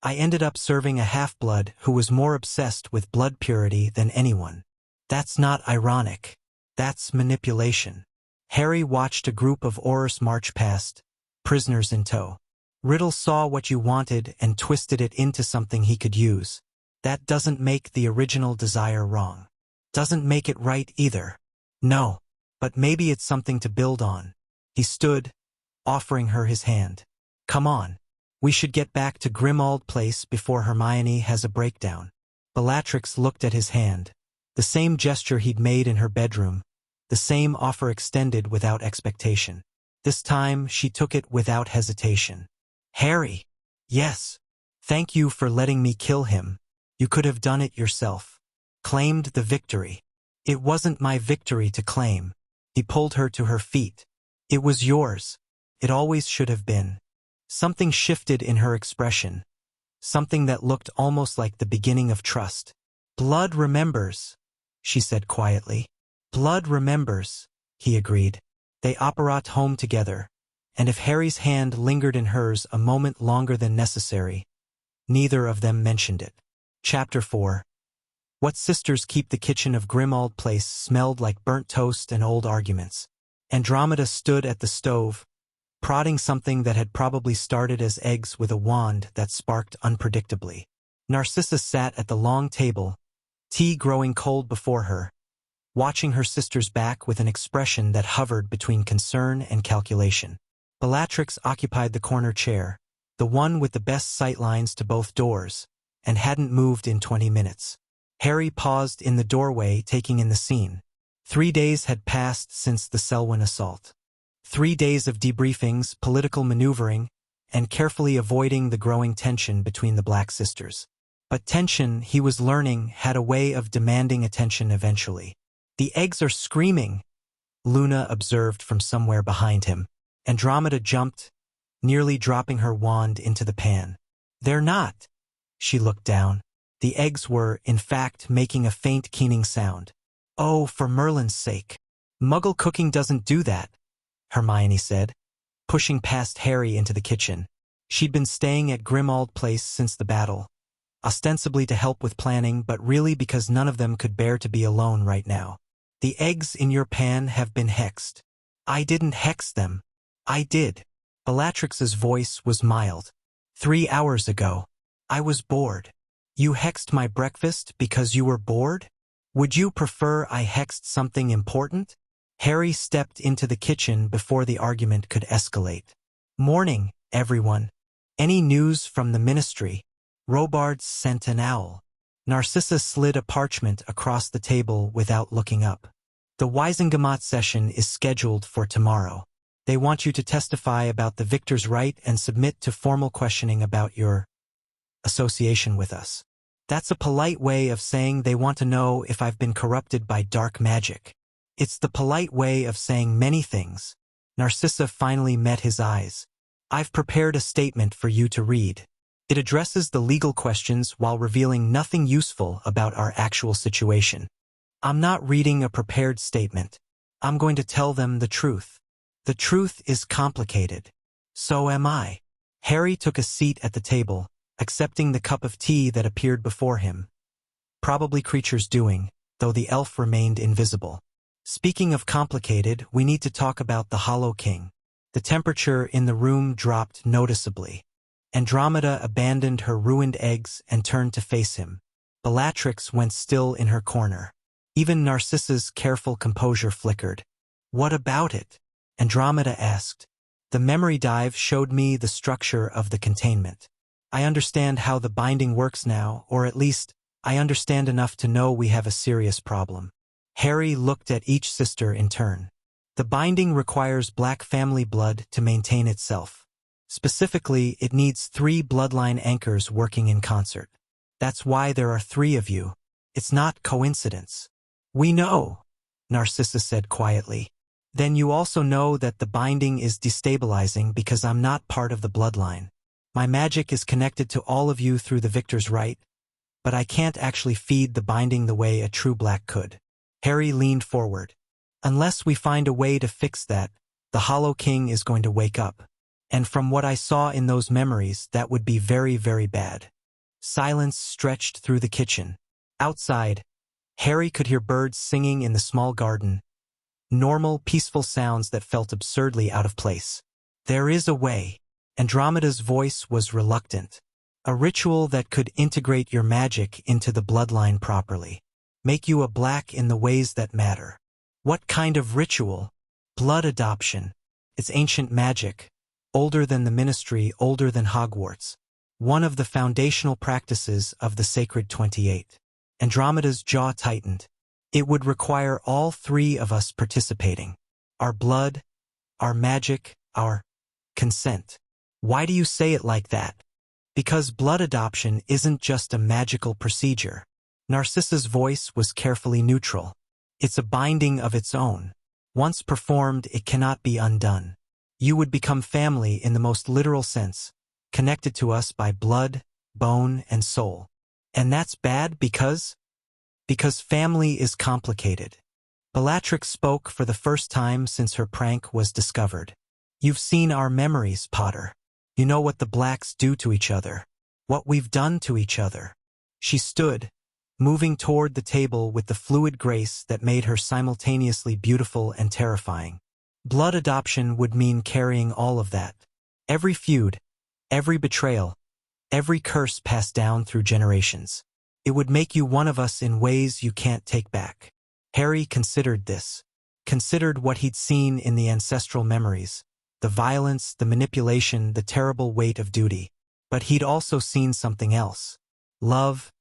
Speaker 1: I ended up serving a half-blood who was more obsessed with blood purity than anyone. That's not ironic. That's manipulation. Harry watched a group of Aurors march past, prisoners in tow. Riddle saw what you wanted and twisted it into something he could use. That doesn't make the original desire wrong. Doesn't make it right either. No, but maybe it's something to build on. He stood, offering her his hand. Come on. We should get back to Grimmauld Place before Hermione has a breakdown. Bellatrix looked at his hand. The same gesture he'd made in her bedroom. The same offer extended without expectation. This time, she took it without hesitation. Harry. Yes. Thank you for letting me kill him. You could have done it yourself. Claimed the victory. It wasn't my victory to claim. He pulled her to her feet. It was yours. It always should have been. Something shifted in her expression. Something that looked almost like the beginning of trust. Blood remembers, she said quietly. Blood remembers, he agreed. They operat home together, and if Harry's hand lingered in hers a moment longer than necessary, neither of them mentioned it. Chapter 4. What sisters keep the kitchen of Grimmauld Place smelled like burnt toast and old arguments. Andromeda stood at the stove, prodding something that had probably started as eggs with a wand that sparked unpredictably. Narcissa sat at the long table, tea growing cold before her, watching her sister's back with an expression that hovered between concern and calculation. Bellatrix occupied the corner chair, the one with the best sightlines to both doors, and hadn't moved in 20 minutes. Harry paused in the doorway, taking in the scene. 3 days had passed since the Selwyn assault. 3 days of debriefings, political maneuvering, and carefully avoiding the growing tension between the Black sisters. But tension, he was learning, had a way of demanding attention eventually. The eggs are screaming, Luna observed from somewhere behind him. Andromeda jumped, nearly dropping her wand into the pan. They're not. She looked down. The eggs were, in fact, making a faint keening sound. Oh, for Merlin's sake. Muggle cooking doesn't do that, Hermione said, pushing past Harry into the kitchen. She'd been staying at Grimmauld Place since the battle, ostensibly to help with planning, but really because none of them could bear to be alone right now. The eggs in your pan have been hexed. I didn't hex them. I did. Bellatrix's voice was mild. 3 hours ago. I was bored. You hexed my breakfast because you were bored? Would you prefer I hexed something important? Harry stepped into the kitchen before the argument could escalate. Morning, everyone. Any news from the ministry? Robards sent an owl. Narcissa slid a parchment across the table without looking up. The Wisengamot session is scheduled for tomorrow. They want you to testify about the victor's right and submit to formal questioning about your association with us. That's a polite way of saying they want to know if I've been corrupted by dark magic. It's the polite way of saying many things. Narcissa finally met his eyes. I've prepared a statement for you to read. It addresses the legal questions while revealing nothing useful about our actual situation. I'm not reading a prepared statement. I'm going to tell them the truth. The truth is complicated. So am I. Harry took a seat at the table, accepting the cup of tea that appeared before him. Probably Creature's doing, though the elf remained invisible. Speaking of complicated, we need to talk about the Hollow King. The temperature in the room dropped noticeably. Andromeda abandoned her ruined eggs and turned to face him. Bellatrix went still in her corner. Even Narcissa's careful composure flickered. What about it? Andromeda asked. The memory dive showed me the structure of the containment. I understand how the binding works now, or at least, I understand enough to know we have a serious problem. Harry looked at each sister in turn. The binding requires black family blood to maintain itself. Specifically, it needs 3 bloodline anchors working in concert. That's why there are 3 of you. It's not coincidence. We know, Narcissa said quietly. Then you also know that the binding is destabilizing because I'm not part of the bloodline. My magic is connected to all of you through the victor's right, but I can't actually feed the binding the way a true black could. Harry leaned forward. Unless we find a way to fix that, the Hollow King is going to wake up. And from what I saw in those memories, that would be very, very bad. Silence stretched through the kitchen. Outside, Harry could hear birds singing in the small garden. Normal, peaceful sounds that felt absurdly out of place. There is a way. Andromeda's voice was reluctant. A ritual that could integrate your magic into the bloodline properly. Make you a black in the ways that matter. What kind of ritual? Blood adoption. It's ancient magic. Older than the ministry, older than Hogwarts. One of the foundational practices of the Sacred 28. Andromeda's jaw tightened. It would require all 3 of us participating. Our blood, our magic, our consent. Why do you say it like that? Because blood adoption isn't just a magical procedure. Narcissa's voice was carefully neutral. It's a binding of its own. Once performed, it cannot be undone. You would become family in the most literal sense, connected to us by blood, bone, and soul. And that's bad because family is complicated. Bellatrix spoke for the first time since her prank was discovered. You've seen our memories, Potter. You know what the blacks do to each other. What we've done to each other. She stood, moving toward the table with the fluid grace that made her simultaneously beautiful and terrifying. Blood adoption would mean carrying all of that. Every feud, every betrayal, every curse passed down through generations. It would make you one of us in ways you can't take back. Harry considered this. Considered what he'd seen in the ancestral memories. The violence, the manipulation, the terrible weight of duty. But he'd also seen something else. Love,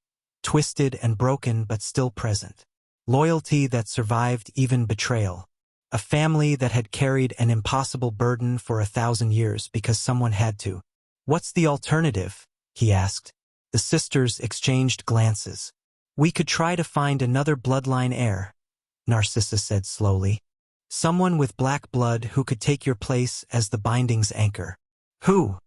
Speaker 1: twisted and broken but still present. Loyalty that survived even betrayal. A family that had carried an impossible burden for 1,000 years because someone had to. What's the alternative? He asked. The sisters exchanged glances. We could try to find another bloodline heir. Narcissa said slowly. Someone with black blood who could take your place as the binding's anchor. Who?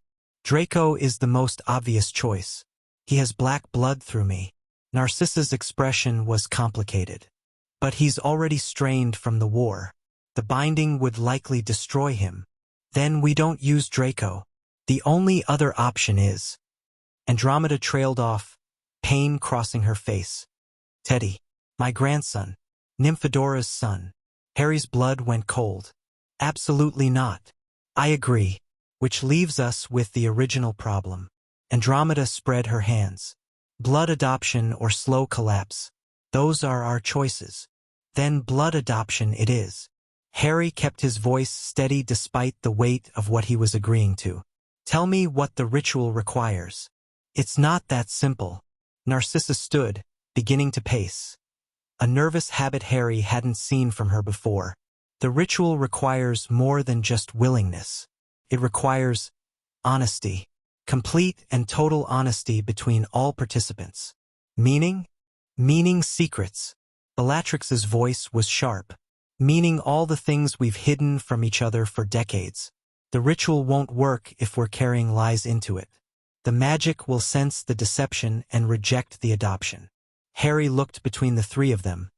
Speaker 1: Draco is the most obvious choice. He has black blood through me. Narcissa's expression was complicated. But he's already strained from the war. The binding would likely destroy him. Then we don't use Draco. The only other option is... Andromeda trailed off, pain crossing her face. Teddy. My grandson. Nymphodora's son. Harry's blood went cold. Absolutely not. I agree. Which leaves us with the original problem. Andromeda spread her hands. Blood adoption or slow collapse. Those are our choices. Then blood adoption it is. Harry kept his voice steady despite the weight of what he was agreeing to. Tell me what the ritual requires. It's not that simple. Narcissa stood, beginning to pace. A nervous habit Harry hadn't seen from her before. The ritual requires more than just willingness. It requires honesty. Complete and total honesty between all participants. Meaning? Meaning secrets. Bellatrix's voice was sharp. Meaning all the things we've hidden from each other for decades. The ritual won't work if we're carrying lies into it. The magic will sense the deception and reject the adoption. Harry looked between the three of them.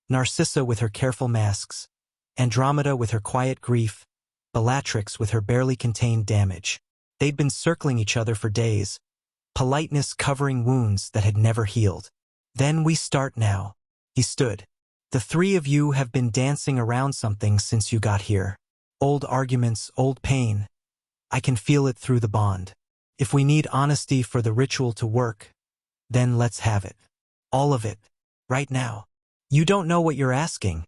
Speaker 1: Narcissa with her careful masks, Andromeda with her quiet grief, Bellatrix with her barely contained damage. They'd been circling each other for days, politeness covering wounds that had never healed. Then we start now. He stood. The three of you have been dancing around something since you got here. Old arguments, old pain. I can feel it through the bond. If we need honesty for the ritual to work, then let's have it. All of it. Right now. You don't know what you're asking,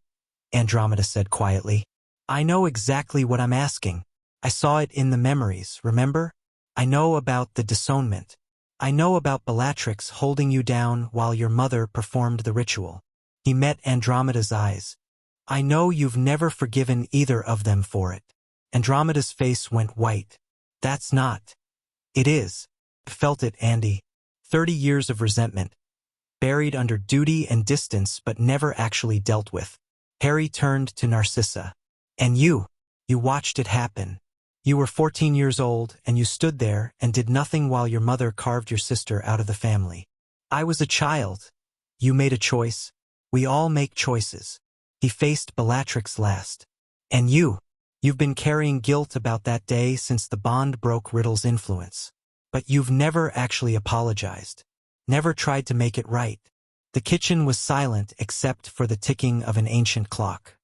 Speaker 1: Andromeda said quietly. I know exactly what I'm asking. I saw it in the memories, remember? I know about the disownment. I know about Bellatrix holding you down while your mother performed the ritual. He met Andromeda's eyes. I know you've never forgiven either of them for it. Andromeda's face went white. That's not. It is. Felt it, Andy. 30 years of resentment. Buried under duty and distance but never actually dealt with. Harry turned to Narcissa. And you watched it happen. You were 14 years old and you stood there and did nothing while your mother carved your sister out of the family. I was a child. You made a choice. We all make choices. He faced Bellatrix last. And you've been carrying guilt about that day since the bond broke Riddle's influence. But you've never actually apologized. Never tried to make it right. The kitchen was silent except for the ticking of an ancient clock.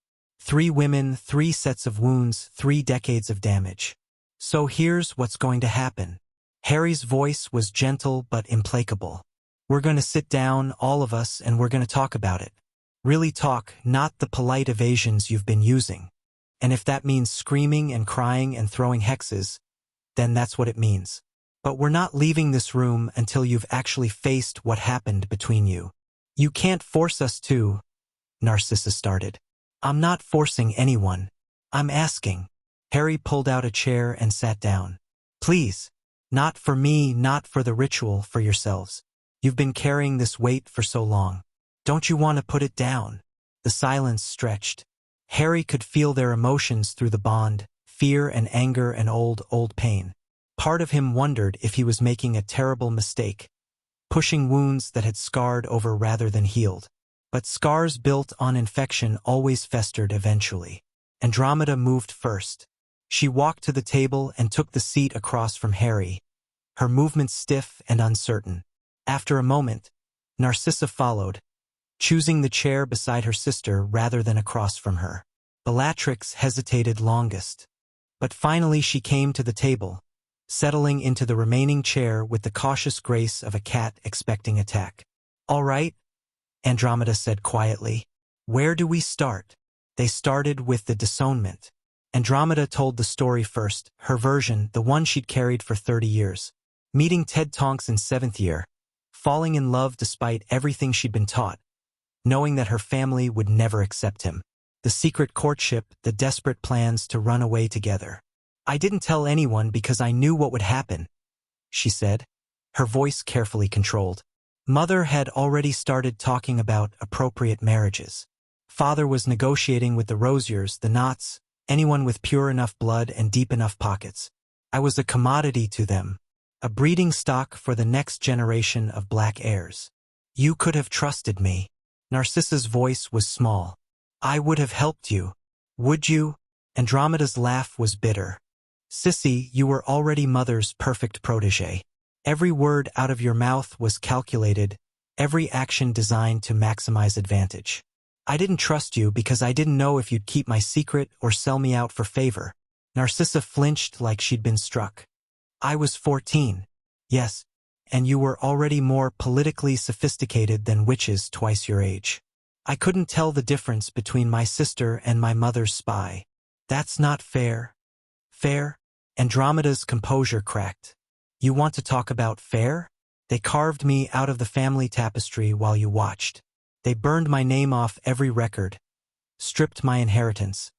Speaker 1: 3 women, 3 sets of wounds, 3 decades of damage. So here's what's going to happen. Harry's voice was gentle but implacable. We're going to sit down, all of us, and we're going to talk about it. Really talk, not the polite evasions you've been using. And if that means screaming and crying and throwing hexes, then that's what it means. But we're not leaving this room until you've actually faced what happened between you. You can't force us to, Narcissa started. I'm not forcing anyone. I'm asking. Harry pulled out a chair and sat down. Please. Not for me, not for the ritual, for yourselves. You've been carrying this weight for so long. Don't you want to put it down? The silence stretched. Harry could feel their emotions through the bond, fear and anger and old pain. Part of him wondered if he was making a terrible mistake, pushing wounds that had scarred over rather than healed. But scars built on infection always festered eventually. Andromeda moved first. She walked to the table and took the seat across from Harry, her movements stiff and uncertain. After a moment, Narcissa followed, choosing the chair beside her sister rather than across from her. Bellatrix hesitated longest. But finally she came to the table, settling into the remaining chair with the cautious grace of a cat expecting attack. All right, Andromeda said quietly. Where do we start? They started with the disownment. Andromeda told the story first, her version, the one she'd carried for 30 years. Meeting Ted Tonks in 7th year, falling in love despite everything she'd been taught, knowing that her family would never accept him. The secret courtship, the desperate plans to run away together. I didn't tell anyone because I knew what would happen, she said, her voice carefully controlled. Mother had already started talking about appropriate marriages. Father was negotiating with the Rosiers, the Knots, anyone with pure enough blood and deep enough pockets. I was a commodity to them, a breeding stock for the next generation of black heirs. You could have trusted me. Narcissa's voice was small. I would have helped you. Would you? Andromeda's laugh was bitter. Sissy, you were already Mother's perfect protégé. Every word out of your mouth was calculated, every action designed to maximize advantage. I didn't trust you because I didn't know if you'd keep my secret or sell me out for favor. Narcissa flinched like she'd been struck. I was 14. Yes, and you were already more politically sophisticated than witches twice your age. I couldn't tell the difference between my sister and my mother's spy. That's not fair. Fair? Andromeda's composure cracked. You want to talk about fair? They carved me out of the family tapestry while you watched. They burned my name off every record, stripped my inheritance,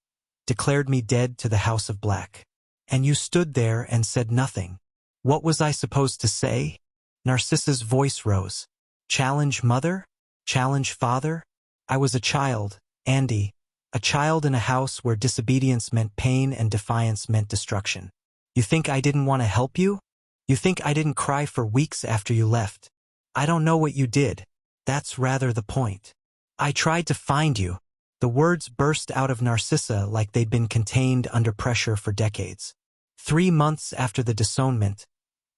Speaker 1: declared me dead to the House of Black. And you stood there and said nothing. What was I supposed to say? Narcissa's voice rose. Challenge mother? Challenge father? I was a child, Andy, a child in a house where disobedience meant pain and defiance meant destruction. You think I didn't want to help you? You think I didn't cry for weeks after you left? I don't know what you did. That's rather the point. I tried to find you. The words burst out of Narcissa like they'd been contained under pressure for decades. 3 months after the disownment,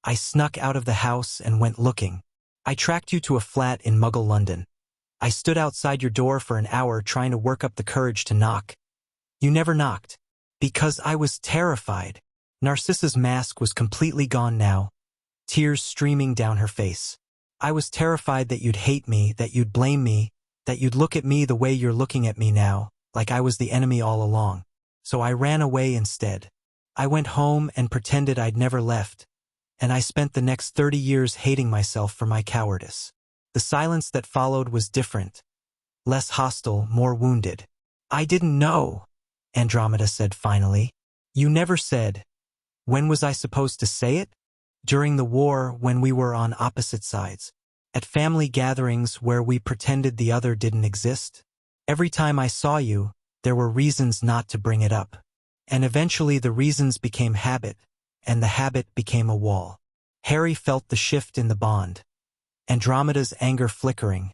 Speaker 1: I snuck out of the house and went looking. I tracked you to a flat in Muggle London. I stood outside your door for an hour trying to work up the courage to knock. You never knocked. Because I was terrified. Narcissa's mask was completely gone now, tears streaming down her face. I was terrified that you'd hate me, that you'd blame me, that you'd look at me the way you're looking at me now, like I was the enemy all along. So I ran away instead. I went home and pretended I'd never left, and I spent the next 30 years hating myself for my cowardice. The silence that followed was different, less hostile, more wounded. I didn't know, Andromeda said finally. You never said. When was I supposed to say it? During the war, when we were on opposite sides. At family gatherings where we pretended the other didn't exist. Every time I saw you, there were reasons not to bring it up. And eventually the reasons became habit, and the habit became a wall. Harry felt the shift in the bond. Andromeda's anger flickering,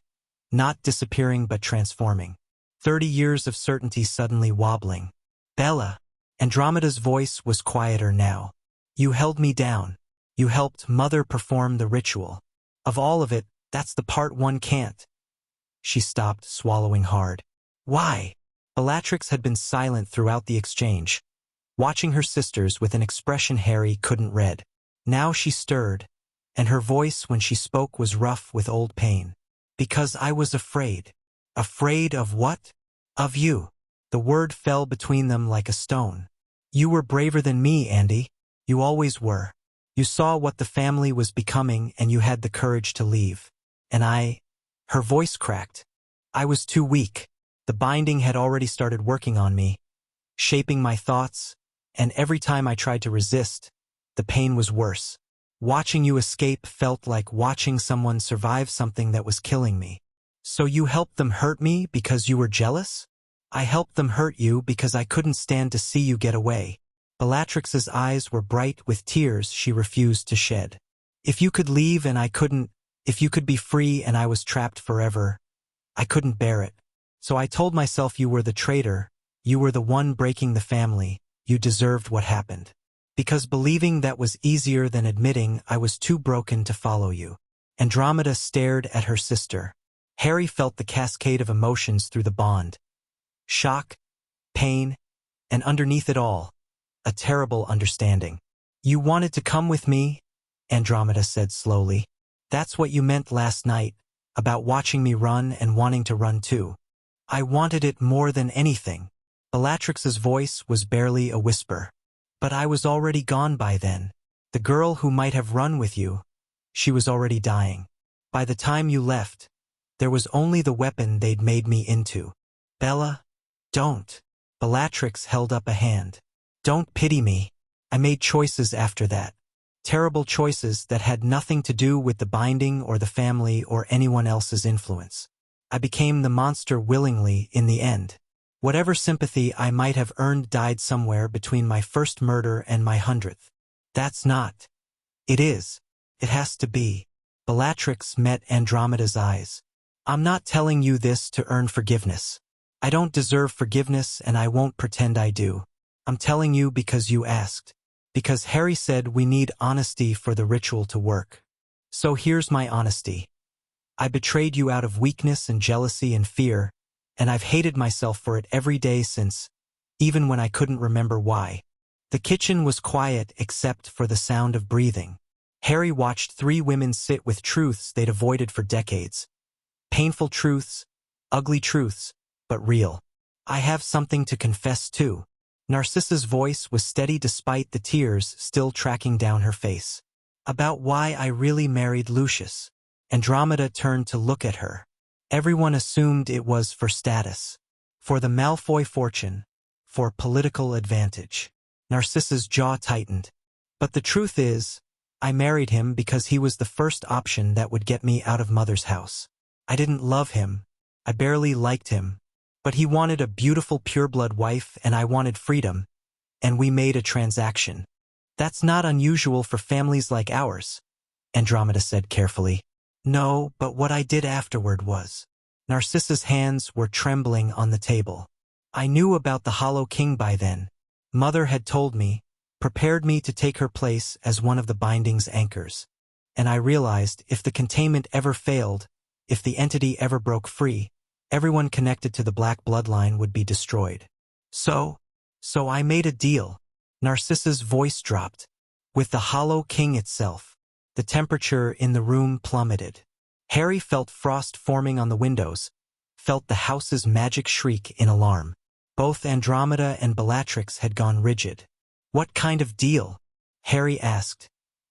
Speaker 1: not disappearing but transforming. 30 years of certainty suddenly wobbling. Bella. Andromeda's voice was quieter now. You held me down. You helped Mother perform the ritual. Of all of it, that's the part one can't. She stopped, swallowing hard. Why? Bellatrix had been silent throughout the exchange, watching her sisters with an expression Harry couldn't read. Now she stirred, and her voice when she spoke was rough with old pain. Because I was afraid. Afraid of what? Of you. The word fell between them like a stone. You were braver than me, Andy. You always were. You saw what the family was becoming and you had the courage to leave. And her voice cracked. I was too weak. The binding had already started working on me, shaping my thoughts, and every time I tried to resist, the pain was worse. Watching you escape felt like watching someone survive something that was killing me. So you helped them hurt me because you were jealous? I helped them hurt you because I couldn't stand to see you get away. Bellatrix's eyes were bright with tears she refused to shed. If you could leave and I couldn't, if you could be free and I was trapped forever, I couldn't bear it. So I told myself you were the traitor, you were the one breaking the family, you deserved what happened. Because believing that was easier than admitting I was too broken to follow you. Andromeda stared at her sister. Harry felt the cascade of emotions through the bond. Shock, pain, and underneath it all, a terrible understanding. You wanted to come with me? Andromeda said slowly. That's what you meant last night, about watching me run and wanting to run too. I wanted it more than anything. Bellatrix's voice was barely a whisper. But I was already gone by then. The girl who might have run with you, she was already dying. By the time you left, there was only the weapon they'd made me into. Bella, don't. Bellatrix held up a hand. Don't pity me. I made choices after that. Terrible choices that had nothing to do with the binding or the family or anyone else's influence. I became the monster willingly in the end. Whatever sympathy I might have earned died somewhere between my first murder and my 100th. That's not. It is. It has to be. Bellatrix met Andromeda's eyes. I'm not telling you this to earn forgiveness. I don't deserve forgiveness and I won't pretend I do. I'm telling you because you asked. Because Harry said we need honesty for the ritual to work. So here's my honesty. I betrayed you out of weakness and jealousy and fear, and I've hated myself for it every day since, even when I couldn't remember why. The kitchen was quiet except for the sound of breathing. Harry watched 3 women sit with truths they'd avoided for decades. Painful truths, ugly truths, but real. I have something to confess too. Narcissa's voice was steady despite the tears still tracking down her face. About why I really married Lucius. Andromeda turned to look at her. Everyone assumed it was for status. For the Malfoy fortune. For political advantage. Narcissa's jaw tightened. But the truth is, I married him because he was the first option that would get me out of Mother's house. I didn't love him. I barely liked him. But he wanted a beautiful pureblood wife and I wanted freedom. And we made a transaction. That's not unusual for families like ours, Andromeda said carefully. No, but what I did afterward was. Narcissa's hands were trembling on the table. I knew about the Hollow King by then. Mother had told me, prepared me to take her place as one of the binding's anchors. And I realized if the containment ever failed, if the entity ever broke free, everyone connected to the Black bloodline would be destroyed. So I made a deal. Narcissa's voice dropped. With the Hollow King itself. The temperature in the room plummeted. Harry felt frost forming on the windows, felt the house's magic shriek in alarm. Both Andromeda and Bellatrix had gone rigid. What kind of deal? Harry asked,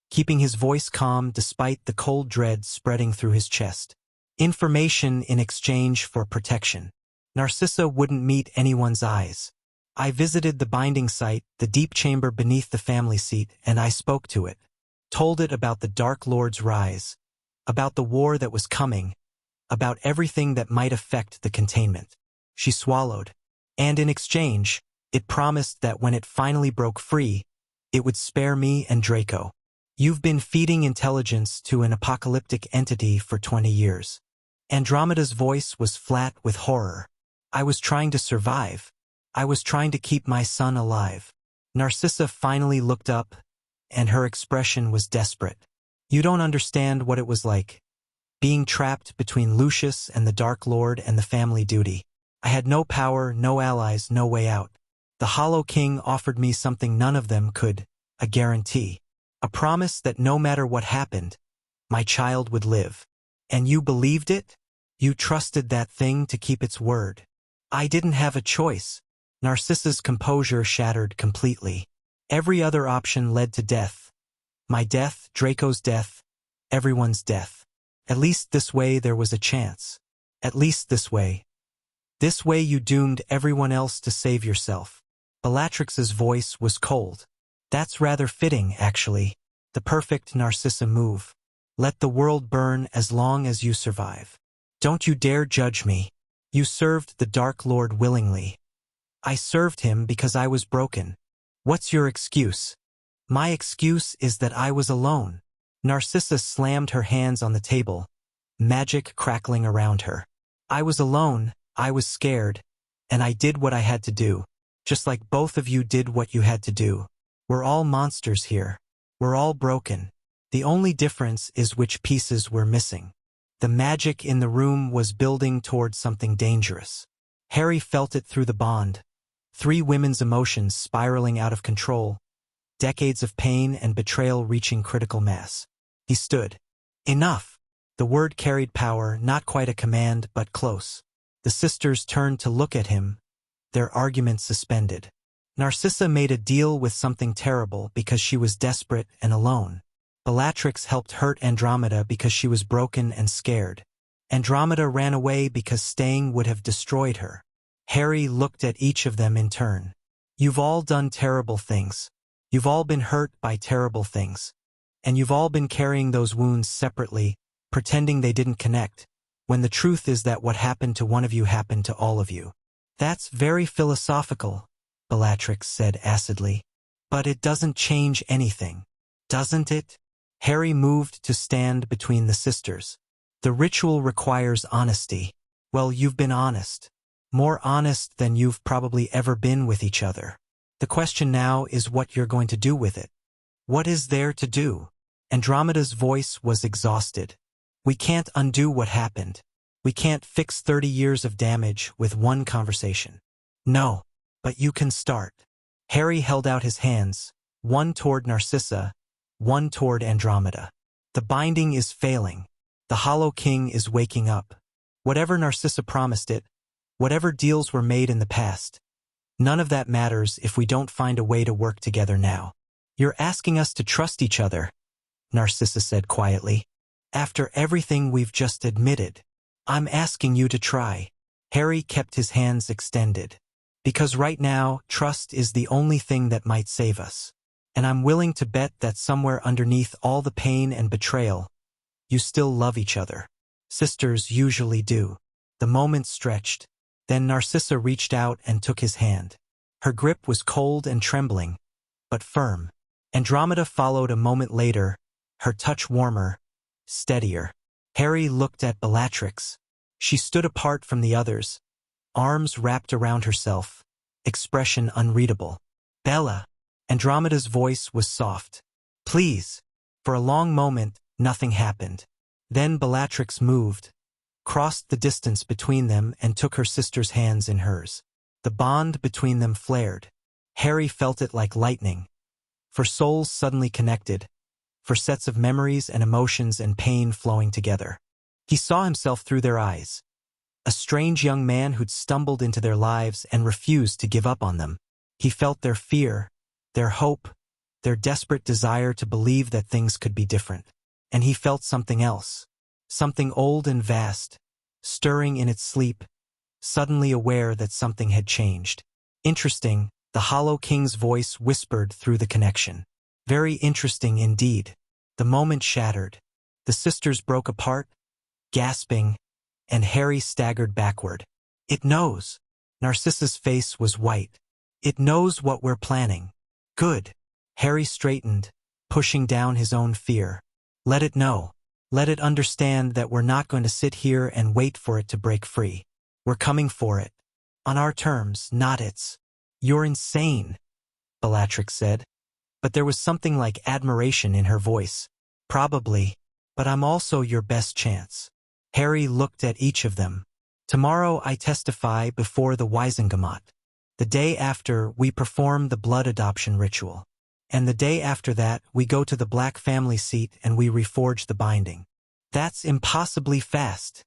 Speaker 1: keeping his voice calm despite the cold dread spreading through his chest. Information in exchange for protection. Narcissa wouldn't meet anyone's eyes. I visited the binding site, the deep chamber beneath the family seat, and I spoke to it. Told it about the Dark Lord's rise, about the war that was coming, about everything that might affect the containment. She swallowed. And in exchange, it promised that when it finally broke free, it would spare me and Draco. You've been feeding intelligence to an apocalyptic entity for 20 years. Andromeda's voice was flat with horror. I was trying to survive. I was trying to keep my son alive. Narcissa finally looked up, and her expression was desperate. You don't understand what it was like. Being trapped between Lucius and the Dark Lord and the family duty. I had no power, no allies, no way out. The Hollow King offered me something none of them could, a guarantee. A promise that no matter what happened, my child would live. And you believed it? You trusted that thing to keep its word. I didn't have a choice. Narcissa's composure shattered completely. Every other option led to death. My death, Draco's death, everyone's death. At least this way there was a chance. At least this way. This way you doomed everyone else to save yourself. Bellatrix's voice was cold. That's rather fitting, actually. The perfect Narcissa move. Let the world burn as long as you survive. Don't you dare judge me. You served the Dark Lord willingly. I served him because I was broken. What's your excuse? My excuse is that I was alone. Narcissa slammed her hands on the table, magic crackling around her. I was alone, I was scared, and I did what I had to do, just like both of you did what you had to do. We're all monsters here. We're all broken. The only difference is which pieces we're missing. The magic in the room was building towards something dangerous. Harry felt it through the bond. 3 women's emotions spiraling out of control, decades of pain and betrayal reaching critical mass. He stood. Enough! The word carried power, not quite a command, but close. The sisters turned to look at him, their argument suspended. Narcissa made a deal with something terrible because she was desperate and alone. Bellatrix helped hurt Andromeda because she was broken and scared. Andromeda ran away because staying would have destroyed her. Harry looked at each of them in turn. You've all done terrible things. You've all been hurt by terrible things. And you've all been carrying those wounds separately, pretending they didn't connect, when the truth is that what happened to one of you happened to all of you. That's very philosophical, Bellatrix said acidly. But it doesn't change anything, doesn't it? Harry moved to stand between the sisters. The ritual requires honesty. Well, you've been honest. More honest than you've probably ever been with each other. The question now is what you're going to do with it. What is there to do? Andromeda's voice was exhausted. We can't undo what happened. We can't fix 30 years of damage with one conversation. No, but you can start. Harry held out his hands, one toward Narcissa, one toward Andromeda. The binding is failing. The Hollow King is waking up. Whatever Narcissa promised it, whatever deals were made in the past, none of that matters if we don't find a way to work together now. You're asking us to trust each other, Narcissa said quietly. After everything we've just admitted, I'm asking you to try. Harry kept his hands extended. Because right now, trust is the only thing that might save us. And I'm willing to bet that somewhere underneath all the pain and betrayal, you still love each other. Sisters usually do. The moment stretched. Then Narcissa reached out and took his hand. Her grip was cold and trembling, but firm. Andromeda followed a moment later, her touch warmer, steadier. Harry looked at Bellatrix. She stood apart from the others, arms wrapped around herself, expression unreadable. Bella. Andromeda's voice was soft. Please. For a long moment, nothing happened. Then Bellatrix moved, crossed the distance between them and took her sister's hands in hers. The bond between them flared. Harry felt it like lightning. For souls suddenly connected, for sets of memories and emotions and pain flowing together. He saw himself through their eyes. A strange young man who'd stumbled into their lives and refused to give up on them. He felt their fear, their hope, their desperate desire to believe that things could be different. And he felt something else, something old and vast, stirring in its sleep, suddenly aware that something had changed. Interesting, the Hollow King's voice whispered through the connection. Very interesting indeed. The moment shattered. The sisters broke apart, gasping, and Harry staggered backward. It knows. Narcissa's face was white. It knows what we're planning. Good. Harry straightened, pushing down his own fear. Let it know. Let it understand that we're not going to sit here and wait for it to break free. We're coming for it. On our terms, not its. You're insane, Bellatrix said. But there was something like admiration in her voice. Probably. But I'm also your best chance. Harry looked at each of them. Tomorrow I testify before the Wiesengemot. The day after, we perform the blood adoption ritual. And the day after that, we go to the Black family seat and we reforge the binding. That's impossibly fast,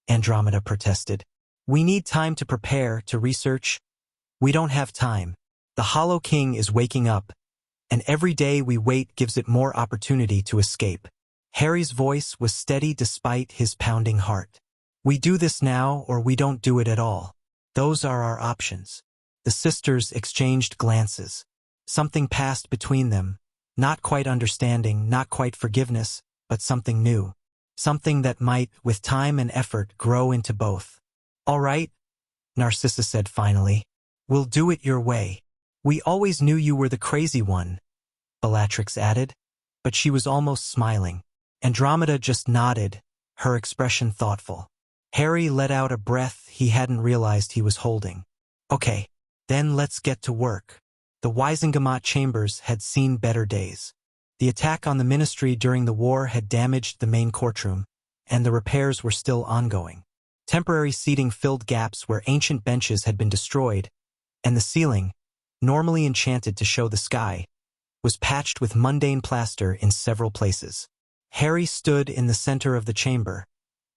Speaker 1: Andromeda protested. We need time to prepare, to research. We don't have time. The Hollow King is waking up, and every day we wait gives it more opportunity to escape. Harry's voice was steady despite his pounding heart. We do this now or we don't do it at all. Those are our options. The sisters exchanged glances. Something passed between them, not quite understanding, not quite forgiveness, but something new. Something that might, with time and effort, grow into both. All right, Narcissa said finally. We'll do it your way. We always knew you were the crazy one, Bellatrix added, but she was almost smiling. Andromeda just nodded, her expression thoughtful. Harry let out a breath he hadn't realized he was holding. Okay, then let's get to work. The Wiesengemot chambers had seen better days. The attack on the ministry during the war had damaged the main courtroom, and the repairs were still ongoing. Temporary seating filled gaps where ancient benches had been destroyed, and the ceiling, normally enchanted to show the sky, was patched with mundane plaster in several places. Harry stood in the center of the chamber,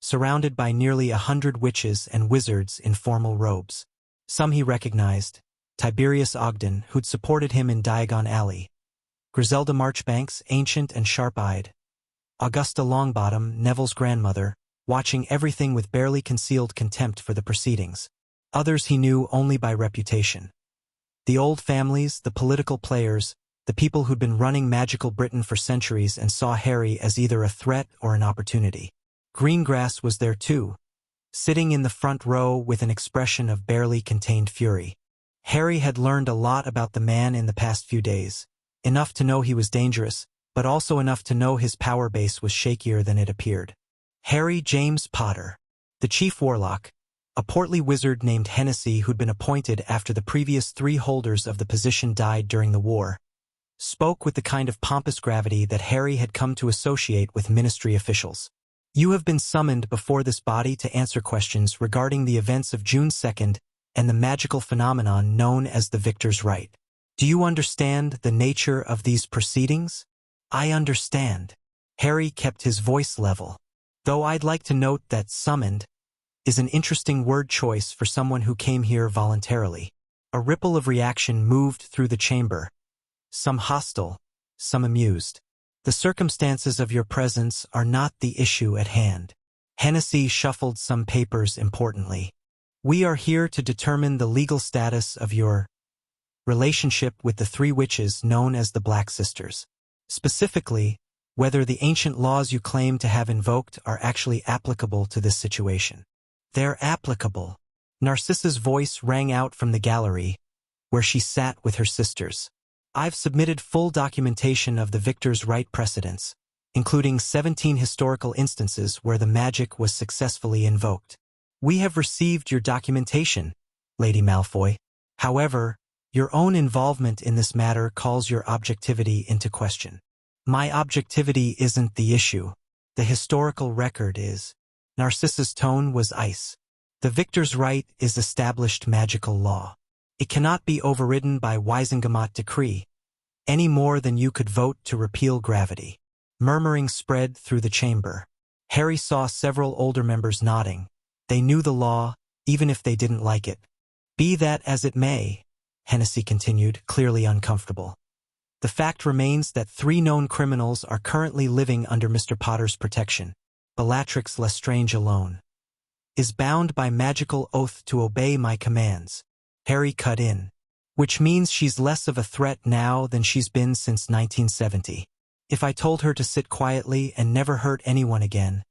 Speaker 1: surrounded by nearly 100 witches and wizards in formal robes. Some he recognized: Tiberius Ogden, who'd supported him in Diagon Alley; Griselda Marchbanks, ancient and sharp-eyed; Augusta Longbottom, Neville's grandmother, watching everything with barely concealed contempt for the proceedings. Others he knew only by reputation. The old families, the political players, the people who'd been running magical Britain for centuries and saw Harry as either a threat or an opportunity. Greengrass was there too, sitting in the front row with an expression of barely contained fury. Harry had learned a lot about the man in the past few days, enough to know he was dangerous, but also enough to know his power base was shakier than it appeared. Harry James Potter, the chief warlock, a portly wizard named Hennessy who'd been appointed after the previous 3 holders of the position died during the war, spoke with the kind of pompous gravity that Harry had come to associate with ministry officials. You have been summoned before this body to answer questions regarding the events of June 2nd and the magical phenomenon known as the Victor's Right. Do you understand the nature of these proceedings? I understand. Harry kept his voice level. Though I'd like to note that summoned is an interesting word choice for someone who came here voluntarily. A ripple of reaction moved through the chamber, some hostile, some amused. The circumstances of your presence are not the issue at hand. Hennessy shuffled some papers importantly. We are here to determine the legal status of your relationship with the 3 witches known as the Black Sisters. Specifically, whether the ancient laws you claim to have invoked are actually applicable to this situation. They're applicable. Narcissa's voice rang out from the gallery, where she sat with her sisters. I've submitted full documentation of the Victor's Right precedents, including 17 historical instances where the magic was successfully invoked. We have received your documentation, Lady Malfoy. However, your own involvement in this matter calls your objectivity into question. My objectivity isn't the issue. The historical record is. Narcissa's tone was ice. The Victor's Right is established magical law. It cannot be overridden by Wisengamot decree, any more than you could vote to repeal gravity. Murmuring spread through the chamber. Harry saw several older members nodding. They knew the law, even if they didn't like it. Be that as it may, Hennessy continued, clearly uncomfortable. The fact remains that 3 known criminals are currently living under Mr. Potter's protection. Bellatrix Lestrange alone is bound by magical oath to obey my commands. Harry cut in. Which means she's less of a threat now than she's been since 1970. If I told her to sit quietly and never hurt anyone again,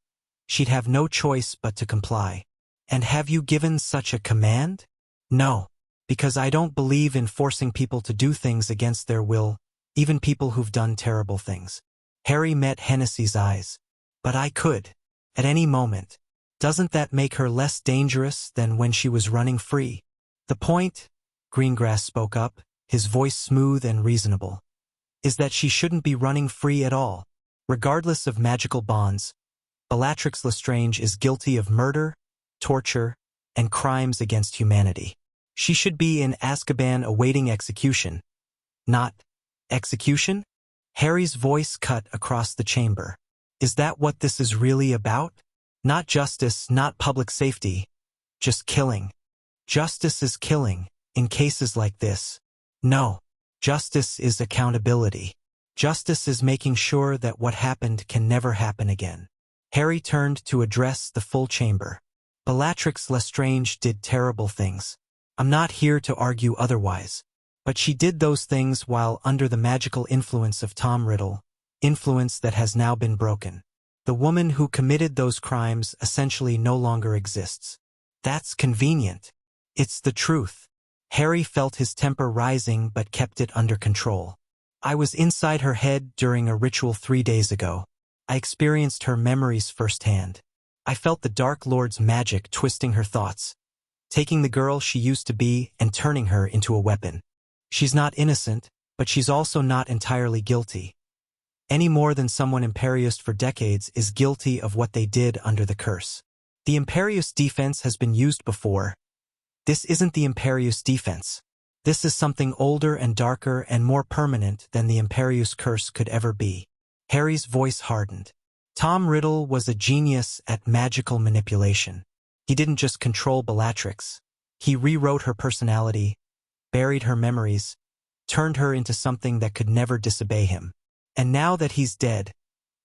Speaker 1: she'd have no choice but to comply. And have you given such a command? No, because I don't believe in forcing people to do things against their will, even people who've done terrible things. Harry met Hennessy's eyes. But I could, at any moment. Doesn't that make her less dangerous than when she was running free? The point, Greengrass spoke up, his voice smooth and reasonable, is that she shouldn't be running free at all. Regardless of magical bonds, Bellatrix Lestrange is guilty of murder, torture, and crimes against humanity. She should be in Azkaban awaiting execution. Not execution? Harry's voice cut across the chamber. Is that what this is really about? Not justice, not public safety, just killing. Justice is killing, in cases like this. No. Justice is accountability. Justice is making sure that what happened can never happen again. Harry turned to address the full chamber. Bellatrix Lestrange did terrible things. I'm not here to argue otherwise. But she did those things while under the magical influence of Tom Riddle, influence that has now been broken. The woman who committed those crimes essentially no longer exists. That's convenient. It's the truth. Harry felt his temper rising but kept it under control. I was inside her head during a ritual 3 days ago. I experienced her memories firsthand. I felt the Dark Lord's magic twisting her thoughts, taking the girl she used to be and turning her into a weapon. She's not innocent, but she's also not entirely guilty. Any more than someone Imperiused for decades is guilty of what they did under the curse. The Imperius defense has been used before. This isn't the Imperius defense. This is something older and darker and more permanent than the Imperius curse could ever be. Harry's voice hardened. Tom Riddle was a genius at magical manipulation. He didn't just control Bellatrix. He rewrote her personality, buried her memories, turned her into something that could never disobey him. And now that he's dead,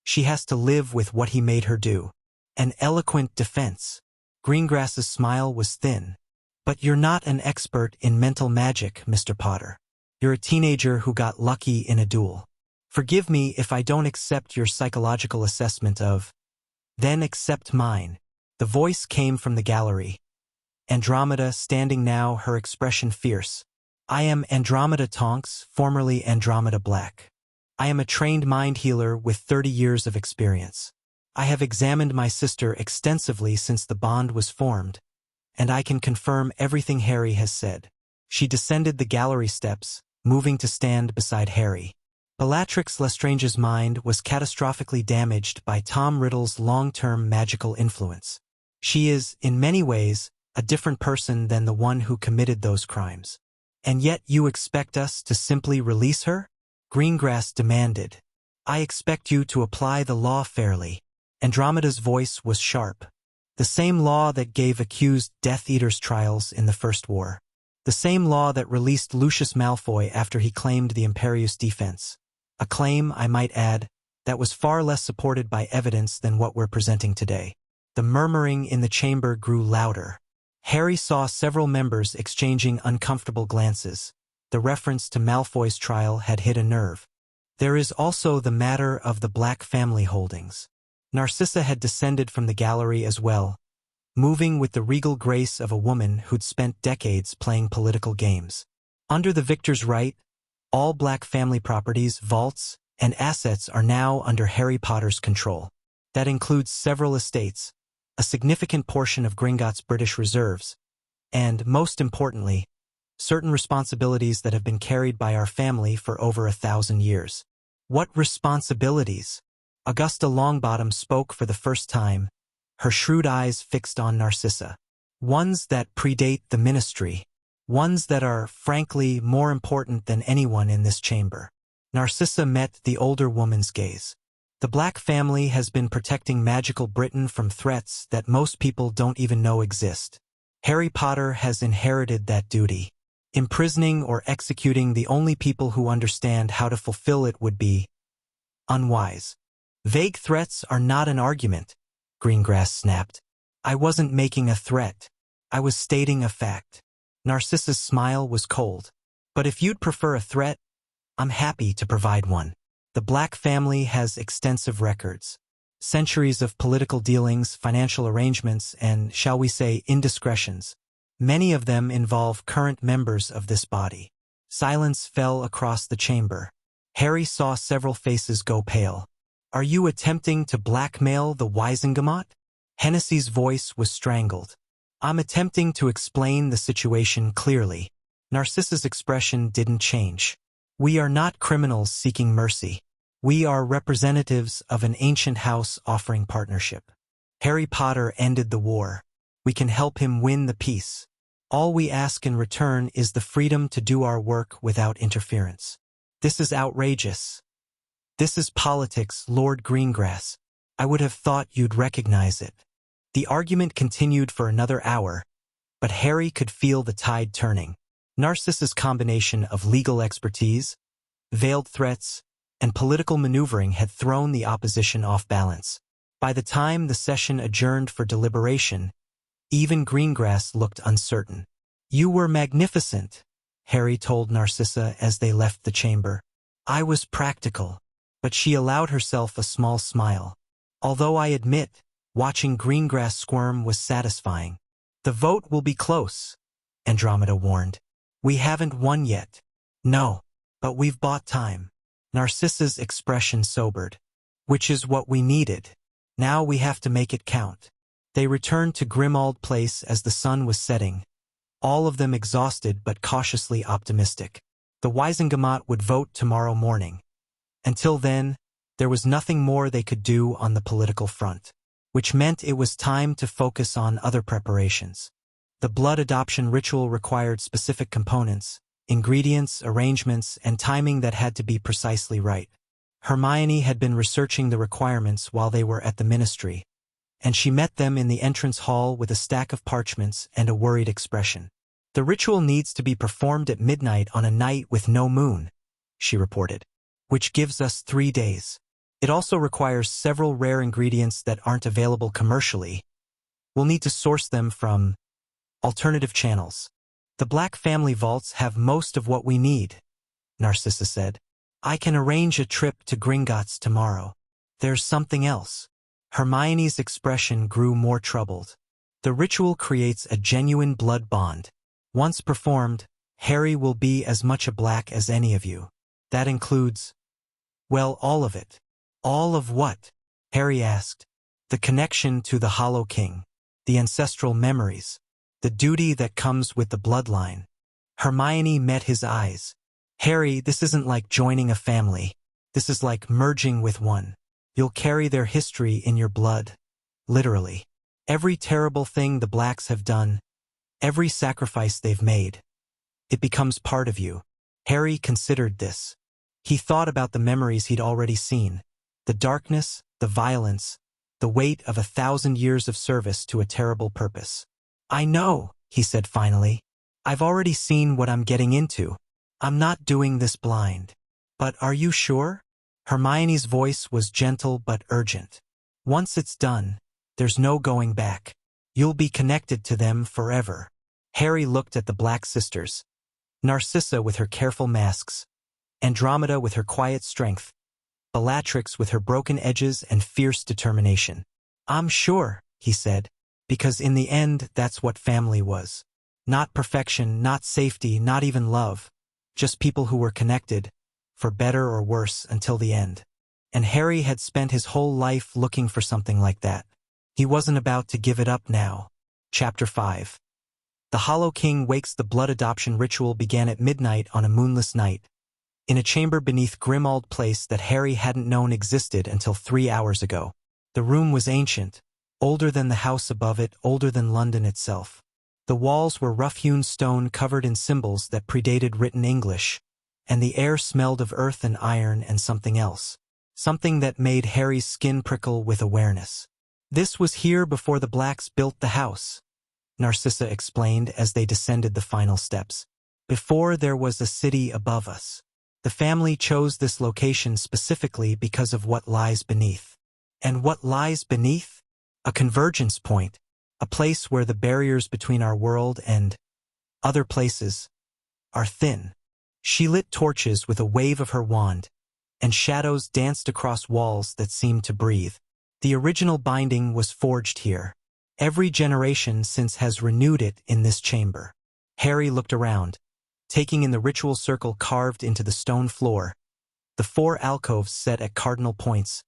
Speaker 1: she has to live with what he made her do. An eloquent defense. Greengrass's smile was thin. But you're not an expert in mental magic, Mr. Potter. You're a teenager who got lucky in a duel. Forgive me if I don't accept your psychological assessment of. Then accept mine. The voice came from the gallery. Andromeda standing now, her expression fierce. I am Andromeda Tonks, formerly Andromeda Black. I am a trained mind healer with 30 years of experience. I have examined my sister extensively since the bond was formed, and I can confirm everything Harry has said. She descended the gallery steps, moving to stand beside Harry. Bellatrix Lestrange's mind was catastrophically damaged by Tom Riddle's long-term magical influence. She is, in many ways, a different person than the one who committed those crimes. And yet you expect us to simply release her? Greengrass demanded. I expect you to apply the law fairly. Andromeda's voice was sharp. The same law that gave accused Death Eaters trials in the First War. The same law that released Lucius Malfoy after he claimed the Imperius Defense. A claim, I might add, that was far less supported by evidence than what we're presenting today. The murmuring in the chamber grew louder. Harry saw several members exchanging uncomfortable glances. The reference to Malfoy's trial had hit a nerve. There is also the matter of the Black family holdings. Narcissa had descended from the gallery as well, moving with the regal grace of a woman who'd spent decades playing political games. Under the victor's right, all Black family properties, vaults, and assets are now under Harry Potter's control. That includes several estates, a significant portion of Gringotts' British reserves, and, most importantly, certain responsibilities that have been carried by our family for over 1,000 years. What responsibilities? Augusta Longbottom spoke for the first time, her shrewd eyes fixed on Narcissa. Ones that predate the ministry. Ones that are, frankly, more important than anyone in this chamber. Narcissa met the older woman's gaze. The Black family has been protecting magical Britain from threats that most people don't even know exist. Harry Potter has inherited that duty. Imprisoning or executing the only people who understand how to fulfill it would be unwise. Vague threats are not an argument, Greengrass snapped. I wasn't making a threat. I was stating a fact. Narcissa's smile was cold. But if you'd prefer a threat, I'm happy to provide one. The Black family has extensive records. Centuries of political dealings, financial arrangements, and, shall we say, indiscretions. Many of them involve current members of this body. Silence fell across the chamber. Harry saw several faces go pale. Are you attempting to blackmail the Wizengamot? Hennessy's voice was strangled. I'm attempting to explain the situation clearly. Narcissa's expression didn't change. We are not criminals seeking mercy. We are representatives of an ancient house offering partnership. Harry Potter ended the war. We can help him win the peace. All we ask in return is the freedom to do our work without interference. This is outrageous. This is politics, Lord Greengrass. I would have thought you'd recognize it. The argument continued for another hour, but Harry could feel the tide turning. Narcissa's combination of legal expertise, veiled threats, and political maneuvering had thrown the opposition off balance. By the time the session adjourned for deliberation, even Greengrass looked uncertain. You were magnificent, Harry told Narcissa as they left the chamber. I was practical. But she allowed herself a small smile. Although I admit, watching Greengrass squirm was satisfying. The vote will be close, Andromeda warned. We haven't won yet. No, but we've bought time. Narcissa's expression sobered. Which is what we needed. Now we have to make it count. They returned to Grimmauld Place as the sun was setting, all of them exhausted but cautiously optimistic. The Wizengamot would vote tomorrow morning. Until then, there was nothing more they could do on the political front, which meant it was time to focus on other preparations. The blood adoption ritual required specific components, ingredients, arrangements, and timing that had to be precisely right. Hermione had been researching the requirements while they were at the ministry, and she met them in the entrance hall with a stack of parchments and a worried expression. The ritual needs to be performed at midnight on a night with no moon, she reported, which gives us 3 days. It also requires several rare ingredients that aren't available commercially. We'll need to source them from alternative channels. The Black family vaults have most of what we need, Narcissa said. I can arrange a trip to Gringotts tomorrow. There's something else. Hermione's expression grew more troubled. The ritual creates a genuine blood bond. Once performed, Harry will be as much a black as any of you. That includes, well, all of it. All of what? Harry asked. The connection to the Hollow King, the ancestral memories, the duty that comes with the bloodline. Hermione met his eyes. Harry, this isn't like joining a family. This is like merging with one. You'll carry their history in your blood. Literally. Every terrible thing the Blacks have done, every sacrifice they've made, it becomes part of you. Harry considered this. He thought about the memories he'd already seen, the darkness, the violence, the weight of 1,000 years of service to a terrible purpose. I know, he said finally. I've already seen what I'm getting into. I'm not doing this blind. But are you sure? Hermione's voice was gentle but urgent. Once it's done, there's no going back. You'll be connected to them forever. Harry looked at the Black sisters. Narcissa with her careful masks, Andromeda with her quiet strength, Bellatrix with her broken edges and fierce determination. I'm sure, he said, because in the end that's what family was. Not perfection, not safety, not even love. Just people who were connected, for better or worse, until the end. And Harry had spent his whole life looking for something like that. He wasn't about to give it up now. Chapter 5. The Hollow King Wakes. The blood adoption ritual began at midnight on a moonless night, in a chamber beneath Grimmauld Place that Harry hadn't known existed until 3 hours ago. The room was ancient, older than the house above it, older than London itself. The walls were rough-hewn stone covered in symbols that predated written English, and the air smelled of earth and iron and something else. Something that made Harry's skin prickle with awareness. This was here before the Blacks built the house, Narcissa explained as they descended the final steps. Before there was a city above us. The family chose this location specifically because of what lies beneath. And what lies beneath? A convergence point, a place where the barriers between our world and other places are thin. She lit torches with a wave of her wand, and shadows danced across walls that seemed to breathe. The original binding was forged here. Every generation since has renewed it in this chamber. Harry looked around, taking in the ritual circle carved into the stone floor, the 4 alcoves set at cardinal points,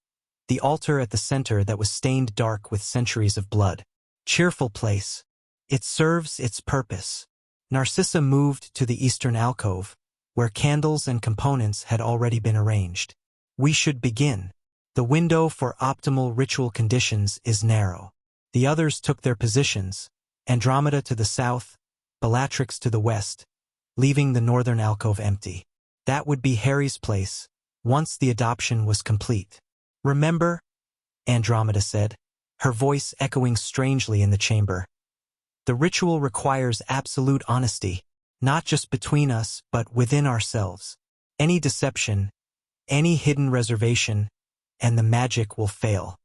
Speaker 1: the altar at the center that was stained dark with centuries of blood. Cheerful place. It serves its purpose. Narcissa moved to the eastern alcove, where candles and components had already been arranged. We should begin. The window for optimal ritual conditions is narrow. The others took their positions, Andromeda to the south, Bellatrix to the west, leaving the northern alcove empty. That would be Harry's place, once the adoption was complete. Remember? Andromeda said, her voice echoing strangely in the chamber. The ritual requires absolute honesty, not just between us, but within ourselves. Any deception, any hidden reservation, and the magic will fail.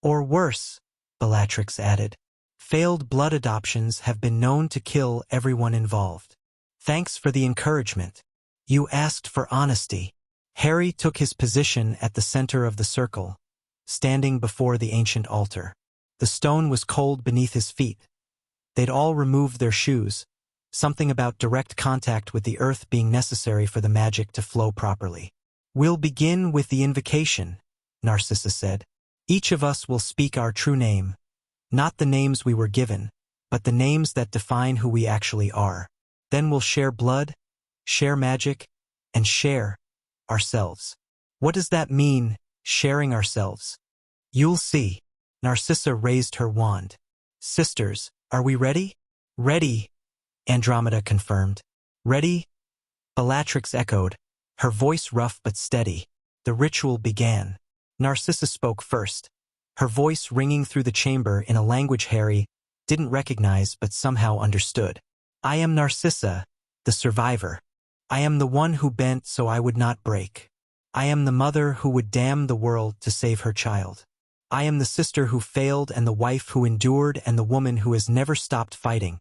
Speaker 1: Or worse, Bellatrix added. Failed blood adoptions have been known to kill everyone involved. Thanks for the encouragement. You asked for honesty. Harry took his position at the center of the circle, standing before the ancient altar. The stone was cold beneath his feet. They'd all removed their shoes, something about direct contact with the earth being necessary for the magic to flow properly. We'll begin with the invocation, Narcissa said. Each of us will speak our true name, not the names we were given, but the names that define who we actually are. Then we'll share blood, share magic, and share ourselves. What does that mean, sharing ourselves? You'll see. Narcissa raised her wand. Sisters, are we ready? Ready, Andromeda confirmed. Ready? Bellatrix echoed, her voice rough but steady. The ritual began. Narcissa spoke first, her voice ringing through the chamber in a language Harry didn't recognize but somehow understood. I am Narcissa, the survivor. I am the one who bent so I would not break. I am the mother who would damn the world to save her child. I am the sister who failed and the wife who endured and the woman who has never stopped fighting,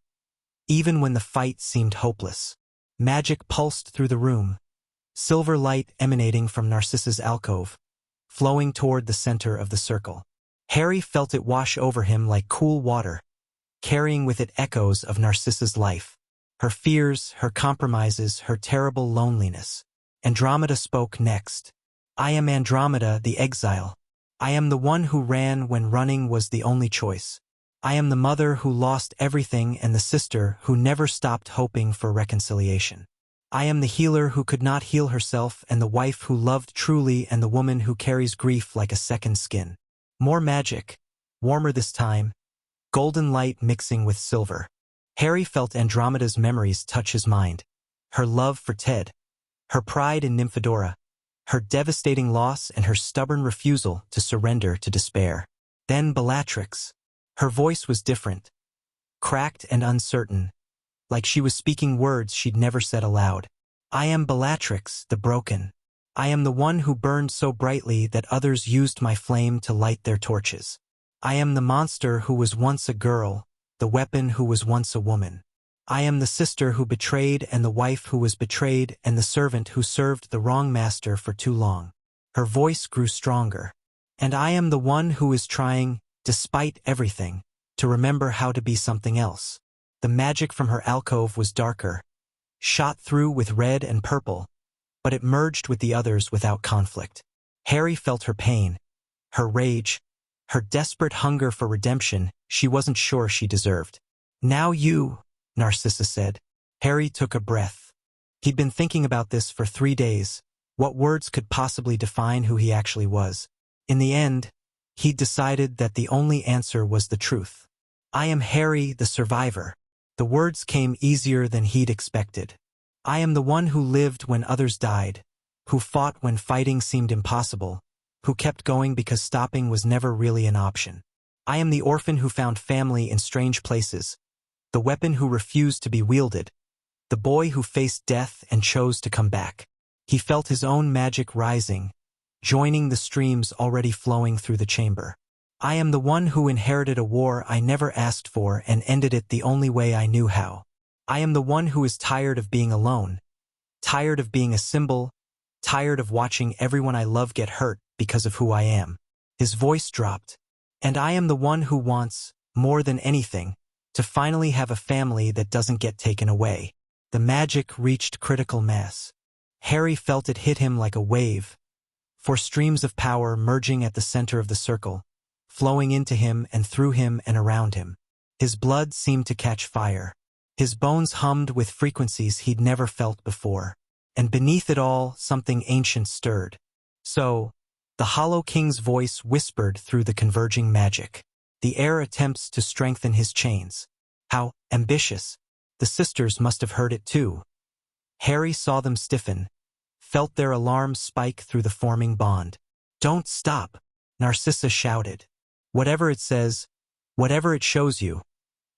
Speaker 1: even when the fight seemed hopeless. Magic pulsed through the room, silver light emanating from Narcissa's alcove, flowing toward the center of the circle. Harry felt it wash over him like cool water, carrying with it echoes of Narcissa's life. Her fears, her compromises, her terrible loneliness. Andromeda spoke next. I am Andromeda, the exile. I am the one who ran when running was the only choice. I am the mother who lost everything and the sister who never stopped hoping for reconciliation. I am the healer who could not heal herself and the wife who loved truly and the woman who carries grief like a second skin. More magic, warmer this time, golden light mixing with silver. Harry felt Andromeda's memories touch his mind. Her love for Ted, her pride in Nymphadora, her devastating loss and her stubborn refusal to surrender to despair. Then Bellatrix. Her voice was different, cracked and uncertain, like she was speaking words she'd never said aloud. I am Bellatrix, the broken. I am the one who burned so brightly that others used my flame to light their torches. I am the monster who was once a girl, the weapon who was once a woman. I am the sister who betrayed and the wife who was betrayed and the servant who served the wrong master for too long. Her voice grew stronger. And I am the one who is trying, despite everything, to remember how to be something else. The magic from her alcove was darker, shot through with red and purple, but it merged with the others without conflict. Harry felt her pain, her rage, her desperate hunger for redemption she wasn't sure she deserved. Now you, Narcissa said. Harry took a breath. He'd been thinking about this for 3 days. What words could possibly define who he actually was? In the end, he'd decided that the only answer was the truth. I am Harry, the survivor. The words came easier than he'd expected. I am the one who lived when others died, who fought when fighting seemed impossible, who kept going because stopping was never really an option. I am the orphan who found family in strange places, the weapon who refused to be wielded, the boy who faced death and chose to come back. He felt his own magic rising, joining the streams already flowing through the chamber. I am the one who inherited a war I never asked for and ended it the only way I knew how. I am the one who is tired of being alone, tired of being a symbol, tired of watching everyone I love get hurt because of who I am. His voice dropped. And I am the one who wants, more than anything, to finally have a family that doesn't get taken away. The magic reached critical mass. Harry felt it hit him like a wave, 4 streams of power merging at the center of the circle, flowing into him and through him and around him. His blood seemed to catch fire. His bones hummed with frequencies he'd never felt before. And beneath it all, something ancient stirred. So, the Hollow King's voice whispered through the converging magic. The heir attempts to strengthen his chains. How ambitious. The sisters must have heard it too. Harry saw them stiffen, felt their alarms spike through the forming bond. Don't stop, Narcissa shouted. Whatever it says, whatever it shows you,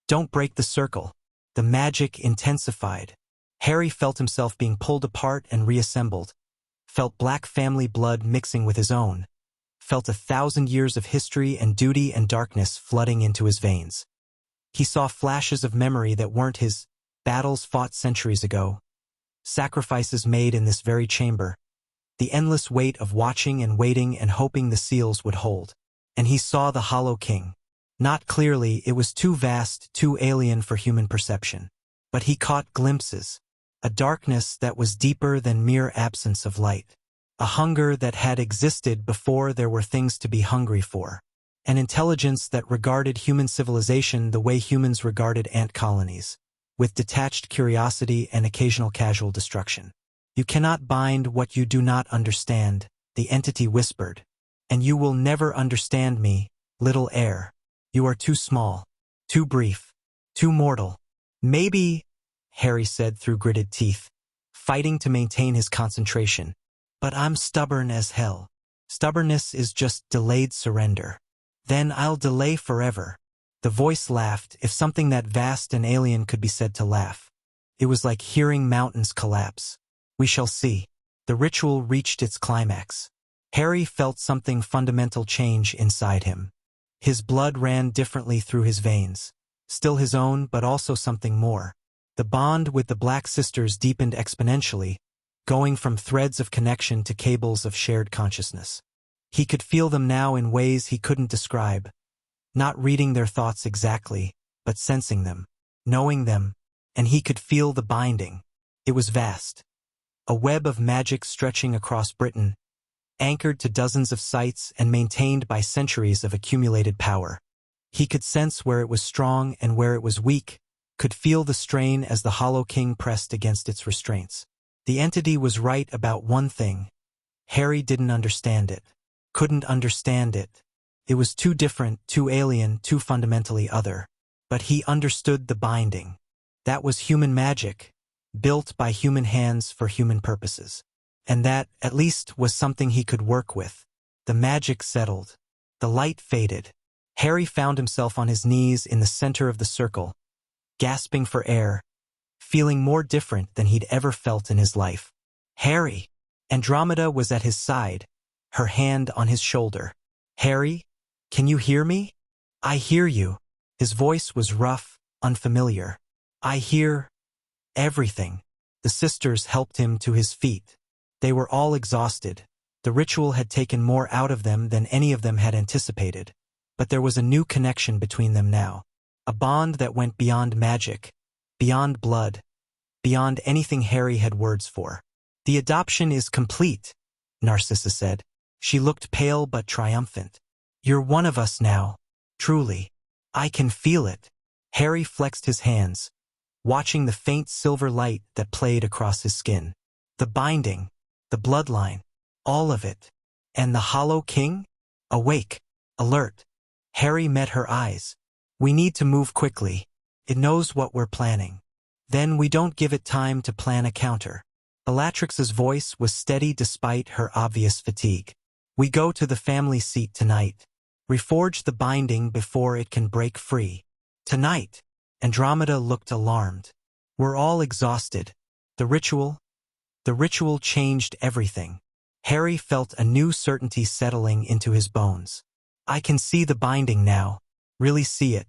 Speaker 1: don't break the circle. The magic intensified. Harry felt himself being pulled apart and reassembled, felt black family blood mixing with his own, felt 1,000 years of history and duty and darkness flooding into his veins. He saw flashes of memory that weren't his, battles fought centuries ago, sacrifices made in this very chamber, the endless weight of watching and waiting and hoping the seals would hold. And he saw the Hollow King. Not clearly, it was too vast, too alien for human perception. But he caught glimpses, a darkness that was deeper than mere absence of light, a hunger that had existed before there were things to be hungry for, an intelligence that regarded human civilization the way humans regarded ant colonies, with detached curiosity and occasional casual destruction. You cannot bind what you do not understand, the entity whispered, and you will never understand me, little heir. You are too small, too brief, too mortal. Maybe, Harry said through gritted teeth, fighting to maintain his concentration. But I'm stubborn as hell. Stubbornness is just delayed surrender. Then I'll delay forever. The voice laughed, if something that vast and alien could be said to laugh. It was like hearing mountains collapse. We shall see. The ritual reached its climax. Harry felt something fundamental change inside him. His blood ran differently through his veins. Still his own, but also something more. The bond with the Black Sisters deepened exponentially, going from threads of connection to cables of shared consciousness. He could feel them now in ways he couldn't describe, not reading their thoughts exactly, but sensing them, knowing them, and he could feel the binding. It was vast. A web of magic stretching across Britain, anchored to dozens of sites and maintained by centuries of accumulated power. He could sense where it was strong and where it was weak, could feel the strain as the Hollow King pressed against its restraints. The entity was right about one thing. Harry didn't understand it. Couldn't understand it. It was too different, too alien, too fundamentally other. But he understood the binding. That was human magic, built by human hands for human purposes. And that, at least, was something he could work with. The magic settled. The light faded. Harry found himself on his knees in the center of the circle, gasping for air, feeling more different than he'd ever felt in his life. Harry! Andromeda was at his side, her hand on his shoulder. Harry, can you hear me? I hear you. His voice was rough, unfamiliar. I hear everything. The sisters helped him to his feet. They were all exhausted. The ritual had taken more out of them than any of them had anticipated. But there was a new connection between them now. A bond that went beyond magic, beyond blood, beyond anything Harry had words for. The adoption is complete, Narcissa said. She looked pale but triumphant. You're one of us now. Truly. I can feel it. Harry flexed his hands, watching the faint silver light that played across his skin. The binding, the bloodline, all of it. And the Hollow King? Awake, alert. Harry met her eyes. We need to move quickly. It knows what we're planning. Then we don't give it time to plan a counter. Bellatrix's voice was steady despite her obvious fatigue. We go to the family seat tonight. Reforge the binding before it can break free. Tonight. Andromeda looked alarmed. We're all exhausted. The ritual changed everything. Harry felt a new certainty settling into his bones. I can see the binding now, really see it,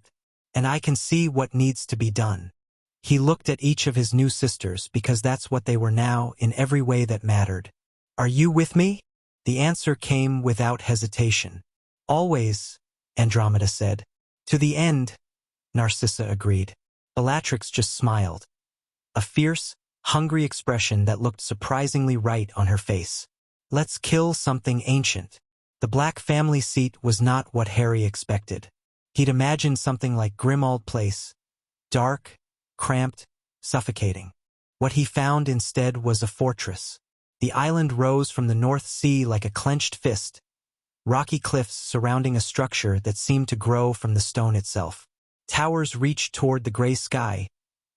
Speaker 1: and I can see what needs to be done. He looked at each of his new sisters because that's what they were now in every way that mattered. Are you with me? The answer came without hesitation. Always, Andromeda said. To the end, Narcissa agreed. Bellatrix just smiled. A fierce, hungry expression that looked surprisingly right on her face. Let's kill something ancient. The black family seat was not what Harry expected. He'd imagined something like Grimmauld Place. Dark, cramped, suffocating. What he found instead was a fortress. The island rose from the North Sea like a clenched fist, rocky cliffs surrounding a structure that seemed to grow from the stone itself. Towers reached toward the gray sky,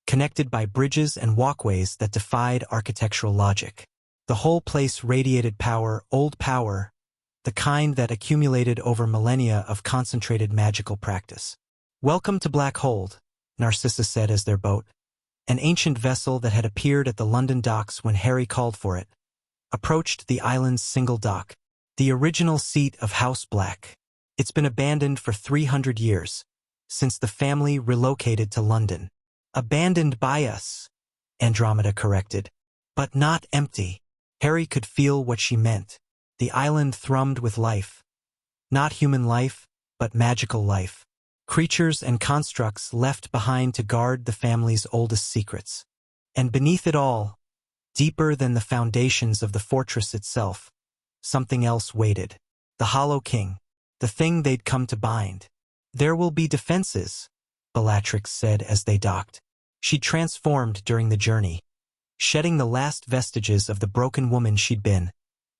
Speaker 1: connected by bridges and walkways that defied architectural logic. The whole place radiated power, old power, the kind that accumulated over millennia of concentrated magical practice. Welcome to Blackhold, Narcissa said as their boat, an ancient vessel that had appeared at the London docks when Harry called for it, approached the island's single dock, the original seat of House Black. It's been abandoned for 300 years, since the family relocated to London. Abandoned by us, Andromeda corrected, but not empty. Harry could feel what she meant. The island thrummed with life. Not human life, but magical life. Creatures and constructs left behind to guard the family's oldest secrets. And beneath it all, deeper than the foundations of the fortress itself, something else waited. The Hollow King, the thing they'd come to bind. There will be defenses, Bellatrix said as they docked. She transformed during the journey, shedding the last vestiges of the broken woman she'd been,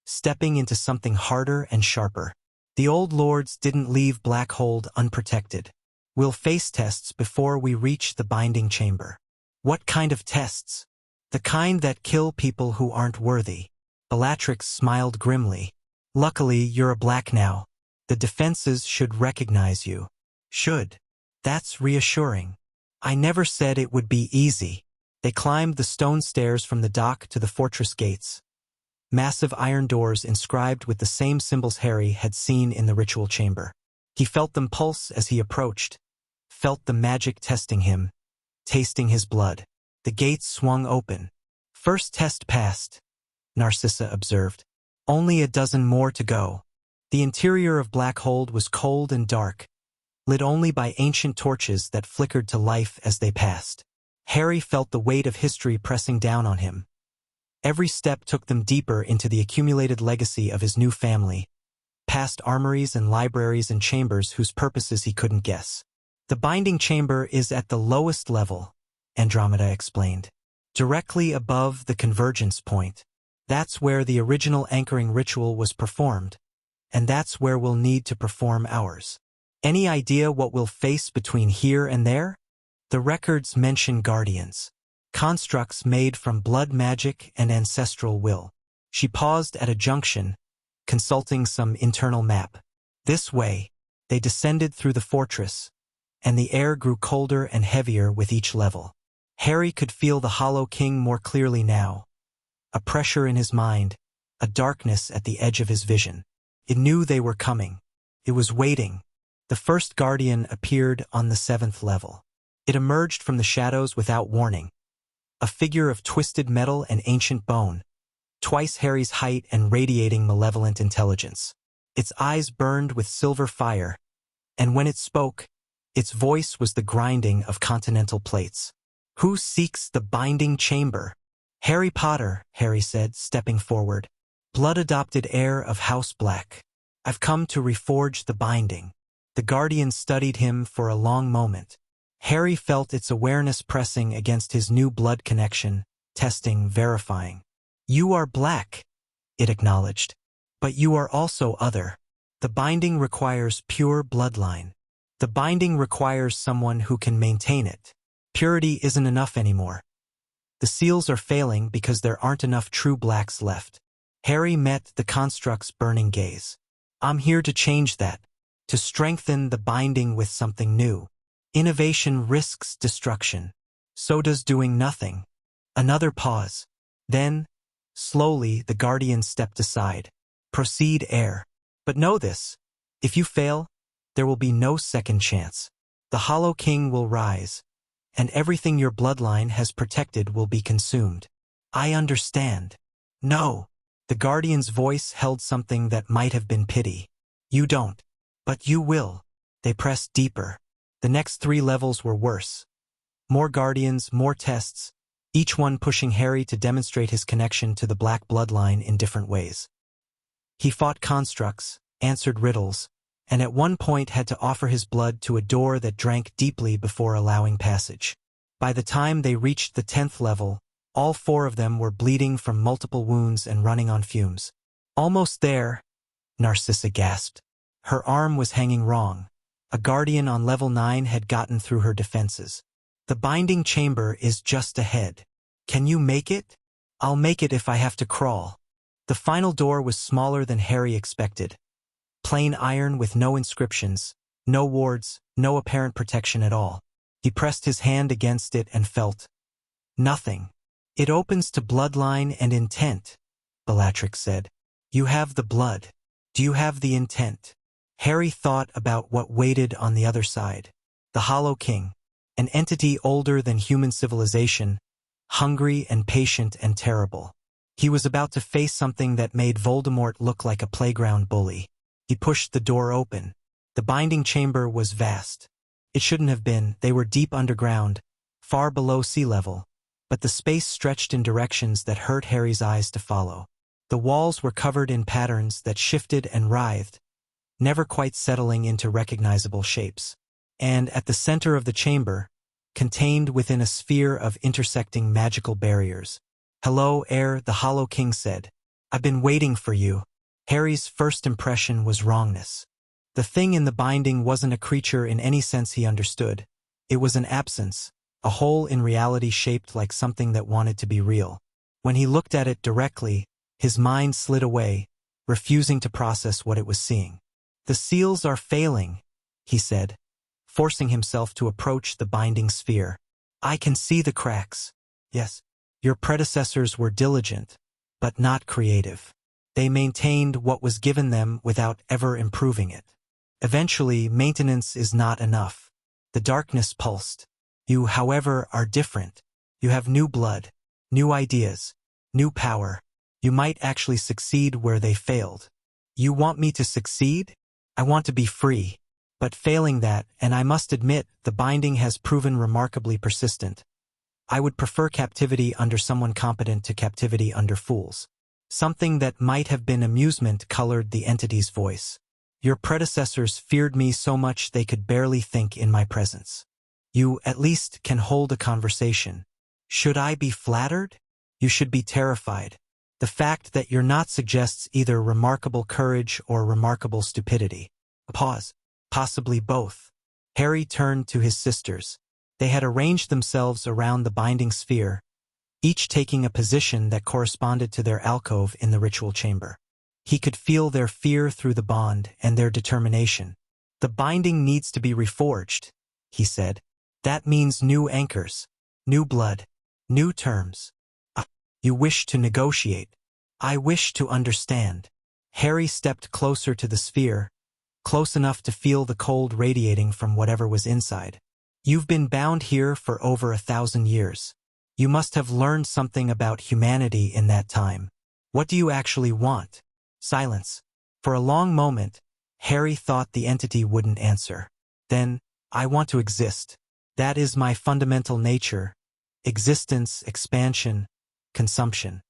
Speaker 1: stepping into something harder and sharper. The old lords didn't leave Blackhold unprotected. We'll face tests before we reach the binding chamber. What kind of tests? The kind that kill people who aren't worthy. Bellatrix smiled grimly. Luckily, you're a black now. The defenses should recognize you. Should. That's reassuring. I never said it would be easy. They climbed the stone stairs from the dock to the fortress gates. Massive iron doors inscribed with the same symbols Harry had seen in the ritual chamber. He felt them pulse as he approached, felt the magic testing him, tasting his blood. The gates swung open. First test passed, Narcissa observed. Only a dozen more to go. The interior of Black Hold was cold and dark, lit only by ancient torches that flickered to life as they passed. Harry felt the weight of history pressing down on him. Every step took them deeper into the accumulated legacy of his new family, past armories and libraries and chambers whose purposes he couldn't guess. The binding chamber is at the lowest level, Andromeda explained, directly above the convergence point. That's where the original anchoring ritual was performed, and that's where we'll need to perform ours. Any idea what we'll face between here and there? The records mention guardians, constructs made from blood magic and ancestral will. She paused at a junction, consulting some internal map. This way, they descended through the fortress, and the air grew colder and heavier with each level. Harry could feel the Hollow King more clearly now, a pressure in his mind, a darkness at the edge of his vision. It knew they were coming. It was waiting. The first guardian appeared on the 7th level. It emerged from the shadows without warning, a figure of twisted metal and ancient bone, twice Harry's height and radiating malevolent intelligence. Its eyes burned with silver fire, and when it spoke, its voice was the grinding of continental plates. "Who seeks the binding chamber?" "Harry Potter," Harry said, stepping forward. "Blood-adopted heir of House Black. I've come to reforge the binding." The guardian studied him for a long moment. Harry felt its awareness pressing against his new blood connection, testing, verifying. "You are black," it acknowledged. "But you are also other. The binding requires pure bloodline. The binding requires someone who can maintain it. Purity isn't enough anymore. The seals are failing because there aren't enough true blacks left." Harry met the construct's burning gaze. "I'm here to change that, to strengthen the binding with something new. Innovation risks destruction. So does doing nothing." Another pause. Then, slowly, the guardian stepped aside. "Proceed, heir. But know this, if you fail, there will be no second chance. The Hollow King will rise, and everything your bloodline has protected will be consumed." "I understand." "No." The guardian's voice held something that might have been pity. "You don't. But you will." They pressed deeper. The next 3 levels were worse. More guardians, more tests, each one pushing Harry to demonstrate his connection to the black bloodline in different ways. He fought constructs, answered riddles, and at one point had to offer his blood to a door that drank deeply before allowing passage. By the time they reached the 10th level, all 4 of them were bleeding from multiple wounds and running on fumes. "Almost there," Narcissa gasped. Her arm was hanging wrong. A guardian on level 9 had gotten through her defenses. "The binding chamber is just ahead. Can you make it?" "I'll make it if I have to crawl." The final door was smaller than Harry expected. Plain iron with no inscriptions, no wards, no apparent protection at all. He pressed his hand against it and felt nothing. "It opens to bloodline and intent," Bellatrix said. "You have the blood. Do you have the intent?" Harry thought about what waited on the other side. The Hollow King, an entity older than human civilization, hungry and patient and terrible. He was about to face something that made Voldemort look like a playground bully. He pushed the door open. The binding chamber was vast. It shouldn't have been. They were deep underground, far below sea level, but the space stretched in directions that hurt Harry's eyes to follow. The walls were covered in patterns that shifted and writhed, never quite settling into recognizable shapes. And at the center of the chamber, contained within a sphere of intersecting magical barriers. "Hello, heir," the Hollow King said. "I've been waiting for you." Harry's first impression was wrongness. The thing in the binding wasn't a creature in any sense he understood. It was an absence, a hole in reality shaped like something that wanted to be real. When he looked at it directly, his mind slid away, refusing to process what it was seeing. "The seals are failing," he said, forcing himself to approach the binding sphere. "I can see the cracks." "Yes, your predecessors were diligent, but not creative. They maintained what was given them without ever improving it. Eventually, maintenance is not enough." The darkness pulsed. "You, however, are different. You have new blood, new ideas, new power. You might actually succeed where they failed." You want me to succeed? I want to be free. But failing that, and I must admit, the binding has proven remarkably persistent. I would prefer captivity under someone competent to captivity under fools. Something that might have been amusement colored the entity's voice. Your predecessors feared me so much they could barely think in my presence. You, at least, can hold a conversation. Should I be flattered? You should be terrified. The fact that you're not suggests either remarkable courage or remarkable stupidity. A pause. Possibly both. Harry turned to his sisters. They had arranged themselves around the binding sphere, each taking a position that corresponded to their alcove in the ritual chamber. He could feel their fear through the bond and their determination. The binding needs to be reforged, he said. That means new anchors, new blood, new terms. You wish to negotiate. I wish to understand. Harry stepped closer to the sphere, close enough to feel the cold radiating from whatever was inside. You've been bound here for over 1,000 years. You must have learned something about humanity in that time. What do you actually want? Silence. For a long moment, Harry thought the entity wouldn't answer. Then, I want to exist. That is my fundamental nature. Existence, expansion, consumption.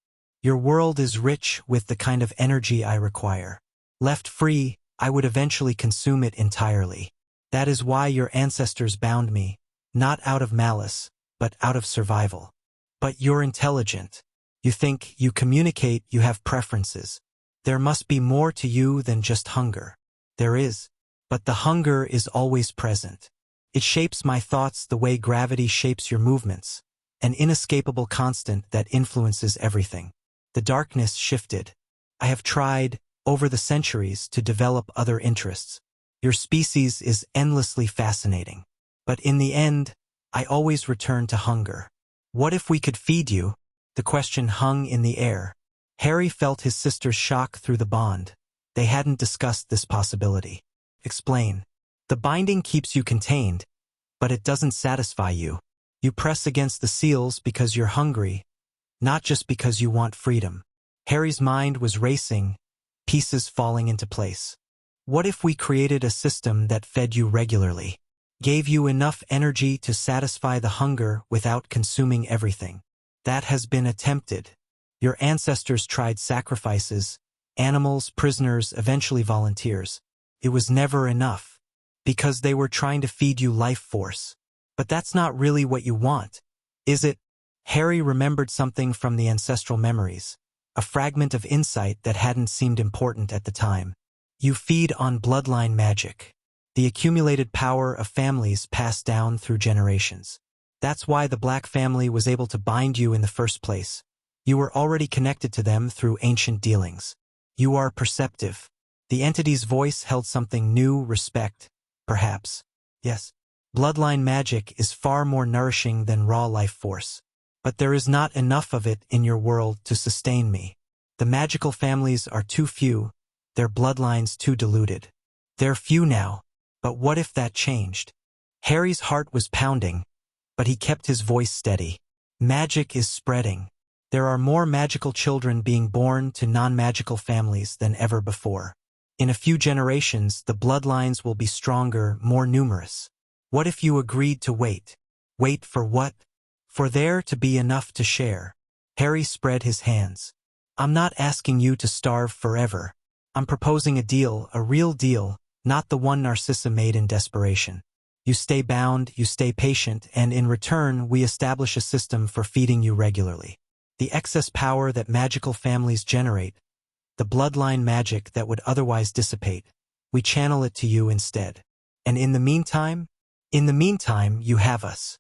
Speaker 1: Your world is rich with the kind of energy I require. Left free, I would eventually consume it entirely. That is why your ancestors bound me, not out of malice, but out of survival. But you're intelligent. You think, you communicate, you have preferences. There must be more to you than just hunger. There is. But the hunger is always present. It shapes my thoughts the way gravity shapes your movements, an inescapable constant that influences everything. The darkness shifted. I have tried, over the centuries, to develop other interests. Your species is endlessly fascinating. But in the end, I always return to hunger. What if we could feed you? The question hung in the air. Harry felt his sister's shock through the bond. They hadn't discussed this possibility. Explain. The binding keeps you contained, but it doesn't satisfy you. You press against the seals because you're hungry, not just because you want freedom. Harry's mind was racing, pieces falling into place. What if we created a system that fed you regularly, gave you enough energy to satisfy the hunger without consuming everything? That has been attempted. Your ancestors tried sacrifices, animals, prisoners, eventually volunteers. It was never enough, because they were trying to feed you life force. But that's not really what you want, is it? Harry remembered something from the ancestral memories, a fragment of insight that hadn't seemed important at the time. You feed on bloodline magic, the accumulated power of families passed down through generations. That's why the Black family was able to bind you in the first place. You were already connected to them through ancient dealings. You are perceptive. The entity's voice held something new, respect, perhaps. Yes. Bloodline magic is far more nourishing than raw life force. But there is not enough of it in your world to sustain me. The magical families are too few, their bloodlines too diluted. They're few now, but what if that changed? Harry's heart was pounding, but he kept his voice steady. Magic is spreading. There are more magical children being born to non-magical families than ever before. In a few generations, the bloodlines will be stronger, more numerous. What if you agreed to wait? Wait for what? For there to be enough to share. Harry spread his hands. I'm not asking you to starve forever. I'm proposing a deal, a real deal, not the one Narcissa made in desperation. You stay bound, you stay patient, and in return, we establish a system for feeding you regularly. The excess power that magical families generate, the bloodline magic that would otherwise dissipate, we channel it to you instead. And in the meantime, you have us.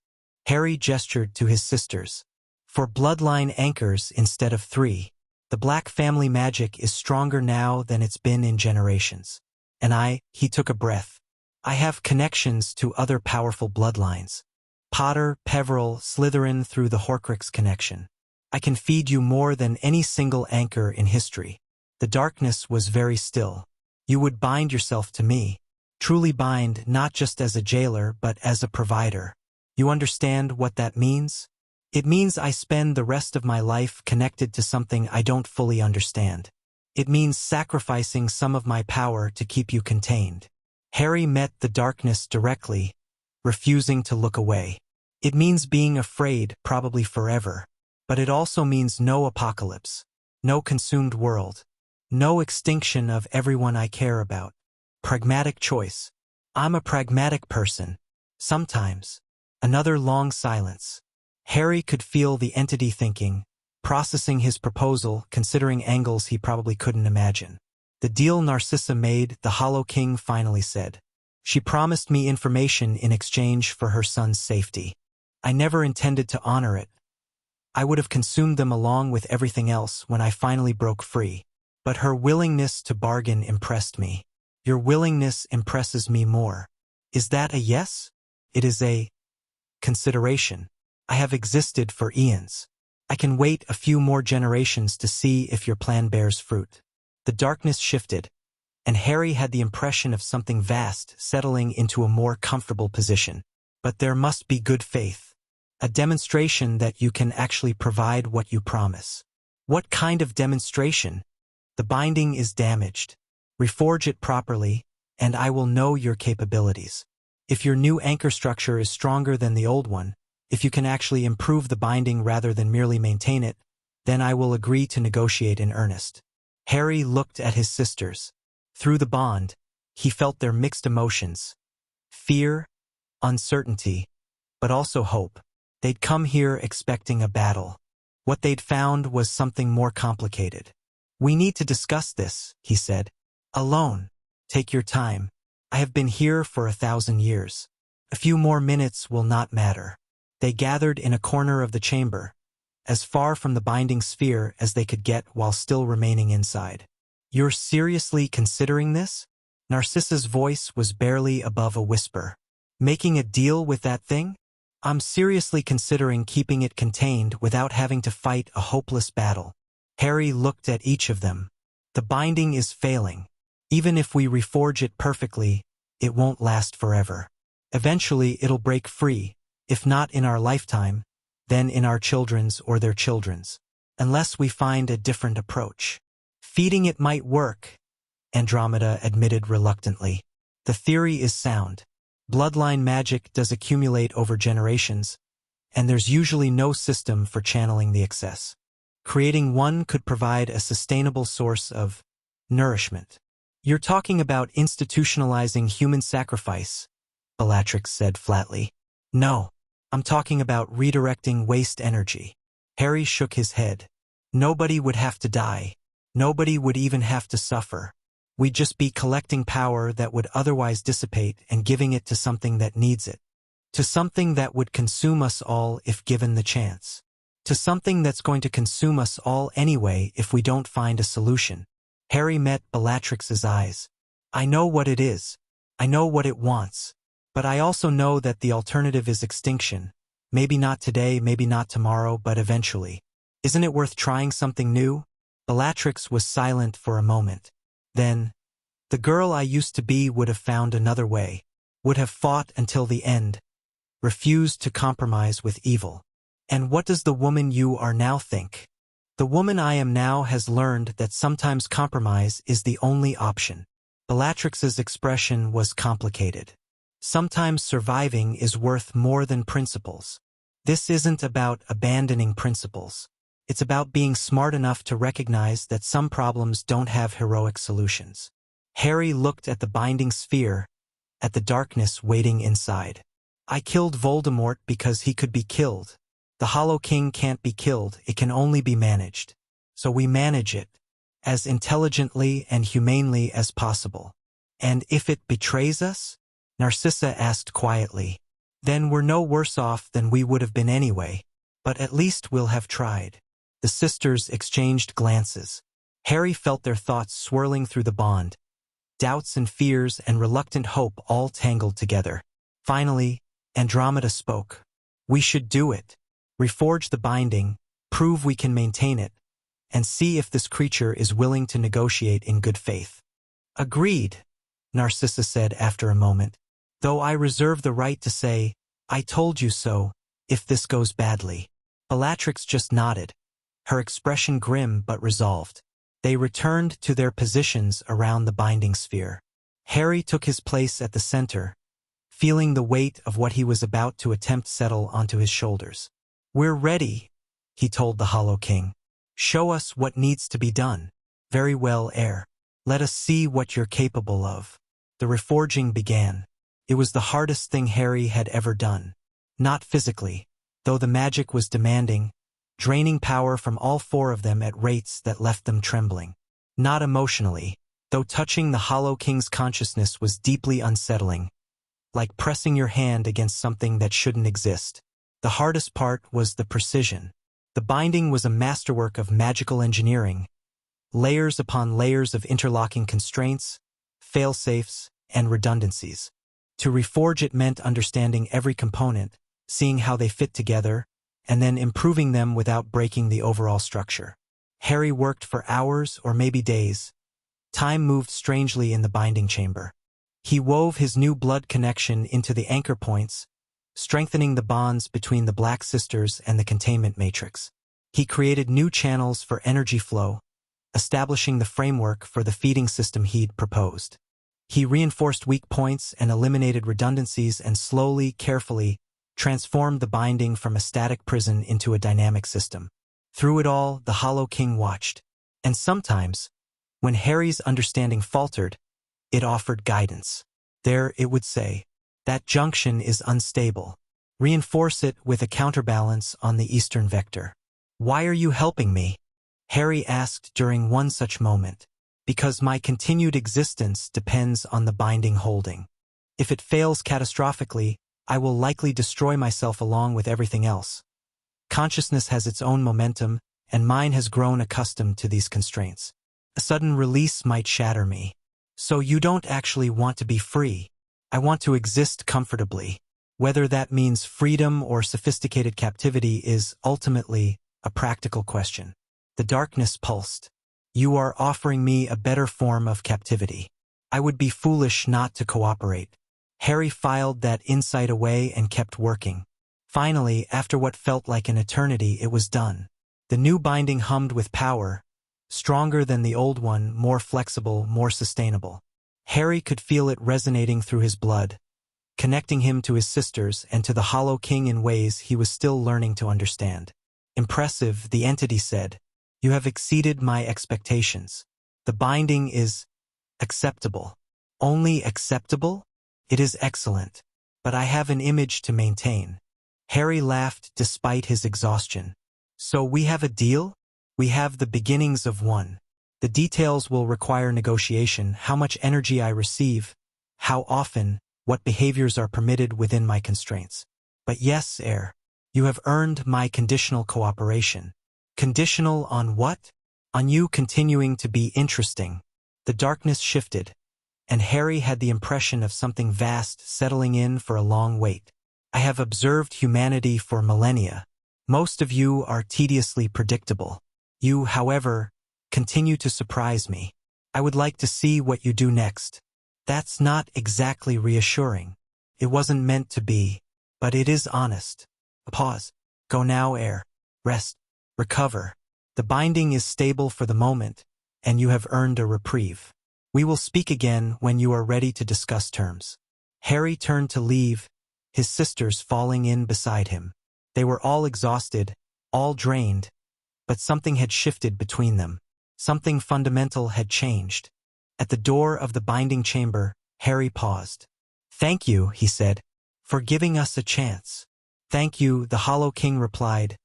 Speaker 1: Harry gestured to his sisters. For bloodline anchors instead of 3, the Black family magic is stronger now than it's been in generations. And he took a breath. I have connections to other powerful bloodlines. Potter, Peveril, Slytherin through the Horcrux connection. I can feed you more than any single anchor in history. The darkness was very still. You would bind yourself to me. Truly bind, not just as a jailer, but as a provider. You understand what that means? It means I spend the rest of my life connected to something I don't fully understand. It means sacrificing some of my power to keep you contained. Harry met the darkness directly, refusing to look away. It means being afraid, probably forever. But it also means no apocalypse, no consumed world, no extinction of everyone I care about. Pragmatic choice. I'm a pragmatic person. Sometimes. Another long silence. Harry could feel the entity thinking, processing his proposal, considering angles he probably couldn't imagine. The deal Narcissa made, the Hollow King finally said. She promised me information in exchange for her son's safety. I never intended to honor it. I would have consumed them along with everything else when I finally broke free. But her willingness to bargain impressed me. Your willingness impresses me more. Is that a yes? It is a consideration. I have existed for eons. I can wait a few more generations to see if your plan bears fruit. The darkness shifted, and Harry had the impression of something vast settling into a more comfortable position. But there must be good faith. A demonstration that you can actually provide what you promise. What kind of demonstration? The binding is damaged. Reforge it properly, and I will know your capabilities. If your new anchor structure is stronger than the old one, if you can actually improve the binding rather than merely maintain it, then I will agree to negotiate in earnest. Harry looked at his sisters. Through the bond, he felt their mixed emotions. Fear, uncertainty, but also hope. They'd come here expecting a battle. What they'd found was something more complicated. We need to discuss this, he said. Alone. Take your time. I have been here for 1,000 years. A few more minutes will not matter. They gathered in a corner of the chamber, as far from the binding sphere as they could get while still remaining inside. You're seriously considering this? Narcissa's voice was barely above a whisper. Making a deal with that thing? I'm seriously considering keeping it contained without having to fight a hopeless battle. Harry looked at each of them. The binding is failing. Even if we reforge it perfectly, it won't last forever. Eventually it'll break free, if not in our lifetime, then in our children's or their children's. Unless we find a different approach. Feeding it might work, Andromeda admitted reluctantly. The theory is sound. Bloodline magic does accumulate over generations, and there's usually no system for channeling the excess. Creating one could provide a sustainable source of nourishment. You're talking about institutionalizing human sacrifice, Bellatrix said flatly. No, I'm talking about redirecting waste energy. Harry shook his head. Nobody would have to die. Nobody would even have to suffer. We'd just be collecting power that would otherwise dissipate and giving it to something that needs it. To something that would consume us all if given the chance. To something that's going to consume us all anyway if we don't find a solution. Harry met Bellatrix's eyes. I know what it is. I know what it wants. But I also know that the alternative is extinction. Maybe not today, maybe not tomorrow, but eventually. Isn't it worth trying something new? Bellatrix was silent for a moment. Then, the girl I used to be would have found another way, would have fought until the end, refused to compromise with evil. And what does the woman you are now think? The woman I am now has learned that sometimes compromise is the only option. Bellatrix's expression was complicated. Sometimes surviving is worth more than principles. This isn't about abandoning principles. It's about being smart enough to recognize that some problems don't have heroic solutions. Harry looked at the binding sphere, at the darkness waiting inside. I killed Voldemort because he could be killed. The Hollow King can't be killed, it can only be managed. So we manage it, as intelligently and humanely as possible. And if it betrays us? Narcissa asked quietly. Then we're no worse off than we would have been anyway, but at least we'll have tried. The sisters exchanged glances. Harry felt their thoughts swirling through the bond. Doubts and fears and reluctant hope all tangled together. Finally, Andromeda spoke. We should do it. Reforge the binding, prove we can maintain it, and see if this creature is willing to negotiate in good faith. Agreed, Narcissa said after a moment. Though I reserve the right to say, I told you so, if this goes badly. Bellatrix just nodded. Her expression grim but resolved. They returned to their positions around the binding sphere. Harry took his place at the center, feeling the weight of what he was about to attempt settle onto his shoulders. "We're ready," he told the Hollow King. "Show us what needs to be done." "Very well, heir. Let us see what you're capable of." The reforging began. It was the hardest thing Harry had ever done. Not physically, though the magic was demanding, draining power from all four of them at rates that left them trembling. Not emotionally, though touching the Hollow King's consciousness was deeply unsettling, like pressing your hand against something that shouldn't exist. The hardest part was the precision. The binding was a masterwork of magical engineering, layers upon layers of interlocking constraints, fail-safes, and redundancies. To reforge it meant understanding every component, seeing how they fit together, and then improving them without breaking the overall structure. Harry worked for hours or maybe days. Time moved strangely in the binding chamber. He wove his new blood connection into the anchor points, strengthening the bonds between the Black Sisters and the containment matrix. He created new channels for energy flow, establishing the framework for the feeding system he'd proposed. He reinforced weak points and eliminated redundancies and slowly, carefully, transformed the binding from a static prison into a dynamic system. Through it all, the Hollow King watched. And sometimes, when Harry's understanding faltered, it offered guidance. There, it would say, "That junction is unstable. Reinforce it with a counterbalance on the eastern vector." "Why are you helping me?" Harry asked during one such moment. "Because my continued existence depends on the binding holding. If it fails catastrophically, I will likely destroy myself along with everything else. Consciousness has its own momentum, and mine has grown accustomed to these constraints. A sudden release might shatter me. So you don't actually want to be free. I want to exist comfortably. Whether that means freedom or sophisticated captivity is ultimately a practical question." The darkness pulsed. "You are offering me a better form of captivity. I would be foolish not to cooperate." Harry filed that insight away and kept working. Finally, after what felt like an eternity, it was done. The new binding hummed with power, stronger than the old one, more flexible, more sustainable. Harry could feel it resonating through his blood, connecting him to his sisters and to the Hollow King in ways he was still learning to understand. "Impressive," the entity said. "You have exceeded my expectations. The binding is acceptable." "Only acceptable?" "It is excellent, but I have an image to maintain." Harry laughed despite his exhaustion. "So we have a deal?" "We have the beginnings of one. The details will require negotiation: how much energy I receive, how often, what behaviors are permitted within my constraints. But yes, heir, you have earned my conditional cooperation." "Conditional on what?" "On you continuing to be interesting." The darkness shifted, and Harry had the impression of something vast settling in for a long wait. "I have observed humanity for millennia. Most of you are tediously predictable. You, however, continue to surprise me. I would like to see what you do next." "That's not exactly reassuring. It wasn't meant to be, but it is honest." A pause. "Go now, heir. Rest. Recover. The binding is stable for the moment, and you have earned a reprieve. We will speak again when you are ready to discuss terms." Harry turned to leave, his sisters falling in beside him. They were all exhausted, all drained, but something had shifted between them. Something fundamental had changed. At the door of the binding chamber, Harry paused. "Thank you," he said, "for giving us a chance." "Thank you," the Hollow King replied,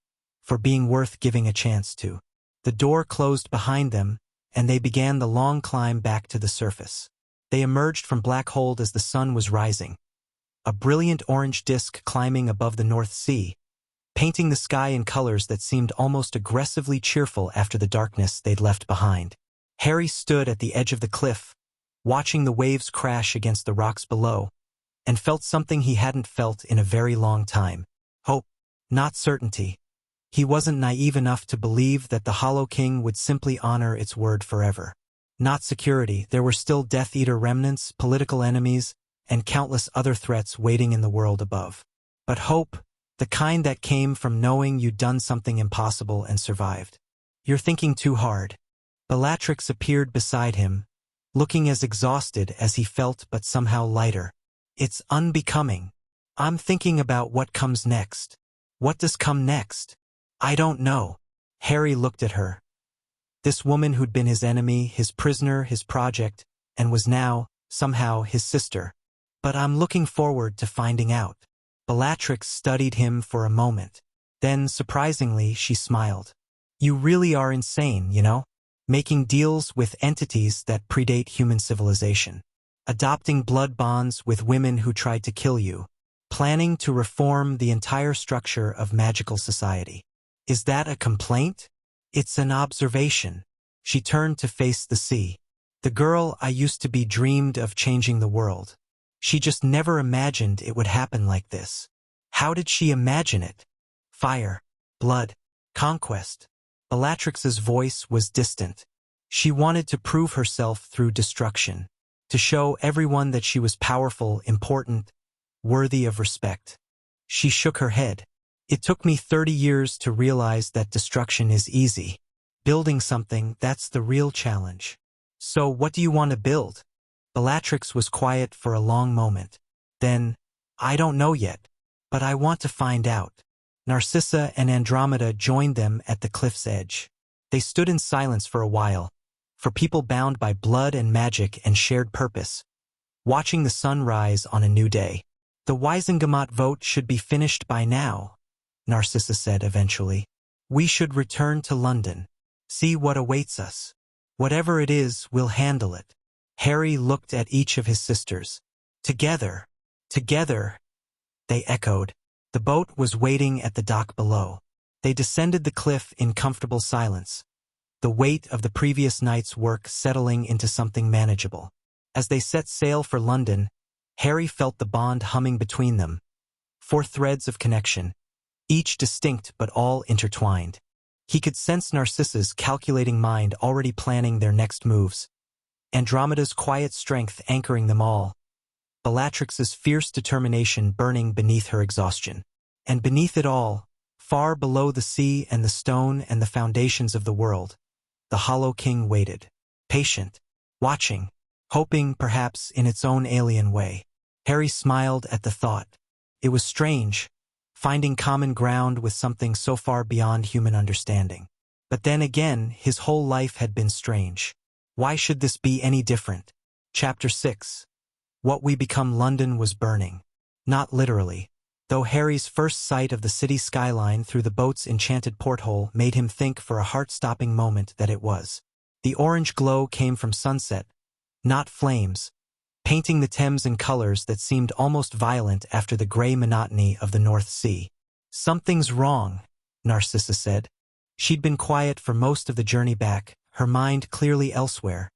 Speaker 1: "for being worth giving a chance to." The door closed behind them, and they began the long climb back to the surface. They emerged from Black Hole as the sun was rising, a brilliant orange disk climbing above the North Sea, painting the sky in colors that seemed almost aggressively cheerful after the darkness they'd left behind. Harry stood at the edge of the cliff, watching the waves crash against the rocks below, and felt something he hadn't felt in a very long time. Hope, not certainty. He wasn't naive enough to believe that the Hollow King would simply honor its word forever. Not security. There were still Death Eater remnants, political enemies, and countless other threats waiting in the world above. But hope, the kind that came from knowing you'd done something impossible and survived. "You're thinking too hard." Bellatrix appeared beside him, looking as exhausted as he felt but somehow lighter. It's unbecoming. I'm thinking about what comes next. What does come next? I don't know. Harry looked at her. This woman who'd been his enemy, his prisoner, his project, and was now, somehow, his sister. But I'm looking forward to finding out. Bellatrix studied him for a moment. Then, surprisingly, she smiled. You really are insane, you know? Making deals with entities that predate human civilization. Adopting blood bonds with women who tried to kill you. Planning to reform the entire structure of magical society. Is that a complaint? It's an observation. She turned to face the sea. The girl I used to be dreamed of changing the world. She just never imagined it would happen like this. How did she imagine it? Fire, blood, conquest. Bellatrix's voice was distant. She wanted to prove herself through destruction. To show everyone that she was powerful, important, worthy of respect. She shook her head. It took me 30 years to realize that destruction is easy. Building something, that's the real challenge. So what do you want to build? Bellatrix was quiet for a long moment. Then, I don't know yet, but I want to find out. Narcissa and Andromeda joined them at the cliff's edge. They stood in silence for a while, for people bound by blood and magic and shared purpose, watching the sun rise on a new day. The Wisengamot vote should be finished by now, Narcissa said eventually. We should return to London. See what awaits us. Whatever it is, we'll handle it. Harry looked at each of his sisters. Together, they echoed. The boat was waiting at the dock below. They descended the cliff in comfortable silence, the weight of the previous night's work settling into something manageable. As they set sail for London, Harry felt the bond humming between them. 4 threads of connection, each distinct but all intertwined. He could sense Narcissa's calculating mind already planning their next moves, Andromeda's quiet strength anchoring them all, Bellatrix's fierce determination burning beneath her exhaustion. And beneath it all, far below the sea and the stone and the foundations of the world, the Hollow King waited, patient, watching, hoping perhaps in its own alien way. Harry smiled at the thought. It was strange, finding common ground with something so far beyond human understanding. But then again, his whole life had been strange. Why should this be any different? Chapter 6. What We Become. London was burning. Not literally, though Harry's first sight of the city skyline through the boat's enchanted porthole made him think for a heart-stopping moment that it was. The orange glow came from sunset, not flames, painting the Thames in colors that seemed almost violent after the gray monotony of the North Sea. Something's wrong, Narcissa said. She'd been quiet for most of the journey back, her mind clearly elsewhere,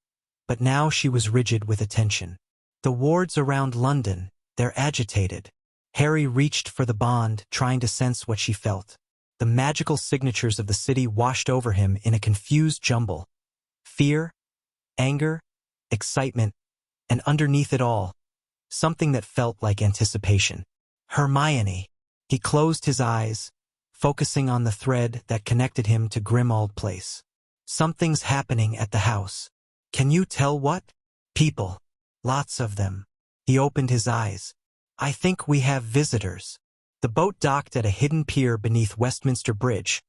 Speaker 1: but now she was rigid with attention. The wards around London, they're agitated. Harry reached for the bond, trying to sense what she felt. The magical signatures of the city washed over him in a confused jumble. Fear, anger, excitement, and underneath it all, something that felt like anticipation. Hermione. He closed his eyes, focusing on the thread that connected him to Grimmauld Place. Something's happening at the house. Can you tell what? People. Lots of them. He opened his eyes. I think we have visitors. The boat docked at a hidden pier beneath Westminster Bridge,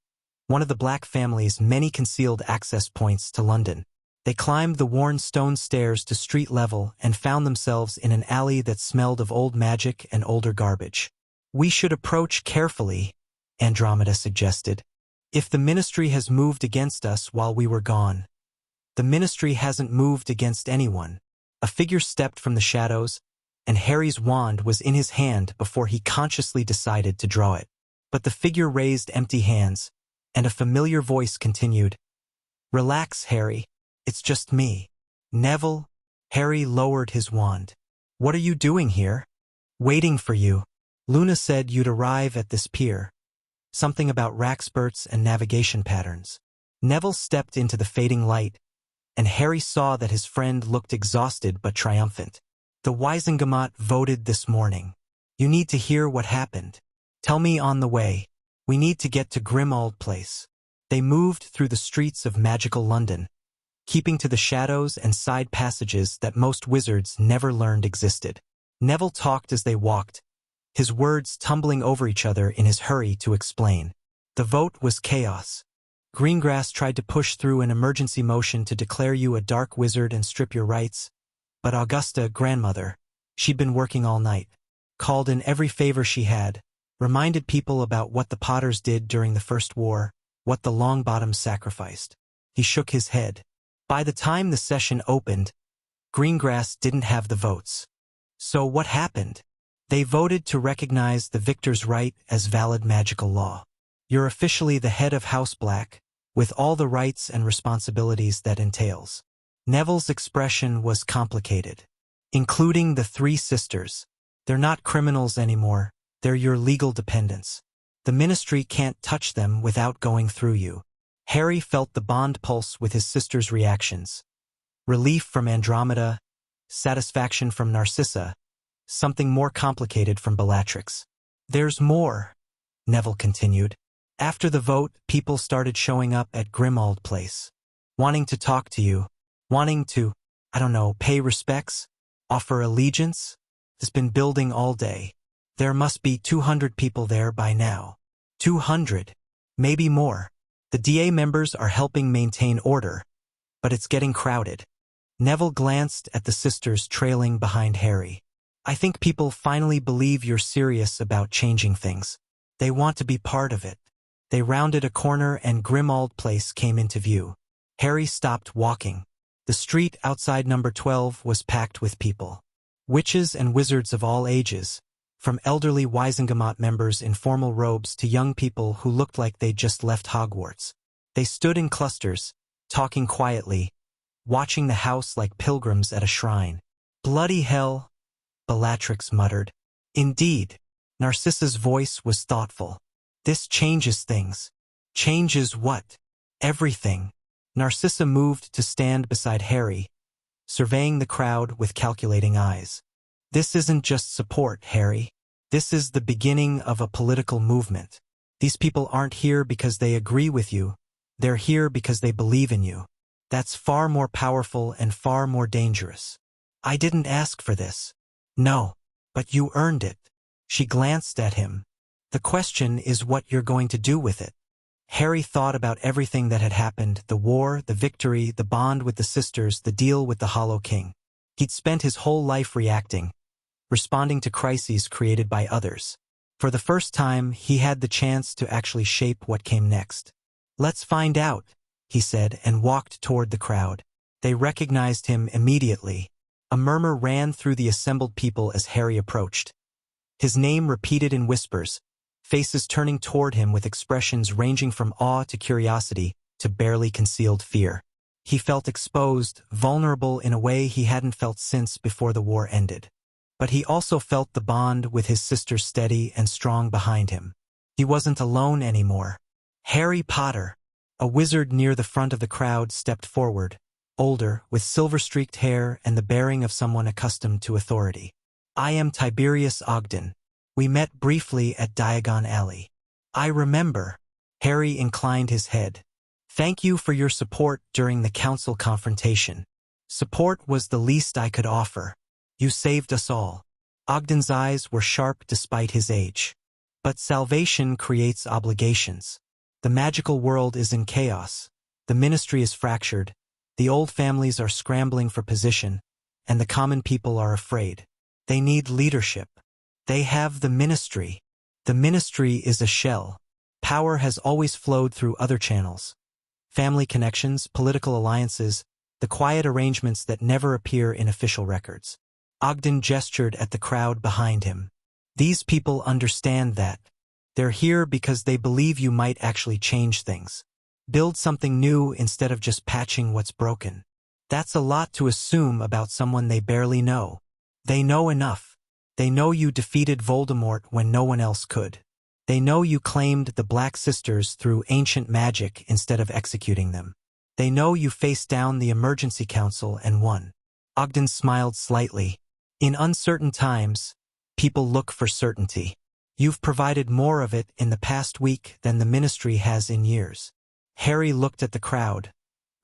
Speaker 1: one of the Black family's many concealed access points to London. They climbed the worn stone stairs to street level and found themselves in an alley that smelled of old magic and older garbage. We should approach carefully, Andromeda suggested. If the Ministry has moved against us while we were gone. The Ministry hasn't moved against anyone. A figure stepped from the shadows, and Harry's wand was in his hand before he consciously decided to draw it. But the figure raised empty hands, and a familiar voice continued, Relax, Harry. It's just me. Neville. Harry lowered his wand. What are you doing here? Waiting for you. Luna said you'd arrive at this pier. Something about rackspurts and navigation patterns. Neville stepped into the fading light, and Harry saw that his friend looked exhausted but triumphant. The Wisengamot voted this morning. You need to hear what happened. Tell me on the way. We need to get to Grimmauld Place. They moved through the streets of magical London, keeping to the shadows and side passages that most wizards never learned existed. Neville talked as they walked, his words tumbling over each other in his hurry to explain. The vote was chaos. Greengrass tried to push through an emergency motion to declare you a dark wizard and strip your rights, but Augusta, grandmother, she'd been working all night, called in every favor she had, reminded people about what the Potters did during the First War, what the Longbottoms sacrificed. He shook his head. By the time the session opened, Greengrass didn't have the votes. So what happened? They voted to recognize the victor's right as valid magical law. You're officially the head of House Black, with all the rights and responsibilities that entails. Neville's expression was complicated, including the three sisters. They're not criminals anymore, they're your legal dependents. The Ministry can't touch them without going through you. Harry felt the bond pulse with his sister's reactions. Relief from Andromeda, satisfaction from Narcissa, something more complicated from Bellatrix. There's more, Neville continued. After the vote, people started showing up at Grimmauld Place. Wanting to talk to you. Wanting to, pay respects? Offer allegiance? It's been building all day. There must be 200 people there by now. 200. Maybe more. The DA members are helping maintain order, but it's getting crowded. Neville glanced at the sisters trailing behind Harry. I think people finally believe you're serious about changing things. They want to be part of it. They rounded a corner and Grimmauld Place came into view. Harry stopped walking. The street outside number 12 was packed with people. Witches and wizards of all ages, from elderly Wisengamot members in formal robes to young people who looked like they'd just left Hogwarts. They stood in clusters, talking quietly, watching the house like pilgrims at a shrine. Bloody hell, Bellatrix muttered. Indeed, Narcissa's voice was thoughtful. This changes things. Changes what? Everything. Narcissa moved to stand beside Harry, surveying the crowd with calculating eyes. This isn't just support, Harry. This is the beginning of a political movement. These people aren't here because they agree with you. They're here because they believe in you. That's far more powerful and far more dangerous. I didn't ask for this. No, but you earned it. She glanced at him. The question is what you're going to do with it. Harry thought about everything that had happened, the war, the victory, the bond with the sisters, the deal with the Hollow King. He'd spent his whole life reacting, responding to crises created by others. For the first time, he had the chance to actually shape what came next. Let's find out, he said and walked toward the crowd. They recognized him immediately. A murmur ran through the assembled people as Harry approached. His name repeated in whispers, faces turning toward him with expressions ranging from awe to curiosity to barely concealed fear. He felt exposed, vulnerable in a way he hadn't felt since before the war ended. But he also felt the bond with his sister steady and strong behind him. He wasn't alone anymore. Harry Potter, a wizard near the front of the crowd, stepped forward, older, with silver-streaked hair and the bearing of someone accustomed to authority. I am Tiberius Ogden. We met briefly at Diagon Alley. I remember. Harry inclined his head. Thank you for your support during the council confrontation. Support was the least I could offer. You saved us all. Ogden's eyes were sharp despite his age. But salvation creates obligations. The magical world is in chaos. The ministry is fractured. The old families are scrambling for position, and the common people are afraid. They need leadership. They have the ministry. The ministry is a shell. Power has always flowed through other channels. Family connections, political alliances, the quiet arrangements that never appear in official records. Ogden gestured at the crowd behind him. These people understand that. They're here because they believe you might actually change things. Build something new instead of just patching what's broken. That's a lot to assume about someone they barely know. They know enough. They know you defeated Voldemort when no one else could. They know you claimed the Black Sisters through ancient magic instead of executing them. They know you faced down the Emergency Council and won. Ogden smiled slightly. In uncertain times, people look for certainty. You've provided more of it in the past week than the ministry has in years. Harry looked at the crowd,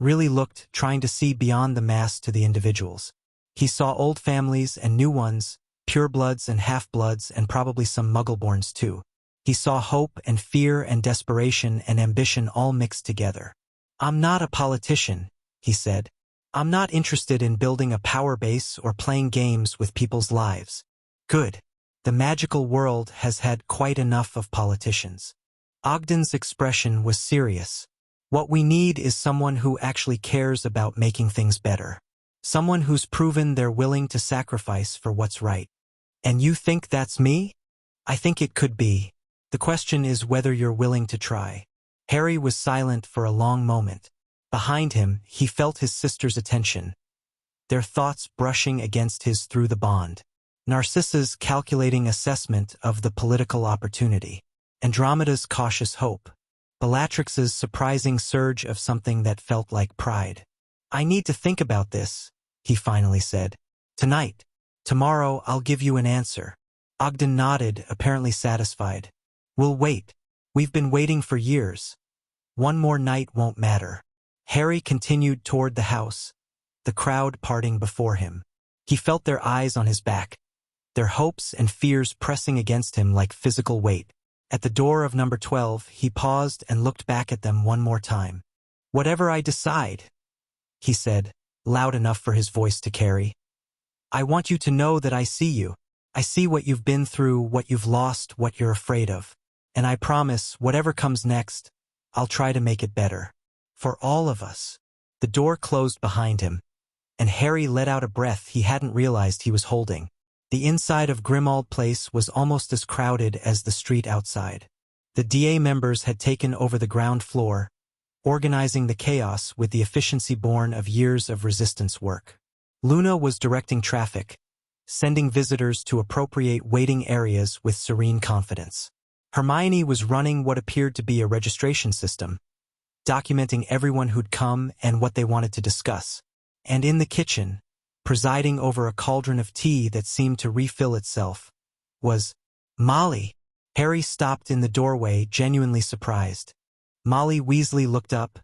Speaker 1: really looked, trying to see beyond the mass to the individuals. He saw old families and new ones, purebloods and half-bloods and probably some muggleborns too. He saw hope and fear and desperation and ambition all mixed together. "I'm not a politician," he said. "I'm not interested in building a power base or playing games with people's lives." "Good. The magical world has had quite enough of politicians." Ogden's expression was serious. "What we need is someone who actually cares about making things better. Someone who's proven they're willing to sacrifice for what's right." "And you think that's me?" "I think it could be. The question is whether you're willing to try." Harry was silent for a long moment. Behind him, he felt his sister's attention, their thoughts brushing against his through the bond. Narcissa's calculating assessment of the political opportunity. Andromeda's cautious hope. Bellatrix's surprising surge of something that felt like pride. "I need to think about this," he finally said. "Tonight. Tomorrow I'll give you an answer." Ogden nodded, apparently satisfied. "We'll wait. We've been waiting for years. One more night won't matter." Harry continued toward the house, the crowd parting before him. He felt their eyes on his back, their hopes and fears pressing against him like physical weight. At the door of number 12, he paused and looked back at them one more time. "Whatever I decide," he said, loud enough for his voice to carry, "I want you to know that I see you. I see what you've been through, what you've lost, what you're afraid of. And I promise, whatever comes next, I'll try to make it better. For all of us." The door closed behind him, and Harry let out a breath he hadn't realized he was holding. The inside of Grimmauld Place was almost as crowded as the street outside. The DA members had taken over the ground floor, organizing the chaos with the efficiency born of years of resistance work. Luna was directing traffic, sending visitors to appropriate waiting areas with serene confidence. Hermione was running what appeared to be a registration system, documenting everyone who'd come and what they wanted to discuss. And in the kitchen, presiding over a cauldron of tea that seemed to refill itself, was Molly. Harry stopped in the doorway, genuinely surprised. Molly Weasley looked up,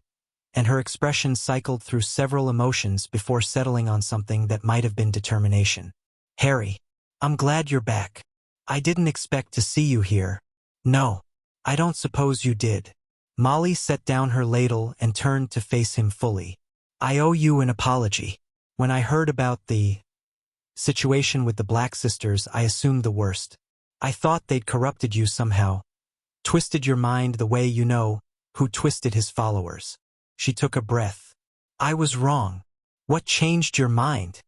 Speaker 1: and her expression cycled through several emotions before settling on something that might have been determination. "Harry, I'm glad you're back. I didn't expect to see you here." "No, I don't suppose you did." Molly set down her ladle and turned to face him fully. "I owe you an apology. When I heard about the situation with the Black Sisters, I assumed the worst. I thought they'd corrupted you somehow, twisted your mind the way you know who twisted his followers." She took a breath. "I was wrong." "What changed your mind?"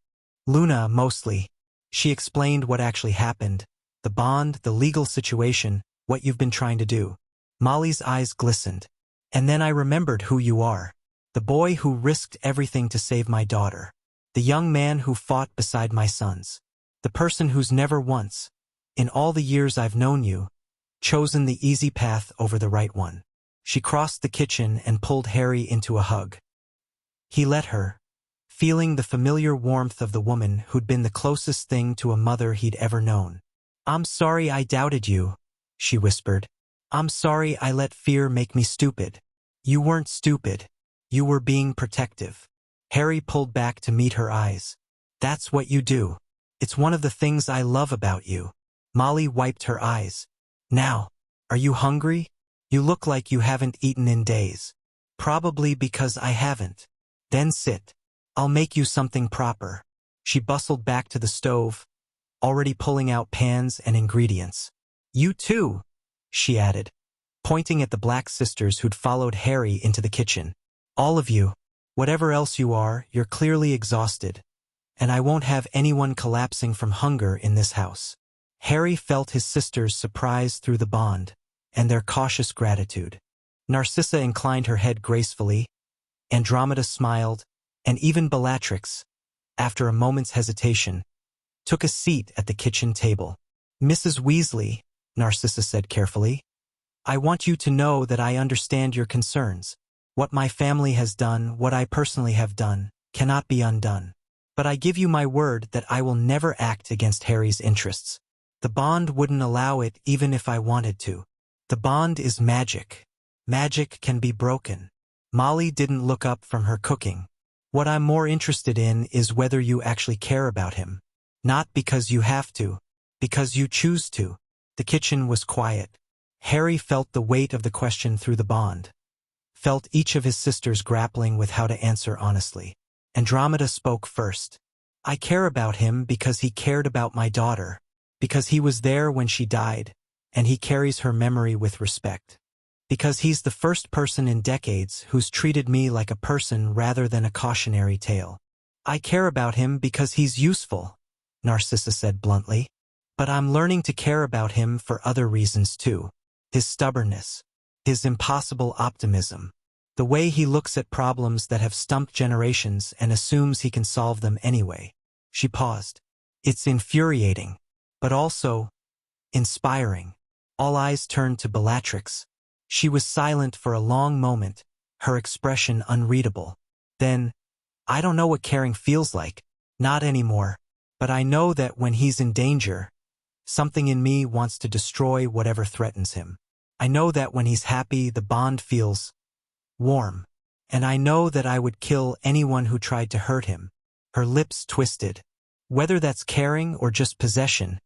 Speaker 1: "Luna, mostly." She explained what actually happened, the bond, the legal situation, what you've been trying to do. Molly's eyes glistened. "And then I remembered who you are. The boy who risked everything to save my daughter. The young man who fought beside my sons. The person who's never once, in all the years I've known you, chosen the easy path over the right one." She crossed the kitchen and pulled Harry into a hug. He let her, feeling the familiar warmth of the woman who'd been the closest thing to a mother he'd ever known. "I'm sorry I doubted you," she whispered. "I'm sorry I let fear make me stupid." "You weren't stupid. You were being protective." Harry pulled back to meet her eyes. "That's what you do. It's one of the things I love about you." Molly wiped her eyes. "Now, are you hungry? You look like you haven't eaten in days." "Probably because I haven't." "Then sit. I'll make you something proper." She bustled back to the stove, already pulling out pans and ingredients. "You too," she added, pointing at the Black Sisters who'd followed Harry into the kitchen. "All of you. Whatever else you are, you're clearly exhausted, and I won't have anyone collapsing from hunger in this house." Harry felt his sisters' surprise through the bond, and their cautious gratitude. Narcissa inclined her head gracefully, Andromeda smiled, and even Bellatrix, after a moment's hesitation, took a seat at the kitchen table. "Mrs. Weasley," Narcissa said carefully, "I want you to know that I understand your concerns. What my family has done, what I personally have done, cannot be undone. But I give you my word that I will never act against Harry's interests. The bond wouldn't allow it even if I wanted to. The bond is magic. Magic can be broken. Molly didn't look up from her cooking. What I'm more interested in is whether you actually care about him. Not because you have to, because you choose to. The kitchen was quiet. Harry felt the weight of the question through the bond. Felt each of his sisters grappling with how to answer honestly. Andromeda spoke first. I care about him because he cared about my daughter. Because he was there when she died, and he carries her memory with respect. Because he's the first person in decades who's treated me like a person rather than a cautionary tale. I care about him because he's useful, Narcissa said bluntly. But I'm learning to care about him for other reasons too. His stubbornness. His impossible optimism. The way he looks at problems that have stumped generations and assumes he can solve them anyway. She paused. It's infuriating, but also inspiring. All eyes turned to Bellatrix. She was silent for a long moment, her expression unreadable. Then, I don't know what caring feels like. Not anymore. But I know that when he's in danger, something in me wants to destroy whatever threatens him. I know that when he's happy, the bond feels warm. And I know that I would kill anyone who tried to hurt him. Her lips twisted. Whether that's caring or just possession,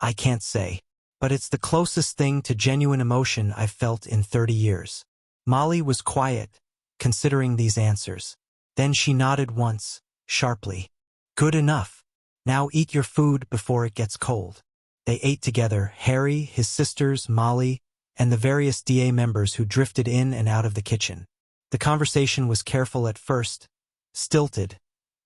Speaker 1: I can't say. But it's the closest thing to genuine emotion I've felt in 30 years. Molly was quiet, considering these answers. Then she nodded once, sharply. Good enough. Now eat your food before it gets cold. They ate together, Harry, his sisters, Molly, and the various DA members who drifted in and out of the kitchen. The conversation was careful at first, stilted,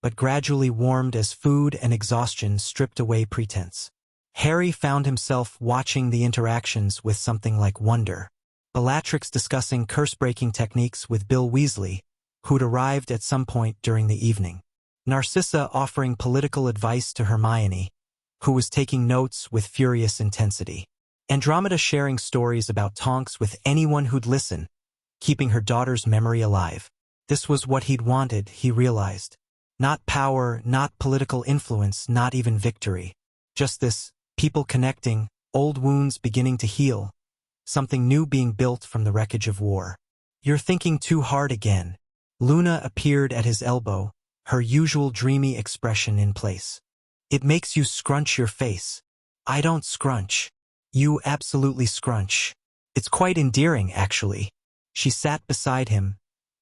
Speaker 1: but gradually warmed as food and exhaustion stripped away pretense. Harry found himself watching the interactions with something like wonder. Bellatrix discussing curse-breaking techniques with Bill Weasley, who'd arrived at some point during the evening. Narcissa offering political advice to Hermione, who was taking notes with furious intensity. Andromeda sharing stories about Tonks with anyone who'd listen, keeping her daughter's memory alive. This was what he'd wanted, he realized. Not power, not political influence, not even victory. Just this, people connecting, old wounds beginning to heal, something new being built from the wreckage of war. You're thinking too hard again. Luna appeared at his elbow, her usual dreamy expression in place. It makes you scrunch your face. I don't scrunch. You absolutely scrunch. It's quite endearing, actually. She sat beside him,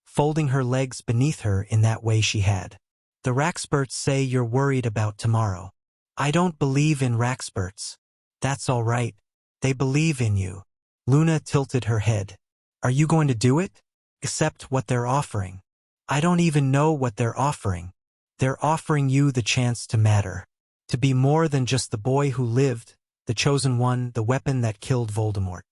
Speaker 1: folding her legs beneath her in that way she had. The Raxperts say you're worried about tomorrow. I don't believe in Raxperts. That's all right. They believe in you. Luna tilted her head. Are you going to do it? Accept what they're offering. I don't even know what they're offering. They're offering you the chance to matter. To be more than just the boy who lived, the chosen one, the weapon that killed Voldemort.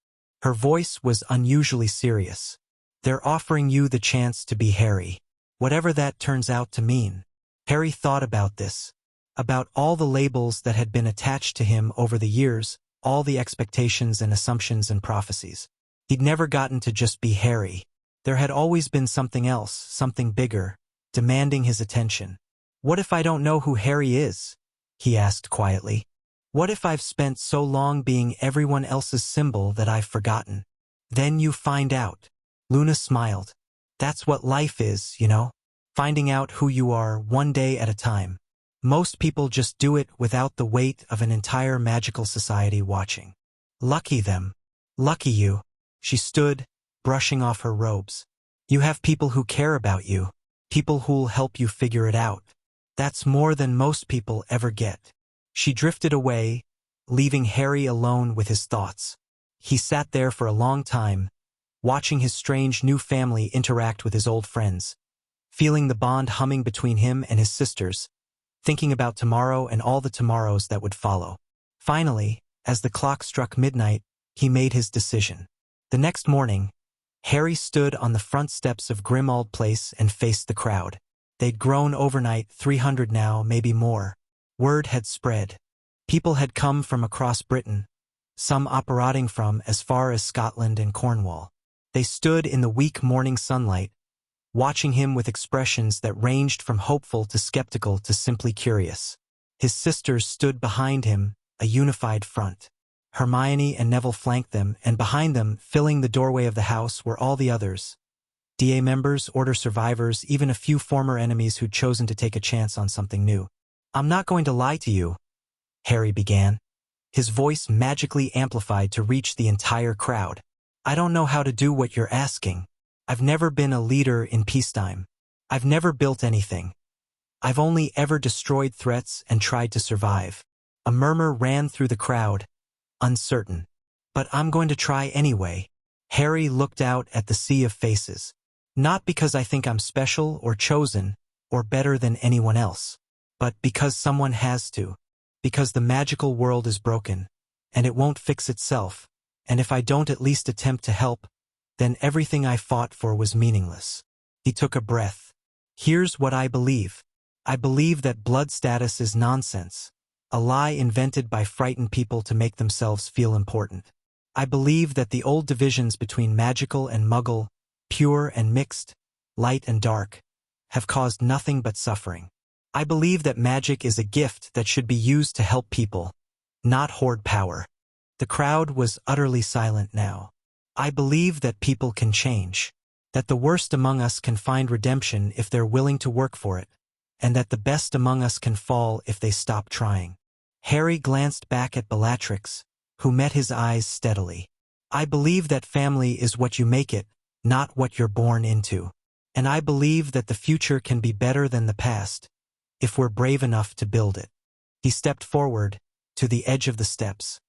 Speaker 1: Her voice was unusually serious. They're offering you the chance to be Harry. Whatever that turns out to mean. Harry thought about this. About all the labels that had been attached to him over the years, all the expectations and assumptions and prophecies. He'd never gotten to just be Harry. There had always been something else, something bigger, demanding his attention. What if I don't know who Harry is? He asked quietly. What if I've spent so long being everyone else's symbol that I've forgotten? Then you find out. Luna smiled. That's what life is, you know? Finding out who you are one day at a time. Most people just do it without the weight of an entire magical society watching. Lucky them. Lucky you. She stood, brushing off her robes. You have people who care about you. People who'll help you figure it out. That's more than most people ever get. She drifted away, leaving Harry alone with his thoughts. He sat there for a long time, watching his strange new family interact with his old friends, feeling the bond humming between him and his sisters, thinking about tomorrow and all the tomorrows that would follow. Finally, as the clock struck midnight, he made his decision. The next morning, Harry stood on the front steps of Grimmauld Place and faced the crowd. They'd grown overnight, 300 now, maybe more. Word had spread. People had come from across Britain, some operating from as far as Scotland and Cornwall. They stood in the weak morning sunlight, watching him with expressions that ranged from hopeful to skeptical to simply curious. His sisters stood behind him, a unified front. Hermione and Neville flanked them, and behind them, filling the doorway of the house, were all the others. DA members, Order survivors, even a few former enemies who'd chosen to take a chance on something new. "I'm not going to lie to you," Harry began, his voice magically amplified to reach the entire crowd. "I don't know how to do what you're asking. I've never been a leader in peacetime. I've never built anything. I've only ever destroyed threats and tried to survive." A murmur ran through the crowd, uncertain. "But I'm going to try anyway." Harry looked out at the sea of faces. "Not because I think I'm special or chosen or better than anyone else, but because someone has to. Because the magical world is broken, and it won't fix itself, and if I don't at least attempt to help, then everything I fought for was meaningless." He took a breath. "Here's what I believe. I believe that blood status is nonsense, a lie invented by frightened people to make themselves feel important. I believe that the old divisions between magical and muggle, pure and mixed, light and dark, have caused nothing but suffering. I believe that magic is a gift that should be used to help people, not hoard power." The crowd was utterly silent now. "I believe that people can change, that the worst among us can find redemption if they're willing to work for it, and that the best among us can fall if they stop trying." Harry glanced back at Bellatrix, who met his eyes steadily. "I believe that family is what you make it, not what you're born into. And I believe that the future can be better than the past, if we're brave enough to build it." He stepped forward, to the edge of the steps.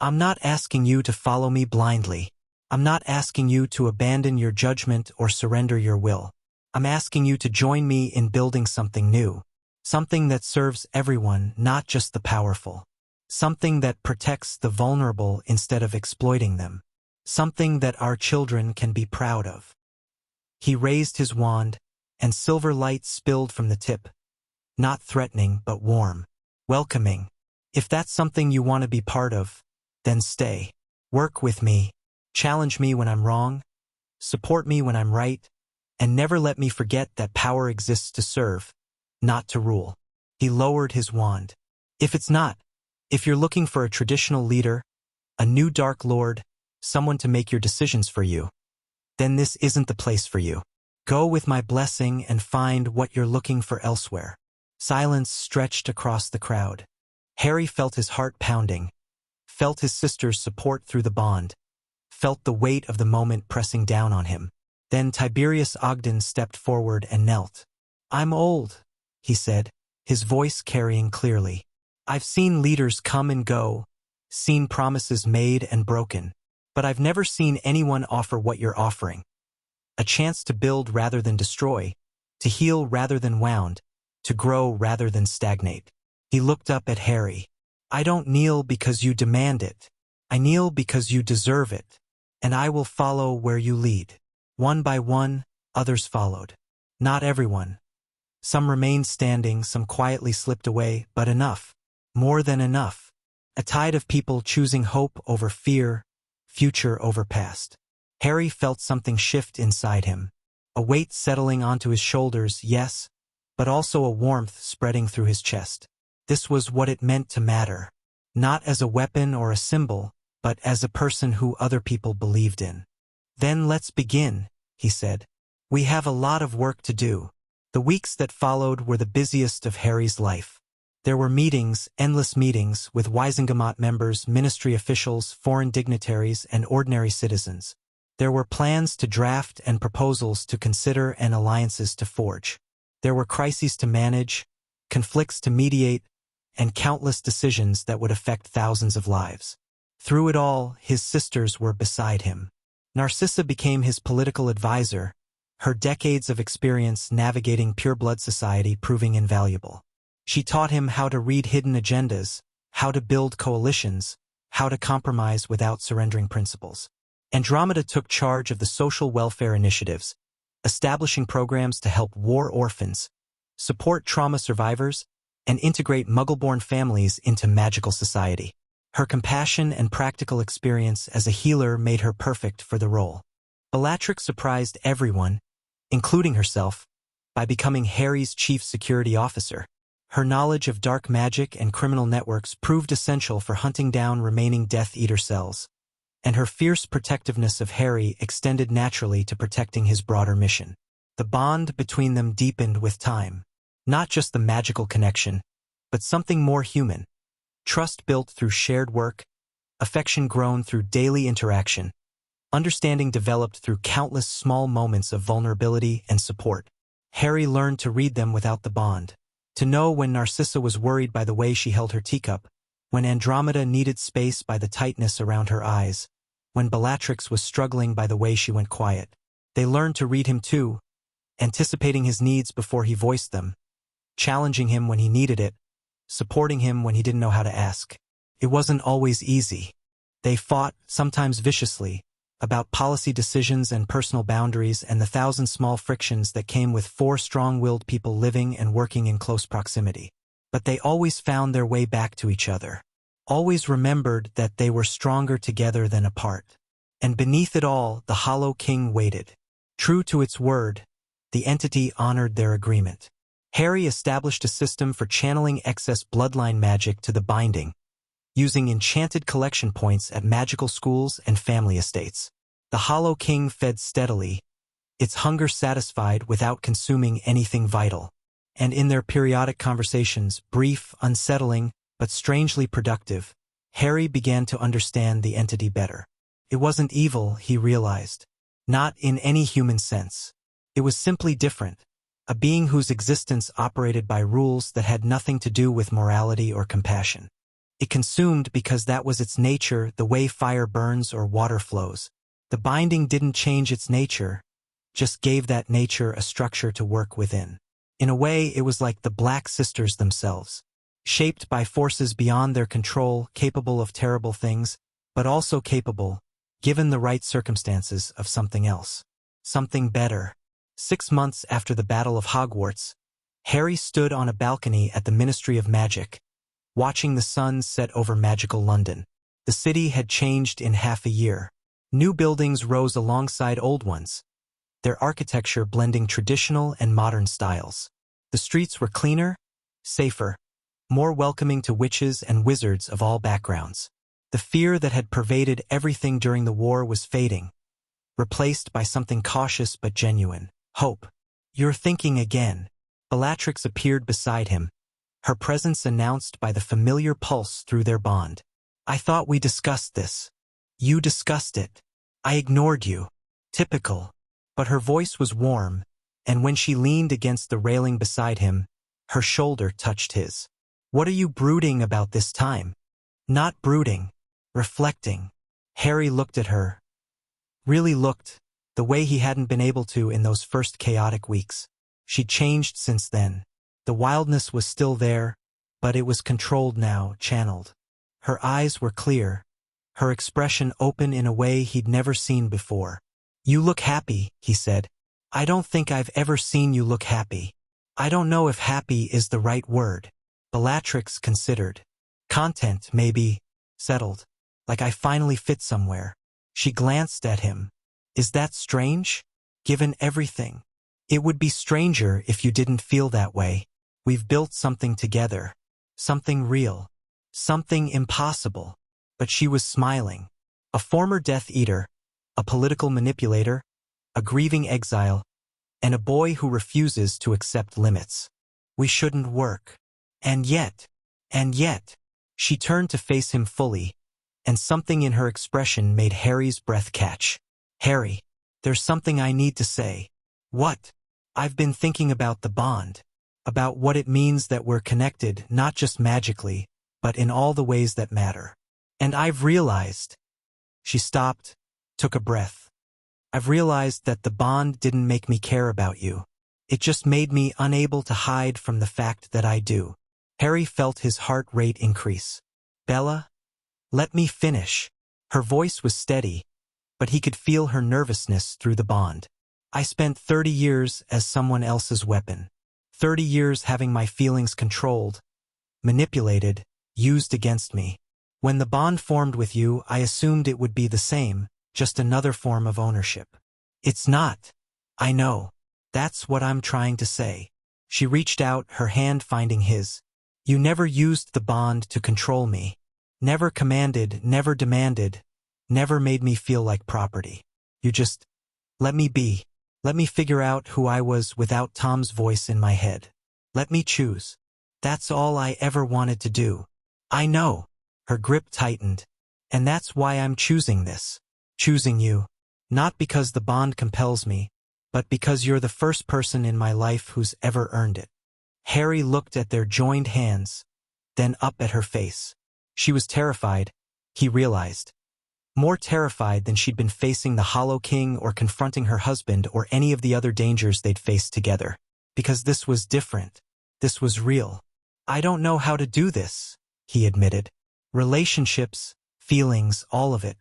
Speaker 1: "I'm not asking you to follow me blindly. I'm not asking you to abandon your judgment or surrender your will. I'm asking you to join me in building something new. Something that serves everyone, not just the powerful. Something that protects the vulnerable instead of exploiting them. Something that our children can be proud of." He raised his wand, and silver light spilled from the tip. Not threatening, but warm. Welcoming. "If that's something you want to be part of, then stay. Work with me. Challenge me when I'm wrong. Support me when I'm right. And never let me forget that power exists to serve, not to rule." He lowered his wand. "If it's not, if you're looking for a traditional leader, a new Dark Lord, someone to make your decisions for you, then this isn't the place for you. Go with my blessing and find what you're looking for elsewhere." Silence stretched across the crowd. Harry felt his heart pounding, felt his sister's support through the bond, felt the weight of the moment pressing down on him. Then Tiberius Ogden stepped forward and knelt. "I'm old," he said, his voice carrying clearly. "I've seen leaders come and go, seen promises made and broken, but I've never seen anyone offer what you're offering. A chance to build rather than destroy, to heal rather than wound, to grow rather than stagnate." He looked up at Harry. "I don't kneel because you demand it. I kneel because you deserve it, and I will follow where you lead." One by one, others followed. Not everyone. Some remained standing, some quietly slipped away, but enough. More than enough. A tide of people choosing hope over fear, future over past. Harry felt something shift inside him. A weight settling onto his shoulders, yes, but also a warmth spreading through his chest. This was what it meant to matter. Not as a weapon or a symbol, but as a person who other people believed in. "Then let's begin," he said. "We have a lot of work to do." The weeks that followed were the busiest of Harry's life. There were meetings, endless meetings, with Wisengamot members, ministry officials, foreign dignitaries, and ordinary citizens. There were plans to draft and proposals to consider and alliances to forge. There were crises to manage, conflicts to mediate, and countless decisions that would affect thousands of lives. Through it all, his sisters were beside him. Narcissa became his political advisor, her decades of experience navigating pureblood society proving invaluable. She taught him how to read hidden agendas, how to build coalitions, how to compromise without surrendering principles. Andromeda took charge of the social welfare initiatives, establishing programs to help war orphans, support trauma survivors, and integrate Muggle-born families into magical society. Her compassion and practical experience as a healer made her perfect for the role. Bellatrix surprised everyone, including herself, by becoming Harry's chief security officer. Her knowledge of dark magic and criminal networks proved essential for hunting down remaining Death Eater cells. and her fierce protectiveness of Harry extended naturally to protecting his broader mission. The bond between them deepened with time. Not just the magical connection, but something more human. Trust built through shared work, affection grown through daily interaction, understanding developed through countless small moments of vulnerability and support. Harry learned to read them without the bond, to know when Narcissa was worried by the way she held her teacup, when Andromeda needed space by the tightness around her eyes, when Bellatrix was struggling by the way she went quiet. They learned to read him too, anticipating his needs before he voiced them, challenging him when he needed it, supporting him when he didn't know how to ask. It wasn't always easy. They fought, sometimes viciously, about policy decisions and personal boundaries and the thousand small frictions that came with four strong-willed people living and working in close proximity. But they always found their way back to each other, always remembered that they were stronger together than apart. And beneath it all, the Hollow King waited. True to its word, the entity honored their agreement. Harry established a system for channeling excess bloodline magic to the binding, using enchanted collection points at magical schools and family estates. The Hollow King fed steadily, its hunger satisfied without consuming anything vital. And in their periodic conversations, brief, unsettling, but strangely productive, Harry began to understand the entity better. It wasn't evil, he realized. Not in any human sense. It was simply different. A being whose existence operated by rules that had nothing to do with morality or compassion. It consumed because that was its nature, the way fire burns or water flows. The binding didn't change its nature, just gave that nature a structure to work within. In a way, it was like the Black Sisters themselves, shaped by forces beyond their control, capable of terrible things, but also capable, given the right circumstances, of something else. Something better. 6 months after the Battle of Hogwarts, Harry stood on a balcony at the Ministry of Magic, watching the sun set over magical London. The city had changed in half a year. New buildings rose alongside old ones, their architecture blending traditional and modern styles. The streets were cleaner, safer, more welcoming to witches and wizards of all backgrounds. The fear that had pervaded everything during the war was fading, replaced by something cautious but genuine. Hope. You're thinking again. Bellatrix appeared beside him, her presence announced by the familiar pulse through their bond. I thought we discussed this. You discussed it. I ignored you. Typical. But her voice was warm, and when she leaned against the railing beside him, her shoulder touched his. What are you brooding about this time? Not brooding. Reflecting. Harry looked at her. Really looked, the way he hadn't been able to in those first chaotic weeks. She'd changed since then. The wildness was still there, but it was controlled now, channeled. Her eyes were clear, her expression open in a way he'd never seen before. You look happy, he said. I don't think I've ever seen you look happy. I don't know if happy is the right word. Bellatrix considered. Content, maybe. Settled. Like I finally fit somewhere. She glanced at him. Is that strange? Given everything. It would be stranger if you didn't feel that way. We've built something together. Something real. Something impossible. But she was smiling. A former Death Eater, a political manipulator, a grieving exile, and a boy who refuses to accept limits. We shouldn't work. And yet, she turned to face him fully, and something in her expression made Harry's breath catch. Harry, there's something I need to say. What? I've been thinking about the bond, about what it means that we're connected, not just magically, but in all the ways that matter. And I've realized. She stopped, took a breath. I've realized that the bond didn't make me care about you. It just made me unable to hide from the fact that I do. Harry felt his heart rate increase. Bella? Let me finish. Her voice was steady, but he could feel her nervousness through the bond. I spent 30 years as someone else's weapon. 30 years having my feelings controlled, manipulated, used against me. When the bond formed with you, I assumed it would be the same, just another form of ownership. It's not. I know. That's what I'm trying to say. She reached out, her hand finding his. You never used the bond to control me. Never commanded, never demanded. never made me feel like property. You just let me be. Let me figure out who I was without Tom's voice in my head. Let me choose. That's all I ever wanted to do. I know. Her grip tightened. And that's why I'm choosing this. Choosing you. Not because the bond compels me, but because you're the first person in my life who's ever earned it. Harry looked at their joined hands, then up at her face. She was terrified, he realized. More terrified than she'd been facing the Hollow King or confronting her husband or any of the other dangers they'd faced together. Because this was different. This was real. I don't know how to do this, he admitted. Relationships, feelings, all of it.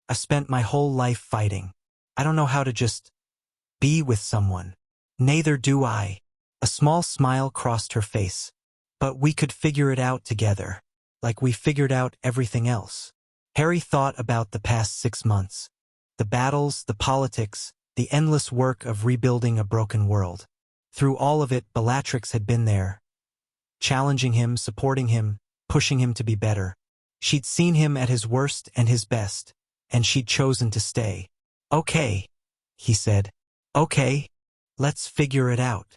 Speaker 1: I spent my whole life fighting. I don't know how to just be with someone. Neither do I. A small smile crossed her face. But we could figure it out together. Like we figured out everything else. Harry thought about the past 6 months. The battles, the politics, the endless work of rebuilding a broken world. Through all of it, Bellatrix had been there. Challenging him, supporting him, pushing him to be better. She'd seen him at his worst and his best, and she'd chosen to stay. Okay, he said. Okay, let's figure it out.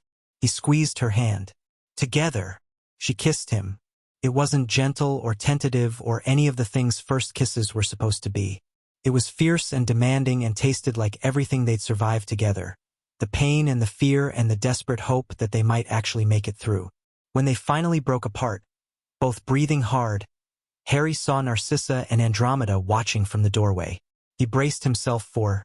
Speaker 1: He squeezed her hand. Together. She kissed him. It wasn't gentle or tentative or any of the things first kisses were supposed to be. It was fierce and demanding and tasted like everything they'd survived together. The pain and the fear and the desperate hope that they might actually make it through. When they finally broke apart, both breathing hard, Harry saw Narcissa and Andromeda watching from the doorway. He braced himself for,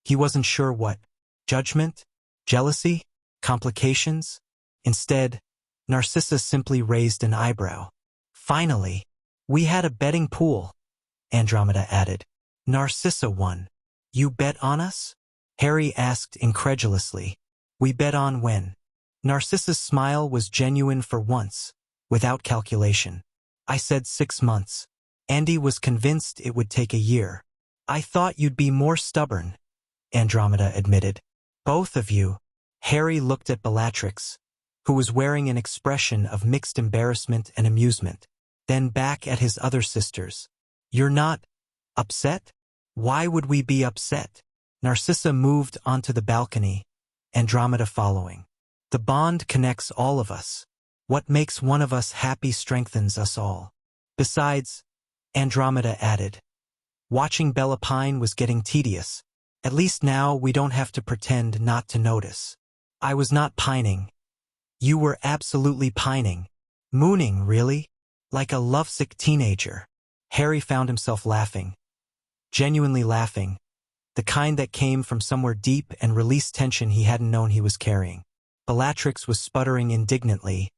Speaker 1: he wasn't sure what, judgment? Jealousy? Complications? Instead, Narcissa simply raised an eyebrow. Finally, we had a betting pool, Andromeda added. Narcissa won. You bet on us? Harry asked incredulously. We bet on when? Narcissa's smile was genuine for once, without calculation. I said 6 months. Andy was convinced it would take a year. I thought you'd be more stubborn, Andromeda admitted. Both of you. Harry looked at Bellatrix, who was wearing an expression of mixed embarrassment and amusement, then back at his other sisters. You're not upset? Why would we be upset? Narcissa moved onto the balcony, Andromeda following. The bond connects all of us. What makes one of us happy strengthens us all. Besides, Andromeda added, watching Bella pine was getting tedious. At least now we don't have to pretend not to notice. I was not pining. You were absolutely pining. Mooning, really? Like a lovesick teenager. Harry found himself laughing. Genuinely laughing. The kind that came from somewhere deep and released tension he hadn't known he was carrying. Bellatrix was sputtering indignantly.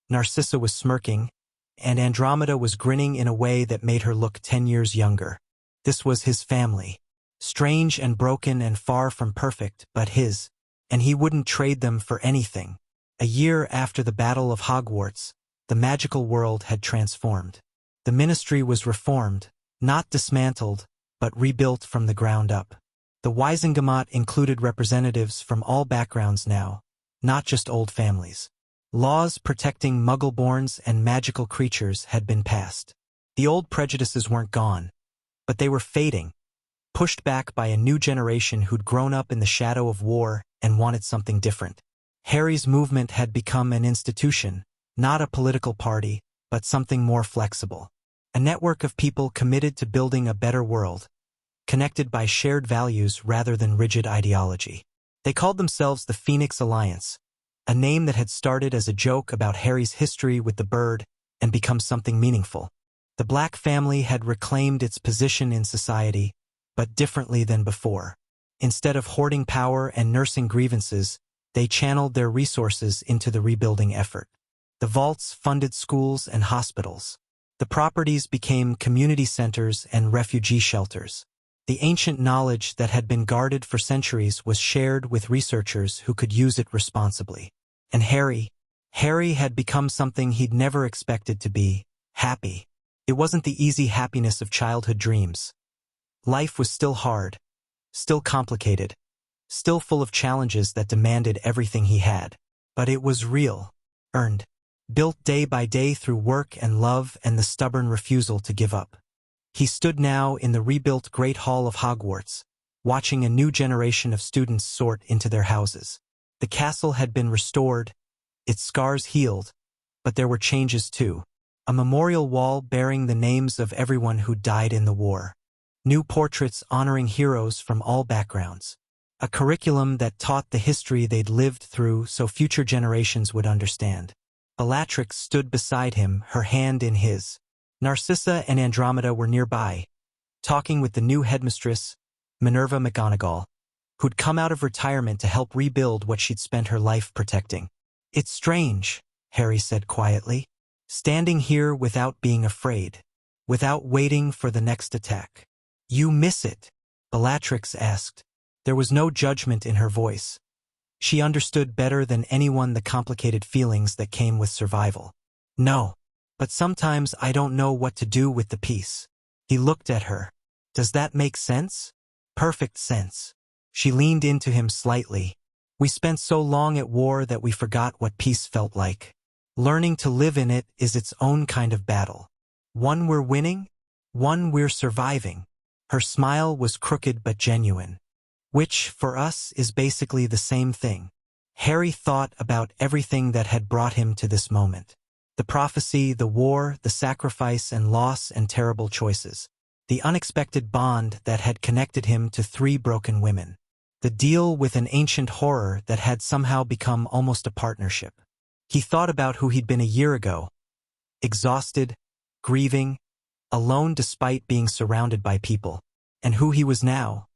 Speaker 1: Narcissa was smirking, and Andromeda was grinning in a way that made her look 10 years younger. This was his family. Strange and broken and far from perfect, but his. And he wouldn't trade them for anything. A year after the Battle of Hogwarts, the magical world had transformed. The Ministry was reformed, not dismantled, but rebuilt from the ground up. The Wisengamot included representatives from all backgrounds now, not just old families. Laws protecting Muggle-borns and magical creatures had been passed. The old prejudices weren't gone, but they were fading, pushed back by a new generation who'd grown up in the shadow of war and wanted something different. Harry's movement had become an institution, not a political party, but something more flexible. A network of people committed to building a better world, connected by shared values rather than rigid ideology. They called themselves the Phoenix Alliance, a name that had started as a joke about Harry's history with the bird and become something meaningful. The Black family had reclaimed its position in society, but differently than before. Instead of hoarding power and nursing grievances, they channeled their resources into the rebuilding effort. The vaults funded schools and hospitals. The properties became community centers and refugee shelters. The ancient knowledge that had been guarded for centuries was shared with researchers who could use it responsibly. And Harry had become something he'd never expected to be, happy. It wasn't the easy happiness of childhood dreams. Life was still hard, still complicated, still full of challenges that demanded everything he had. But it was real, earned, built day by day through work and love and the stubborn refusal to give up. He stood now in the rebuilt Great Hall of Hogwarts, watching a new generation of students sort into their houses. The castle had been restored, its scars healed, but there were changes too. A memorial wall bearing the names of everyone who died in the war. New portraits honoring heroes from all backgrounds. A curriculum that taught the history they'd lived through so future generations would understand. Bellatrix stood beside him, her hand in his. Narcissa and Andromeda were nearby, talking with the new headmistress, Minerva McGonagall, who'd come out of retirement to help rebuild what she'd spent her life protecting. "It's strange," Harry said quietly, "standing here without being afraid, without waiting for the next attack." "You miss it?" Bellatrix asked. There was no judgment in her voice. She understood better than anyone the complicated feelings that came with survival. "No, but sometimes I don't know what to do with the peace." He looked at her. "Does that make sense?" "Perfect sense." She leaned into him slightly. "We spent so long at war that we forgot what peace felt like. Learning to live in it is its own kind of battle. One we're winning, one we're surviving." Her smile was crooked but genuine. "Which, for us, is basically the same thing." Harry thought about everything that had brought him to this moment. The prophecy, the war, the sacrifice and loss and terrible choices. The unexpected bond that had connected him to 3 broken women. The deal with an ancient horror that had somehow become almost a partnership. He thought about who he'd been a year ago. Exhausted, grieving, alone despite being surrounded by people. And who he was now.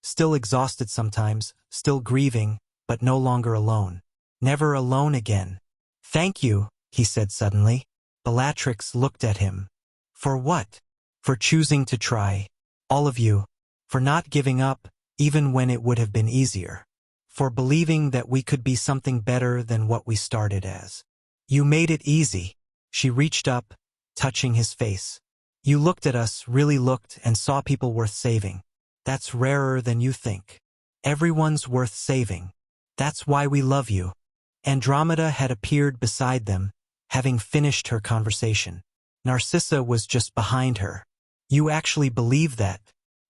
Speaker 1: Still exhausted sometimes, still grieving, but no longer alone. Never alone again. "Thank you," he said suddenly. Bellatrix looked at him. "For what?" "For choosing to try. All of you. For not giving up, even when it would have been easier. For believing that we could be something better than what we started as. You made it easy." She reached up, touching his face. "You looked at us, really looked, and saw people worth saving. That's rarer than you think. Everyone's worth saving. That's why we love you." Andromeda had appeared beside them, having finished her conversation. Narcissa was just behind her. "You actually believe that?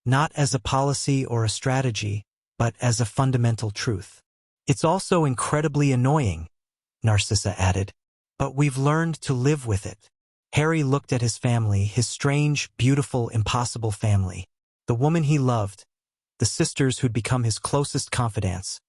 Speaker 1: Not as a policy or a strategy, but as a fundamental truth." "It's also incredibly annoying," Narcissa added. "But we've learned to live with it." Harry looked at his family, his strange, beautiful, impossible family. The woman he loved, the sisters who'd become his closest confidants,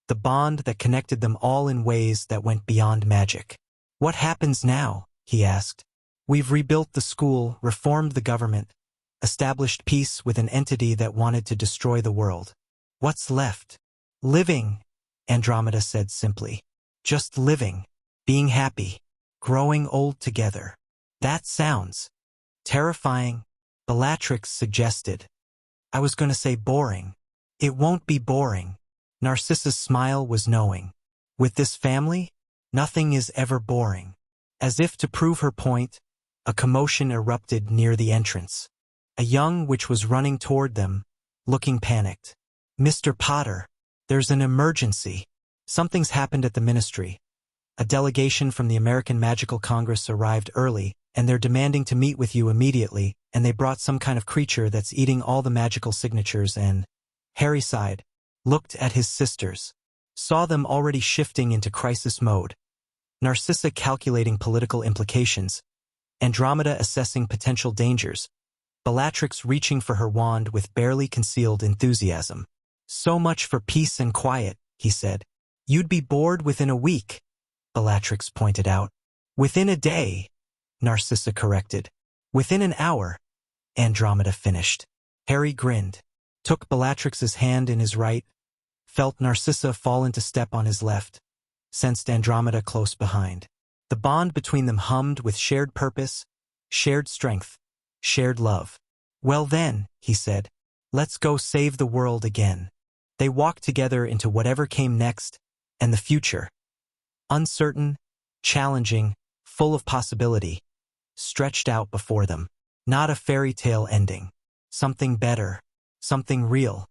Speaker 1: the bond that connected them all in ways that went beyond magic. "What happens now?" he asked. "We've rebuilt the school, reformed the government, established peace with an entity that wanted to destroy the world. What's left?" "Living," Andromeda said simply. "Just living, being happy, growing old together." "That sounds terrifying," Bellatrix suggested. "I was going to say boring." "It won't be boring." Narcissa's smile was knowing. "With this family, nothing is ever boring." As if to prove her point, a commotion erupted near the entrance. A young witch was running toward them, looking panicked. "Mr. Potter, there's an emergency. Something's happened at the ministry. A delegation from the American Magical Congress arrived early, and they're demanding to meet with you immediately, and they brought some kind of creature that's eating all the magical signatures and—" Harry sighed, looked at his sisters, saw them already shifting into crisis mode. Narcissa calculating political implications, Andromeda assessing potential dangers, Bellatrix reaching for her wand with barely concealed enthusiasm. "So much for peace and quiet," he said. "You'd be bored within a week," Bellatrix pointed out. "Within a day," Narcissa corrected. "Within an hour," Andromeda finished. Harry grinned, took Bellatrix's hand in his right, felt Narcissa fall into step on his left, sensed Andromeda close behind. The bond between them hummed with shared purpose, shared strength, shared love. "Well then," he said, "let's go save the world again." They walked together into whatever came next, and the future. Uncertain, challenging, full of possibility, stretched out before them. Not a fairy tale ending. Something better. Something real.